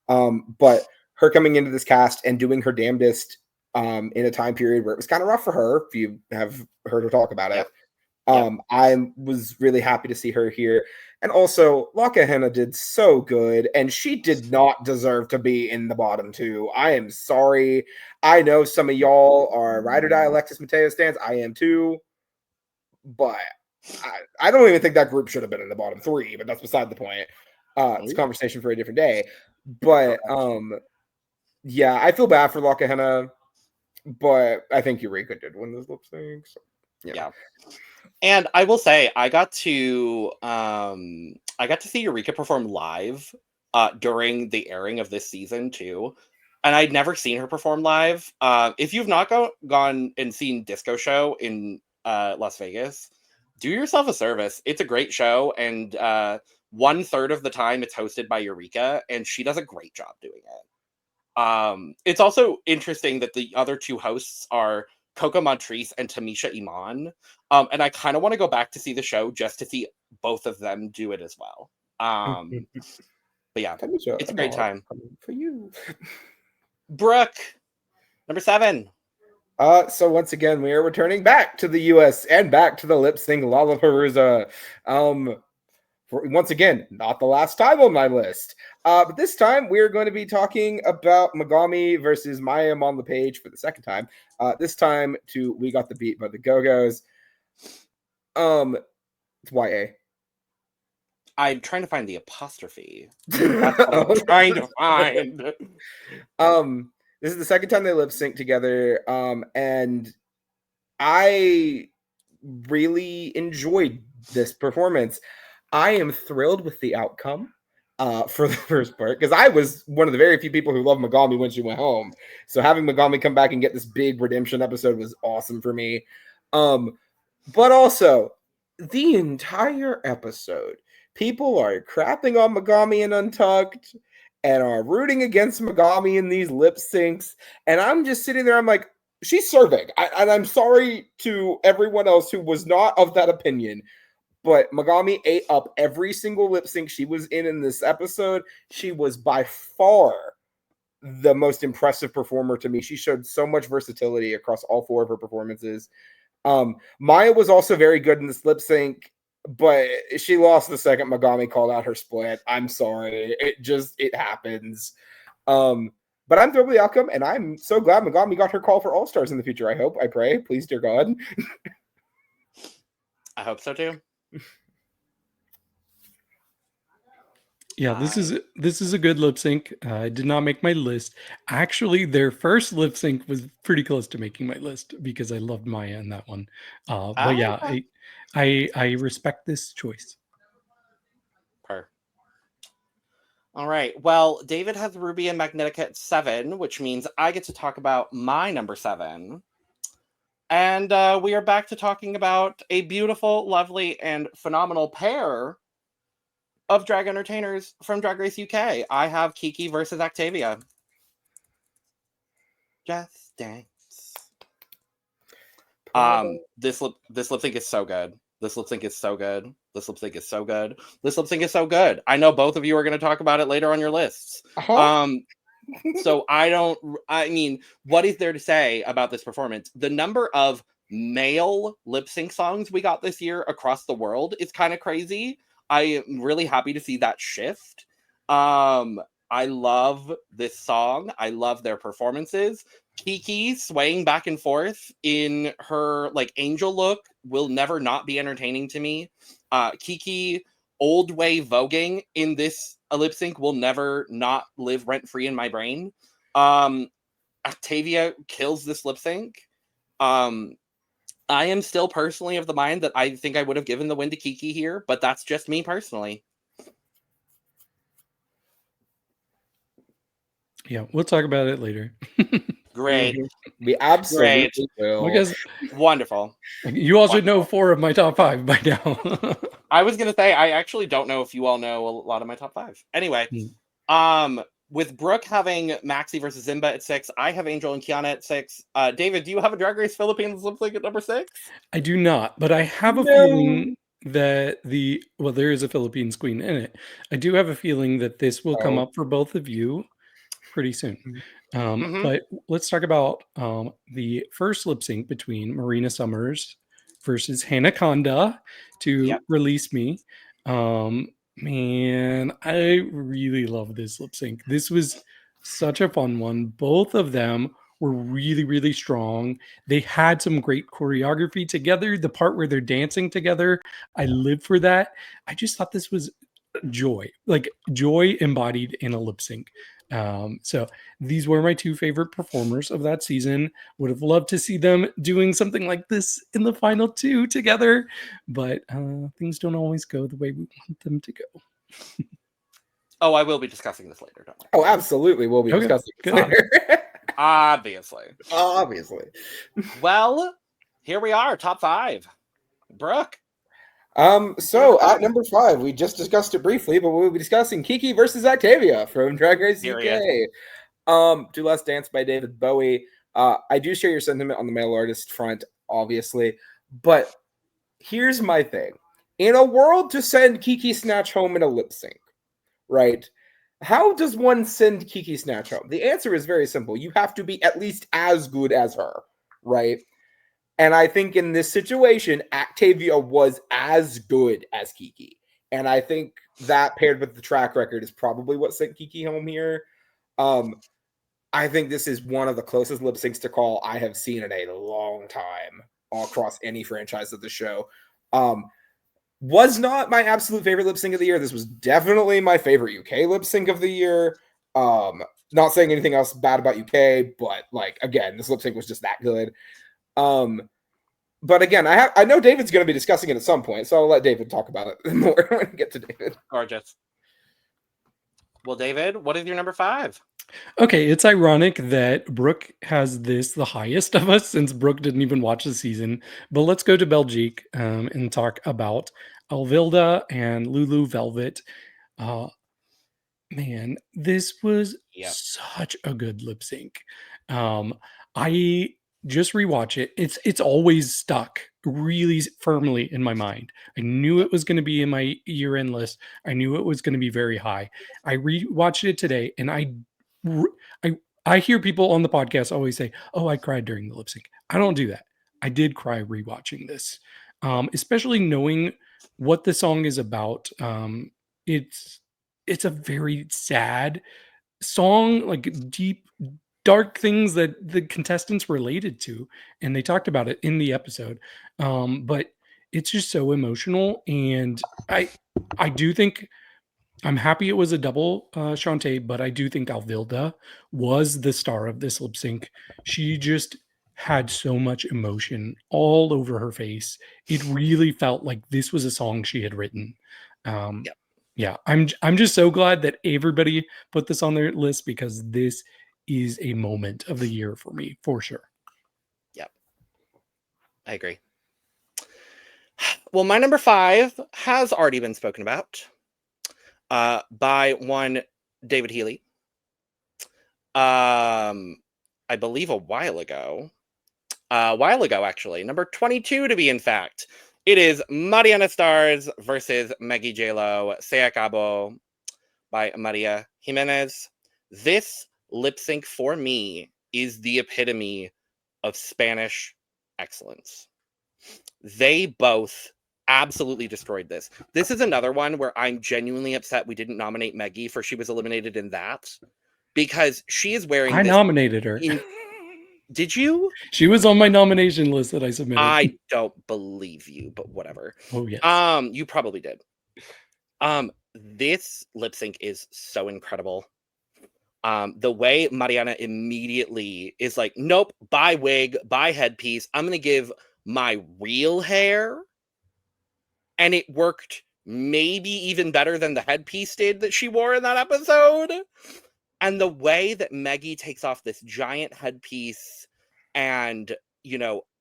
But her coming into this cast and doing her damnedest in a time period where it was kind of rough for her, if you have heard her talk about it. I was really happy to see her here. And also, La Cajena did so good, and she did not deserve to be in the bottom two. I am sorry. I know some of y'all are ride or die Alexis Mateo stands. I am too. But I don't even think that group should have been in the bottom three, but that's beside the point. It's a conversation for a different day. But yeah, I feel bad for La Cajena. But I think Eureka did win this lip sync. So, yeah. And I will say, I got to see Eureka perform live during the airing of this season too, and I'd never seen her perform live. If you've not gone and seen Disco Show in Las Vegas, do yourself a service. It's a great show, and 1/3 of the time it's hosted by Eureka, and she does a great job doing it. It's also interesting that the other two hosts are Coco Montrese and Tamisha Iman. And I kind of want to go back to see the show just to see both of them do it as well. But yeah, Tamisha, it's a great time. For you. Brooke, number 7. So once again, we are returning back to the US and back to the lip sync Lollapalooza. Once again, not the last time on my list. But this time, we're going to be talking about Megami versus Mayim on the page for the second time. This time to We Got the Beat by the Go-Go's. It's YA. I'm trying to find the apostrophe. That's what I'm trying to find. This is the second time they lip sync together. And I really enjoyed this performance. I am thrilled with the outcome for the first part, because I was one of the very few people who loved Megami when she went home. So having Megami come back and get this big redemption episode was awesome for me. But also, the entire episode people are crapping on Megami and Untucked and are rooting against Megami in these lip syncs. And I'm just sitting there, I'm like, she's serving. And I'm sorry to everyone else who was not of that opinion. But Megami ate up every single lip sync she was in this episode. She was by far the most impressive performer to me. She showed so much versatility across all 4 of her performances. Maya was also very good in this lip sync, but she lost the second Megami called out her split. I'm sorry. It happens. But I'm thrilled with the outcome, and I'm so glad Megami got her call for All-Stars in the future. I hope, I pray, please, dear God. I hope so too. Yeah, this is a good lip sync. I did not make my list. Actually, their first lip sync was pretty close to making my list because I loved Maya in that one. But yeah, I respect this choice. All right. Well, David has Ruby and Magnetic at 7, which means I get to talk about my number 7. And we are back to talking about a beautiful, lovely, and phenomenal pair of drag entertainers from Drag Race UK. I have Kiki versus Octavia. Just dance. This lip sync is so good. This lip sync is so good. This lip sync is so good. This lip sync is so good. I know both of you are going to talk about it later on your lists. So I mean, what is there to say about this performance? The number of male lip sync songs we got this year across the world is kind of crazy. I am really happy to see that shift. I love this song. I love their performances. Kiki swaying back and forth in her like angel look will never not be entertaining to me. Kiki old way voguing in this lip sync will never not live rent free in my brain. Octavia kills this lip sync. I am still personally of the mind that I think I would have given the win to Kiki here, but that's just me personally. Yeah, we'll talk about it later. Great. We absolutely will. Because wonderful. You also know 4 of my top 5 by now. I was going to say, I actually don't know if you all know a lot of my top 5. Anyway, with Brooke having Maxi versus Zimba at 6, I have Angel and Kiana at 6. David, do you have a Drag Race Philippines lip sync at number 6? I do not, but I have a feeling that there is a Philippines queen in it. I do have a feeling that this will come up for both of you pretty soon. But let's talk about the first lip sync between Marina Summers versus Hanaconda to Release Me. Man, I really love this lip sync. This was such a fun one. Both of them were really, really strong. They had some great choreography together. The part where they're dancing together, I live for that. I just thought this was joy, like joy embodied in a lip sync. So these were my 2 favorite performers of that season. Would have loved to see them doing something like this in the final 2 together, but things don't always go the way we want them to go. Oh, I will be discussing this later, don't worry. Oh, absolutely. We'll be discussing this later. Obviously. Well, here we are, top 5. Brooke. So at number 5, we just discussed it briefly, but we'll be discussing Kiki versus Octavia from Drag Race UK. Do Less Dance by David Bowie. I do share your sentiment on the male artist front, obviously, but here's my thing. In a world to send Kiki Snatch home in a lip sync, right? How does one send Kiki Snatch home? The answer is very simple. You have to be at least as good as her, right? And I think in this situation, Octavia was as good as Kiki. And I think that paired with the track record is probably what sent Kiki home here. I think this is one of the closest lip syncs to call I have seen in a long time across any franchise of the show. Was not my absolute favorite lip sync of the year. This was definitely my favorite UK lip sync of the year. Not saying anything else bad about UK, but like, again, this lip sync was just that good. But again, I know David's going to be discussing it at some point, so I'll let David talk about it more when we get to David. Gorgeous. Well, David, what is your number 5? Okay, it's ironic that Brooke has this the highest of us since Brooke didn't even watch the season. But let's go to Belgique and talk about Alvilda and Lulu Velvet. Man, this was such a good lip sync. I just rewatch it. It's always stuck really firmly in my mind. I knew it was going to be in my year-end list. I knew it was going to be very high. I rewatched it today, and I hear people on the podcast always say, "Oh, I cried during the lip sync." I don't do that. I did cry rewatching this, especially knowing what the song is about. It's a very sad song, like deep, dark things that the contestants related to, and they talked about it in the episode. But it's just so emotional, and I do think I'm happy it was a double Shantae, but I do think Alvilda was the star of this lip sync. She just had so much emotion all over her face. It really felt like this was a song she had written. Yeah, I'm just so glad that everybody put this on their list because this is a moment of the year for me, for sure. Yep. I agree. Well, my number 5 has already been spoken about by one David Healy. I believe a while ago, actually, number 22 to be in fact. It is Mariana Stars versus Maggie J-Lo, Se Acabó by Maria Jimenez. This lip sync for me is the epitome of Spanish excellence. They both absolutely destroyed this. This is another one where I'm genuinely upset we didn't nominate Maggie for she was eliminated in that, because she is wearing I nominated her. Did you? She was on my nomination list that I submitted. I don't believe you, but whatever. Oh, yes. You probably did. This lip sync is so incredible. The way Mariana immediately is like, nope, buy wig, buy headpiece. I'm going to give my real hair. And it worked maybe even better than the headpiece did that she wore in that episode. And the way that Maggie takes off this giant headpiece and,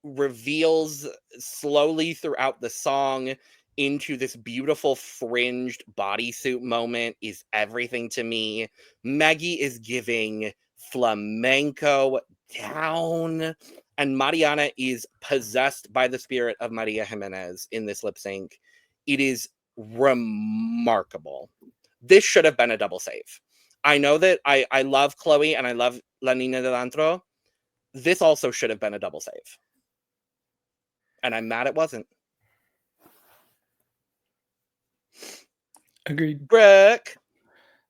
reveals slowly throughout the song into this beautiful fringed bodysuit moment is everything to me. Maggie is giving flamenco down, and Mariana is possessed by the spirit of Maria Jimenez in this lip sync. It is remarkable. This should have been a double save. I know that I love Chloe and I love La Niña del Antro. This also should have been a double save. And I'm mad it wasn't. Agreed. Brooke.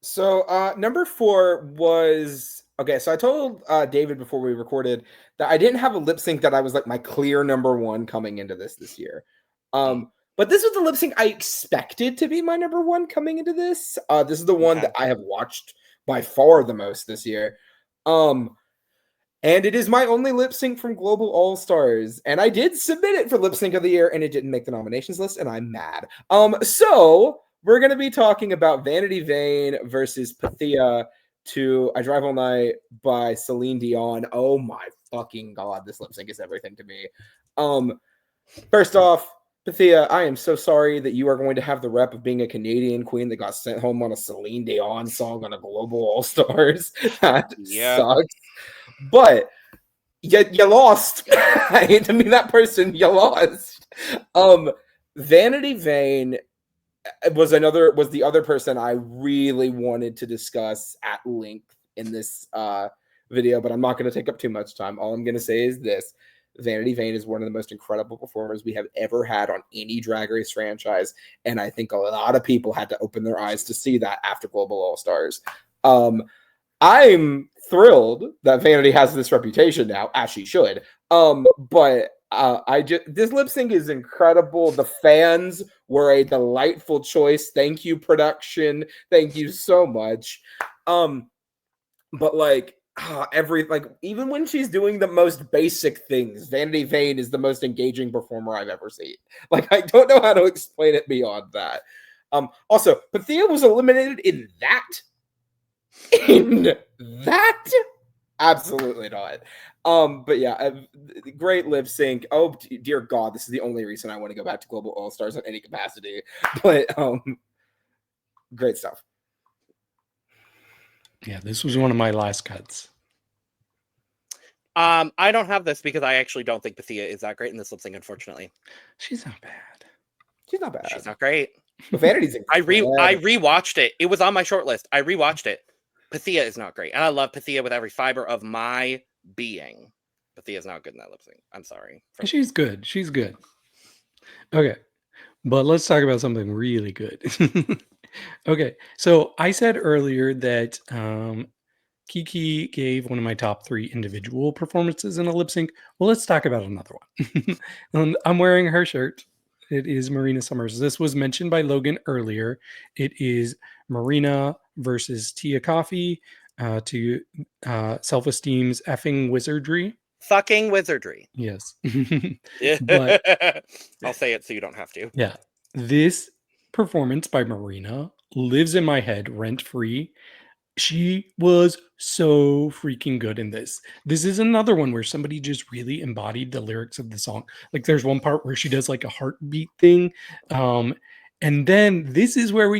So number 4 was... Okay, so I told David before we recorded that I didn't have a lip sync that I was like my clear number 1 coming into this year. But this was the lip sync I expected to be my number 1 coming into this. This is the one that I have watched by far the most this year. And it is my only lip sync from Global All Stars. And I did submit it for lip sync of the year, and it didn't make the nominations list, and I'm mad. So we're going to be talking about Vanity Vane versus Pythia to I Drive All Night by Celine Dion. Oh my fucking God, this lip sync is everything to me. First off, Pythia, I am so sorry that you are going to have the rep of being a Canadian queen that got sent home on a Celine Dion song on a Global All Stars. That sucks. But you lost. I hate to be that person. You lost. Vanity Vane was the other person I really wanted to discuss at length in this video, but I'm not going to take up too much time. All I'm going to say is this. Vanity Vane is one of the most incredible performers we have ever had on any Drag Race franchise, and I think a lot of people had to open their eyes to see that after Global All Stars. I'm thrilled that Vanity has this reputation now, as she should. But this lip sync is incredible. The fans were a delightful choice. Thank you, production. Thank you so much. But even when she's doing the most basic things, Vanity Vane is the most engaging performer I've ever seen. I don't know how to explain it beyond that. Also, Pythia was eliminated in that. In that? Absolutely not. But yeah, great lip sync. Oh dear God, this is the only reason I want to go back to Global All Stars in any capacity. But great stuff. Yeah, this was one of my last cuts. I don't have this because I actually don't think Bethia is that great in this lip sync, unfortunately. She's not bad. She's not bad. She's not great. But Vanity's incredible. I rewatched it. It was on my short list. I rewatched it. Bethia is not great. And I love Bethia with every fiber of my being. Bethia's not good in that lip sync. I'm sorry. She's good. She's good. Okay. But let's talk about something really good. Okay. So I said earlier that Kiki gave one of my top 3 individual performances in a lip sync. Well, let's talk about another one. I'm wearing her shirt. It is Marina Summers. This was mentioned by Logan earlier. It is Marina versus Tia Coffee to Self-Esteem's effing wizardry. Fucking wizardry. Yes. But I'll say it so you don't have to. Yeah. This performance by Marina lives in my head rent-free. She was so freaking good in this. This is another one where somebody just really embodied the lyrics of the song. Like there's one part where she does like a heartbeat thing. And then this is where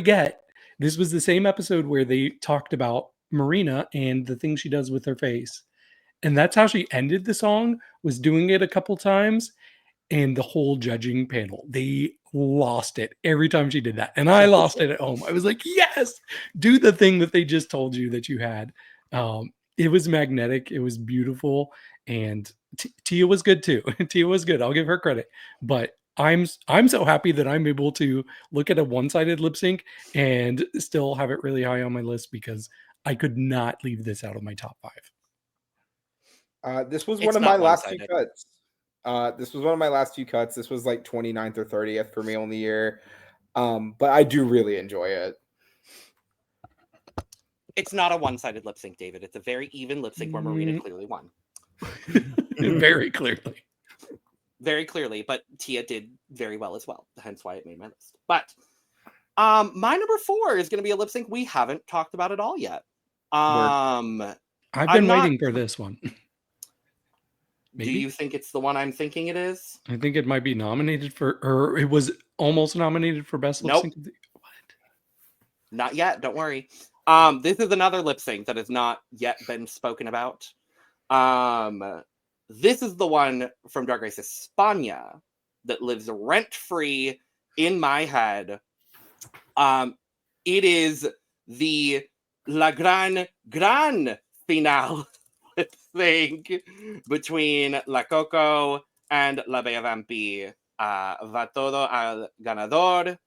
this was the same episode where they talked about Marina and the things she does with her face. And that's how she ended the song, was doing it a couple times. And the whole judging panel, they lost it every time she did that. And I lost it at home. I was like, yes, do the thing that they just told you that you had. It was magnetic. It was beautiful. And Tia was good too. Tia was good. I'll give her credit. But I'm so happy that I'm able to look at a one-sided lip sync and still have it really high on my list because I could not leave this out of my top 5. This was one of my last 2 cuts. This was one of my last 2 cuts. This was like 29th or 30th for me on the year. But I do really enjoy it. It's not a one-sided lip sync, David. It's a very even lip sync where Marina clearly won. Very clearly. Very clearly, but Tia did very well as well. Hence why it made my list. But my number 4 is going to be a lip sync we haven't talked about at all yet. I've been waiting for this one. Maybe? Do you think it's the one I'm thinking it is? I think it might be nominated for, or it was almost nominated for best lip sync. What? Not yet. Don't worry. This is another lip sync that has not yet been spoken about. This is the one from DragRace España that lives rent-free in my head. It is the La Gran Finale lip sync between La Coco and La Bella Vampi. Va todo al ganador,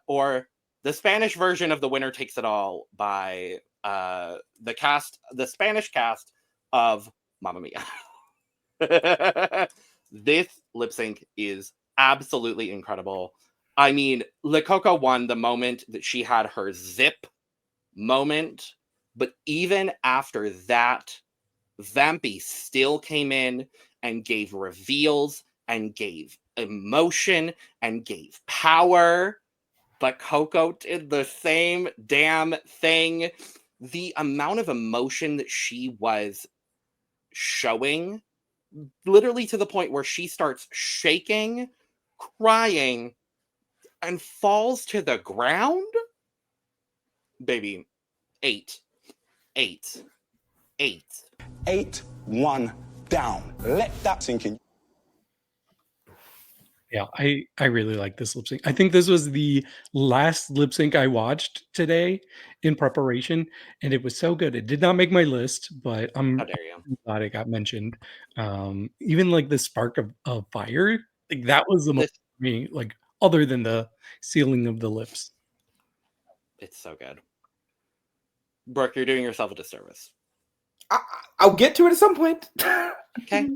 or the Spanish version of The Winner Takes It All by the Spanish cast of Mamma Mia. This lip sync is absolutely incredible. I mean, La Coco won the moment that she had her zip moment, but even after that, Vampi still came in and gave reveals and gave emotion and gave power. But Coco did the same damn thing. The amount of emotion that she was showing, literally to the point where she starts shaking, crying, and falls to the ground. Baby, 8, 1 down. Let that sink in. Yeah, I really like this lip sync. I think this was the last lip sync I watched today in preparation, and it was so good. It did not make my list, but I'm glad it got mentioned. Even like the spark of fire, like that was the most for me, like other than the sealing of the lips. It's so good. Brooke, you're doing yourself a disservice. I'll get to it at some point. Okay.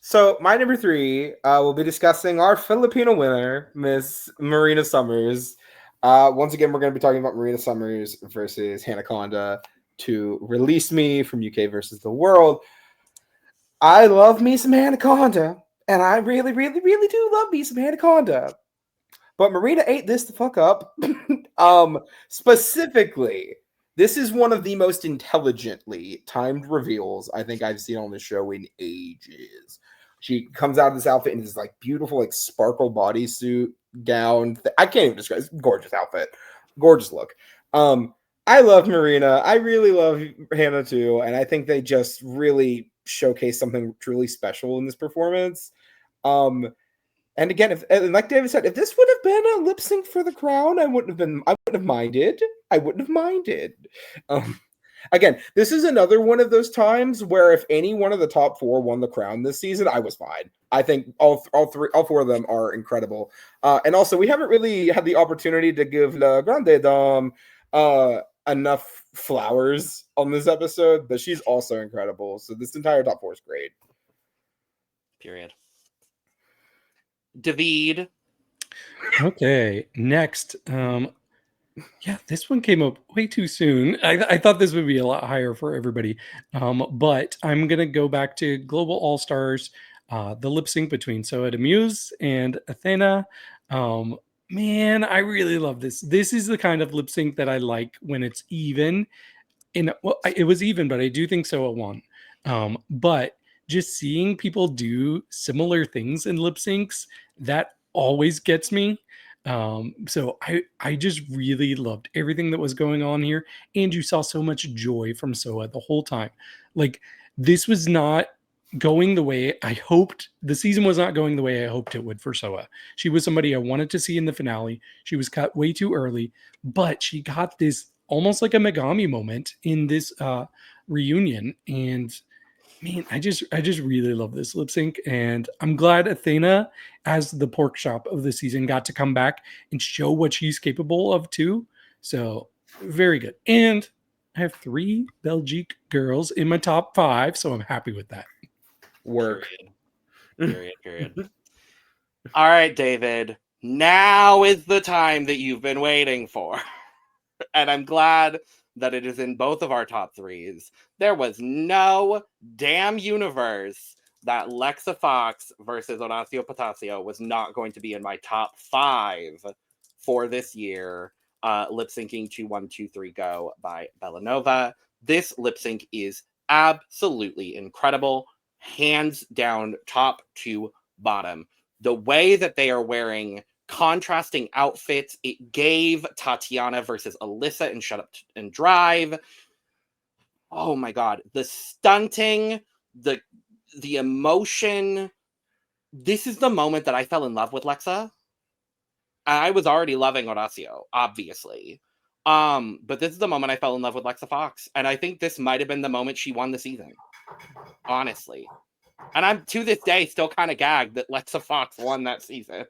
So my number 3, we'll be discussing our Filipino winner, Miss Marina Summers. Once again, we're going to be talking about Marina Summers versus Hanaconda to Release Me from UK versus the World. I love me some Hanaconda, and I really, really, really do love me some Hanaconda. But Marina ate this the fuck up. Specifically, this is one of the most intelligently timed reveals I think I've seen on the show in ages. She comes out of this outfit in this like beautiful like sparkle bodysuit gown. I can't even describe. It's a gorgeous outfit, gorgeous look. I love Marina. I really love Hannah too, and I think they just really showcase something truly special in this performance. And again, if and like David said, if this would have been a lip sync for the crown, I wouldn't have minded. Again, this is another one of those times where if any one of the top 4 won the crown this season, I was fine. I think all 4 of them are incredible. And also, we haven't really had the opportunity to give La Grande Dame enough flowers on this episode, but she's also incredible. So this entire top 4 is great. Period. David. Okay, next. Yeah, this one came up way too soon. I thought this would be a lot higher for everybody. But I'm going to go back to Global All-Stars, the lip sync between Soa de Muse and Athena. Man, I really love this. This is the kind of lip sync that I like when it's even. It was even, but I do think Soa won. But just seeing people do similar things in lip syncs, that always gets me. So I just really loved everything that was going on here. And you saw so much joy from Soa the whole time. Like, this was not going the way I hoped. The season was not going the way I hoped it would for Soa. She was somebody I wanted to see in the finale. She was cut way too early, but she got this almost like a Megami moment in this reunion. And man, I just really love this lip sync, and I'm glad Athena, as the pork chop of the season, got to come back and show what she's capable of too. So very good. And I have 3 Belgique girls in my top 5, so I'm happy with that. Work. Period. All right, David. Now is the time that you've been waiting for. And I'm glad that it is in both of our top 3s. There was no damn universe that Lexa Fox versus Horacio Potasio was not going to be in my top 5 for this year. Lip syncing to 1, 2, 3 Go by Bellanova. This lip sync is absolutely incredible. Hands down, top to bottom. The way that they are wearing contrasting outfits, it gave Tatiana versus Alyssa in Shut Up and Drive. Oh my god, the stunting, the emotion. This is the moment that I fell in love with Lexa. I was already loving Horacio, obviously. But this is the moment I fell in love with Lexa Fox. And I think this might have been the moment she won the season. Honestly. And I'm, to this day, still kind of gagged that Lexa Fox won that season.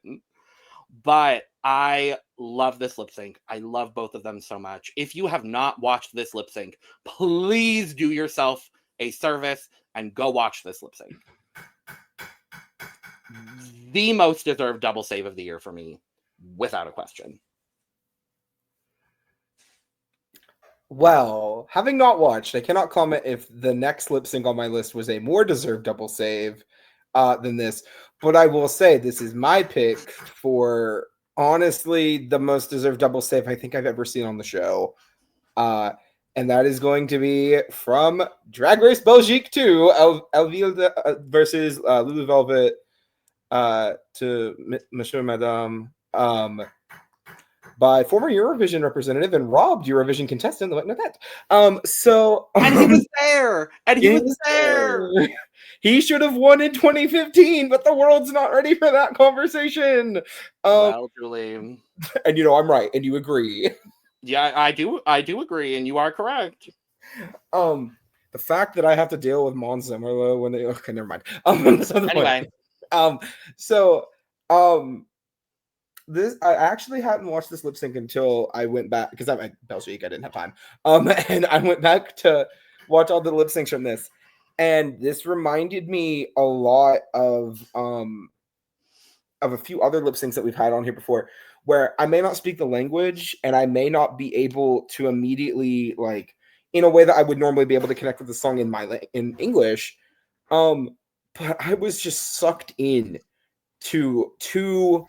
But I love this lip sync. I love both of them so much. If you have not watched this lip sync, please do yourself a service and go watch this lip sync. The most deserved double save of the year for me, without a question. Well, having not watched, I cannot comment if the next lip sync on my list was a more deserved double save than this. But I will say this is my pick for, honestly, the most deserved double save I think I've ever seen on the show. And that is going to be from Drag Race Belgique 2, Elville versus Lulu Velvet to Monsieur Madame, by former Eurovision representative and robbed Eurovision contestant. And he was there. And he was there. He should have won in 2015, but the world's not ready for that conversation. Well, Julie. And I'm right, and you agree. Yeah, I do agree, and you are correct. The fact that I have to deal with Mons Zimmerlo when they okay, never mind. Anyway. This I actually hadn't watched this lip sync until I went back because I'm at Belgique. I didn't have time. And I went back to watch all the lip syncs from this. And this reminded me a lot of a few other lip syncs that we've had on here before, where I may not speak the language and I may not be able to immediately, like, in a way that I would normally be able to connect with the song in English. But I was just sucked in to two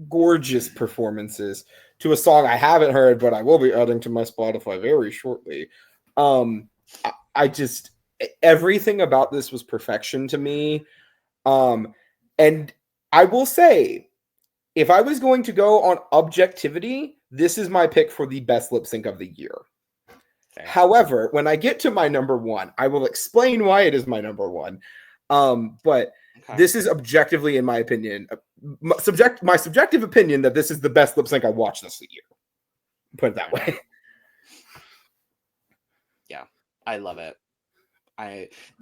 gorgeous performances to a song I haven't heard, but I will be adding to my Spotify very shortly. I just, everything about this was perfection to me. And I will say, if I was going to go on objectivity, this is my pick for the best lip sync of the year. Fair. However, when I get to my number one, I will explain why it is my number one. But this is objectively, in my opinion, my subjective opinion that this is the best lip sync I watched this year. Put it that way. Yeah, I love it.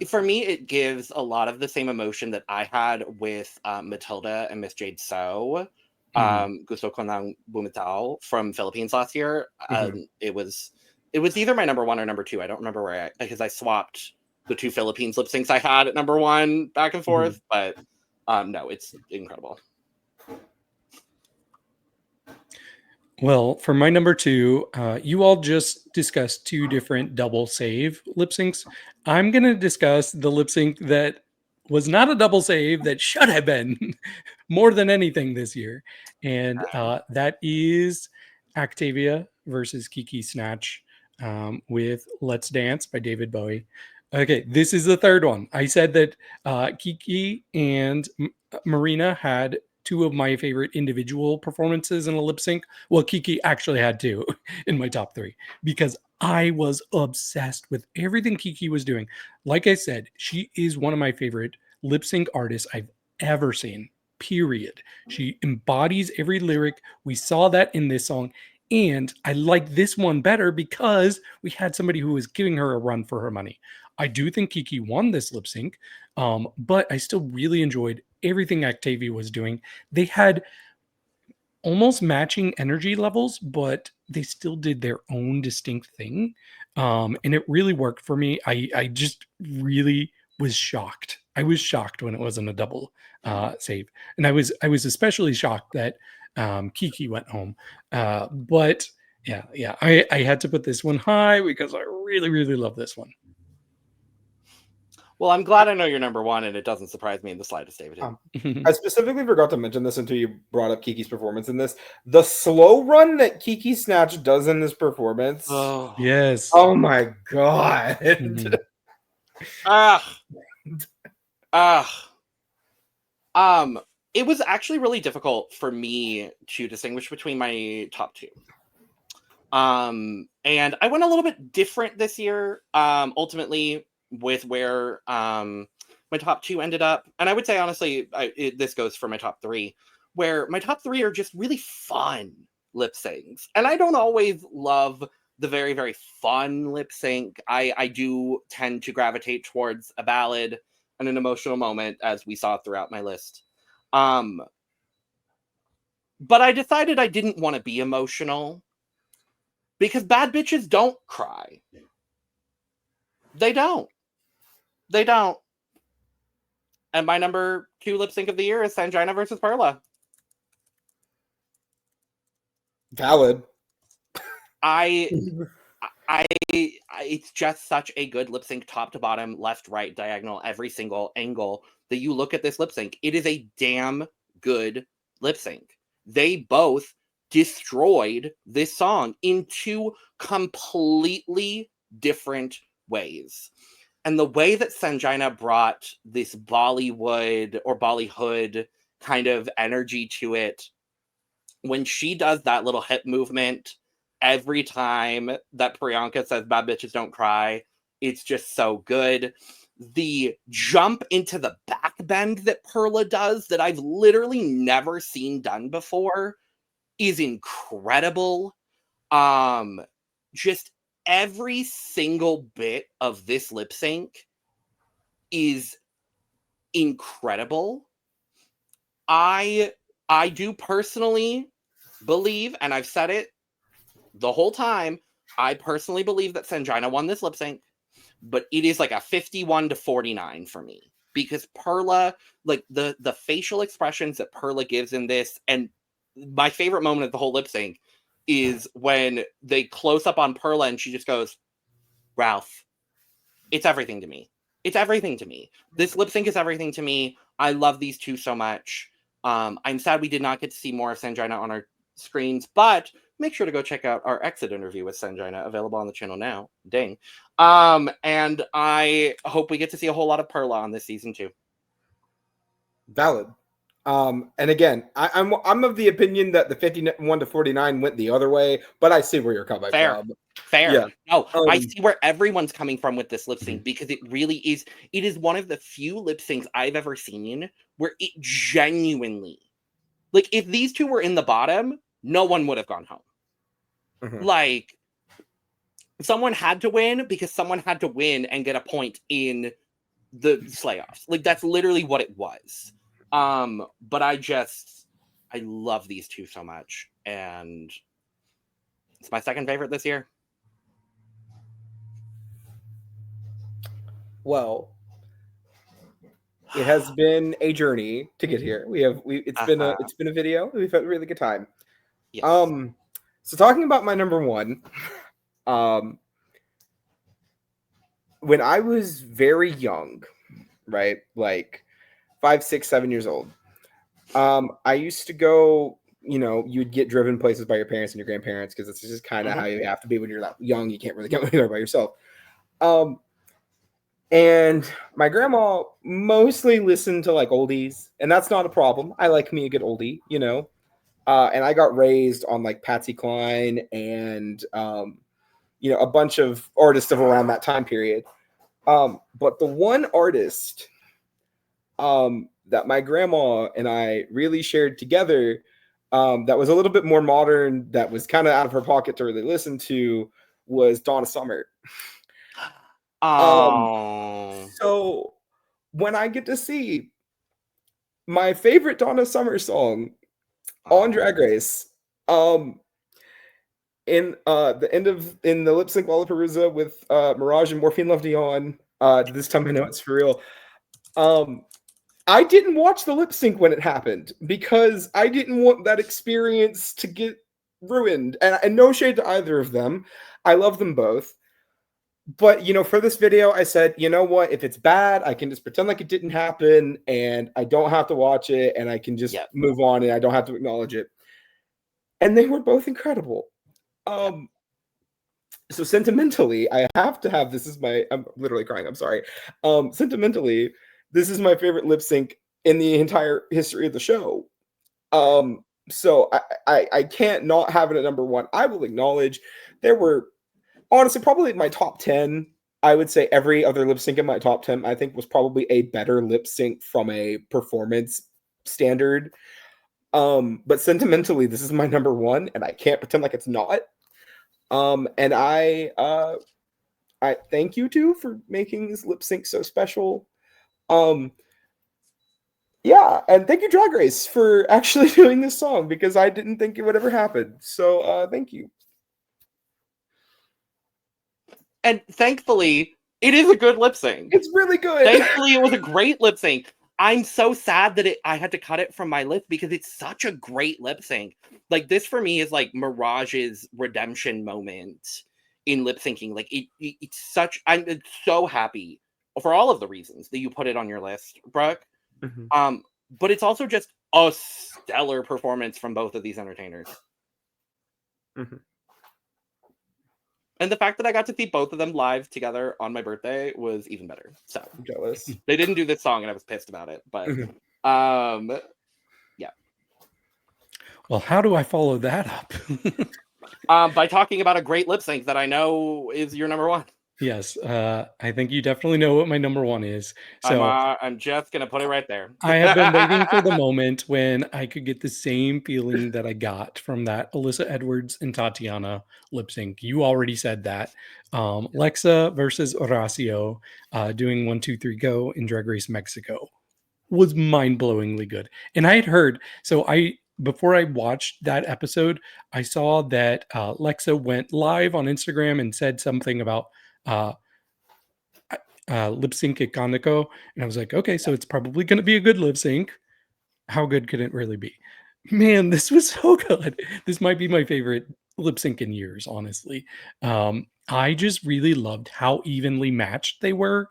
For me, it gives a lot of the same emotion that I had with Matilda and Miss Jade So, Gusto Ko Nang Bumitaw from Philippines last year. It was either my number one or number two. I don't remember because I swapped the two Philippines lip syncs I had at number one back and forth. But no, it's incredible. Well, for my number two, you all just discussed two different double save lip syncs. I'm going to discuss the lip sync that was not a double save that should have been more than anything this year. And that is Actavia versus Kiki Snatch with Let's Dance by David Bowie. Okay, this is the third one. I said that Kiki and Marina had two of my favorite individual performances in a lip sync. Well, Kiki actually had two in my top three because I was obsessed with everything Kiki was doing. Like I said, she is one of my favorite lip sync artists I've ever seen, period. She embodies every lyric. We saw that in this song. And I like this one better because we had somebody who was giving her a run for her money. I do think Kiki won this lip sync, but I still really enjoyed everything Actavia was doing. They had almost matching energy levels, but they still did their own distinct thing. And it really worked for me. I just really was shocked. I was shocked when it wasn't a double save. And I was especially shocked that Kiki went home. But yeah, I had to put this one high because I really, really love this one. Well, I'm glad I know you're number one, and it doesn't surprise me in the slightest, David. I specifically forgot to mention this until you brought up Kiki's performance in this. The slow run that Kiki Snatch does in this performance. Oh, yes. Oh my God. It was actually really difficult for me to distinguish between my top two. And I went a little bit different this year. Ultimately, with where my top two ended up. And I would say, honestly, this goes for my top three, where my top three are just really fun lip syncs. And I don't always love the very, very fun lip sync. I do tend to gravitate towards a ballad and an emotional moment, as we saw throughout my list. But I decided I didn't want to be emotional because bad bitches don't cry. They don't. And my number two lip sync of the year is Sanjina versus Perla. Valid. It's just such a good lip sync, top to bottom, left, right, diagonal, every single angle that you look at this lip sync. It is a damn good lip sync. They both destroyed this song in two completely different ways. And the way that Sanjina brought this Bollywood or Bollyhood kind of energy to it, when she does that little hip movement every time that Priyanka says bad bitches don't cry, it's just so good. The jump into the back bend that Perla does that I've literally never seen done before is incredible. Just every single bit of this lip sync is incredible. I do personally believe, and I've said it the whole time, I personally believe that Sanjina won this lip sync, but it is like a 51-49 for me because Perla, like the facial expressions that Perla gives in this, and my favorite moment of the whole lip sync is when they close up on Perla and she just goes, Ralph, it's everything to me. It's everything to me. This lip sync is everything to me. I love these two so much. I'm sad we did not get to see more of Sanjina on our screens, but make sure to go check out our exit interview with Sanjina, available on the channel now. Ding. And I hope we get to see a whole lot of Perla on this season too. Valid. And again, I'm of the opinion that the 51 to 49 went the other way, but I see where you're coming from. Fair. Yeah. No, I see where everyone's coming from with this lip sync, because it really is. It is one of the few lip syncs I've ever seen where it genuinely, like, if these two were in the bottom, no one would have gone home. Mm-hmm. Like, someone had to win because someone had to win and get a point in the playoffs. Like, that's literally what it was. But I love these two so much, and it's my second favorite this year. Well, it has been a journey to get here. It's been a video. We've had a really good time. Yes. So talking about my number one, when I was very young, right, like 5, 6, 7 years old, I used to go, you'd get driven places by your parents and your grandparents, because it's just kind of how you have to be when you're that young. You can't really go anywhere by yourself. And my grandma mostly listened to like oldies, and that's not a problem. I like me a good oldie, and I got raised on like Patsy Cline and, a bunch of artists of around that time period. But the one artist that my grandma and I really shared together, that was a little bit more modern, that was kind of out of her pocket to really listen to, was Donna Summer. So when I get to see my favorite Donna Summer song on Drag Race, in the lip sync Lollapalooza with Mirage and Morphine Love Dion, this time I know it's for real. I didn't watch the lip sync when it happened, because I didn't want that experience to get ruined. And no shade to either of them. I love them both. But, for this video, I said, you know what? If it's bad, I can just pretend like it didn't happen, and I don't have to watch it, and I can just move on, and I don't have to acknowledge it. And they were both incredible. So sentimentally, I have to have, I'm literally crying, I'm sorry. Sentimentally, this is my favorite lip sync in the entire history of the show. So I can't not have it at number one. I will acknowledge there were, honestly, probably my top 10, I would say every other lip sync in my top 10, I think, was probably a better lip sync from a performance standard. But sentimentally, this is my number one, and I can't pretend like it's not. And I thank you two for making this lip sync so special. Yeah, and thank you, Drag Race, for actually doing this song, because I didn't think it would ever happen. So thank you. And thankfully, it is a good lip sync. It's really good. Thankfully, it was a great lip sync. I'm so sad that I had to cut it from my list, because it's such a great lip sync. Like, this for me is like Mirage's redemption moment in lip syncing. Like, it's such. I'm so happy for all of the reasons that you put it on your list, Brooke. Mm-hmm. But it's also just a stellar performance from both of these entertainers. Mm-hmm. And the fact that I got to see both of them live together on my birthday was even better. So I'm jealous. They didn't do this song, and I was pissed about it. But yeah. Well, how do I follow that up? By talking about a great lip sync that I know is your number one. Yes, I think you definitely know what my number one is. So I'm just gonna put it right there. I have been waiting for the moment when I could get the same feeling that I got from that Alyssa Edwards and Tatiana lip sync. You already said that. Lexa versus Horacio doing 1, 2, 3, go in Drag Race Mexico was mind-blowingly good. And I had heard, before I watched that episode, I saw that Lexa went live on Instagram and said something about lip sync iconico, and I was like, okay, so it's probably going to be a good lip sync. How good could it really be? Man, this was so good. This might be my favorite lip sync in years, honestly. I just really loved how evenly matched they were,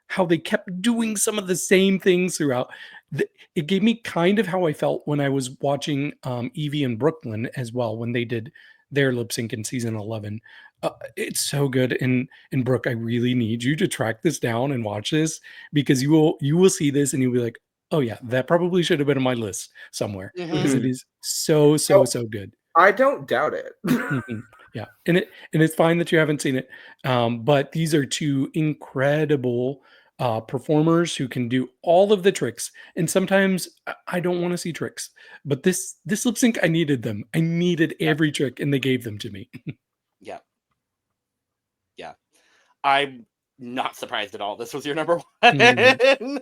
how they kept doing some of the same things throughout. it gave me kind of how I felt when I was watching Evie and Brooklyn as well when they did their lip sync in season 11. It's so good, and Brooke, I really need you to track this down and watch this, because you will see this and you'll be like, oh yeah, that probably should have been on my list somewhere, because it is so good. I don't doubt it. Yeah, and it's fine that you haven't seen it, but these are two incredible performers who can do all of the tricks. And sometimes I don't want to see tricks, but this lip sync, I needed them. I needed every trick, and they gave them to me. Yeah. I'm not surprised at all. This was your number one. And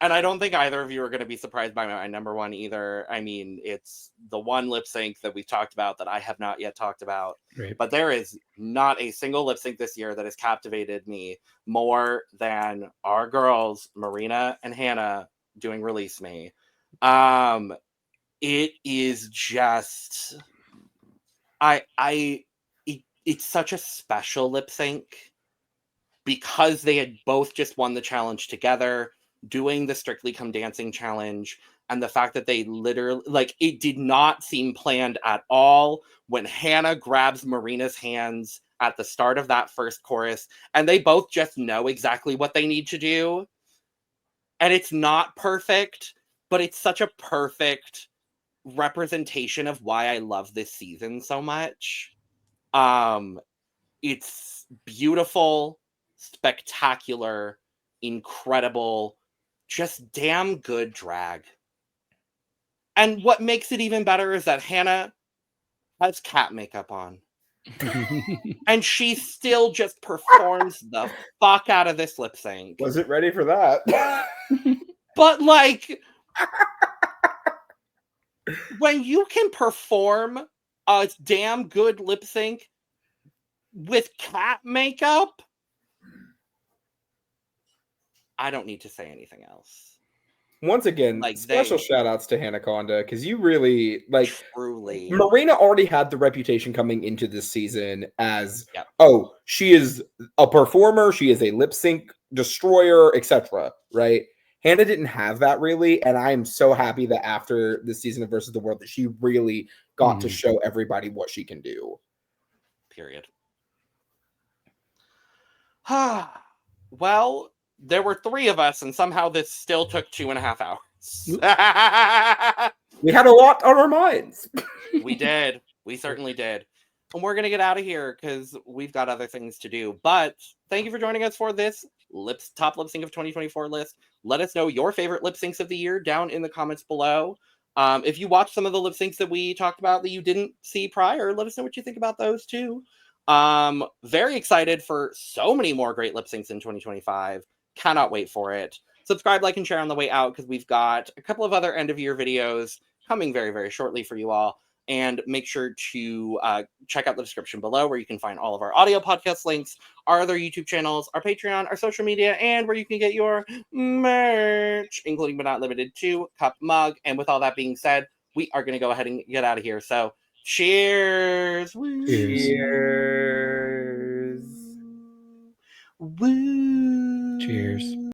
I don't think either of you are going to be surprised by my number one either. I mean, it's the one lip sync that we've talked about that I have not yet talked about. Right. But there is not a single lip sync this year that has captivated me more than our girls, Marina and Hannah, doing Release Me. It is just... It's such a special lip sync because they had both just won the challenge together, doing the Strictly Come Dancing challenge, and the fact that they literally, like, it did not seem planned at all when Hannah grabs Marina's hands at the start of that first chorus, and they both just know exactly what they need to do. And it's not perfect, but it's such a perfect representation of why I love this season so much. It's beautiful, spectacular, incredible, just damn good drag. And what makes it even better is that Hannah has cat makeup on. And she still just performs the fuck out of this lip sync. Wasn't ready for that. But like, when you can perform a damn good lip sync with cat makeup, I don't need to say anything else. Once again, Like, special shout outs to Hannah Conda, because you really, like, truly. Marina already had the reputation coming into this season as, Yep. oh, she is a performer, she is a lip sync destroyer, etc. Right? Hannah didn't have that really, and I am so happy that after the season of Versus the World that she really got to show everybody what she can do. Period. Well, there were 3 of us, and somehow this still took 2.5 hours. We had a lot on our minds. We did. We certainly did. And we're going to get out of here because we've got other things to do. But thank you for joining us for this top lip sync of 2024 list. Let us know your favorite lip syncs of the year down in the comments below. If you watched some of the lip syncs that we talked about that you didn't see prior, let us know what you think about those too. Very excited for so many more great lip syncs in 2025. Cannot wait for it. Subscribe, like, and share on the way out because we've got a couple of other end of year videos coming very, very shortly for you all. And make sure to check out the description below where you can find all of our audio podcast links, our other YouTube channels, our Patreon, our social media, and where you can get your merch, including but not limited to cup, mug. And with all that being said, we are going to go ahead and get out of here. So cheers. Woo. Cheers. Woo. Cheers.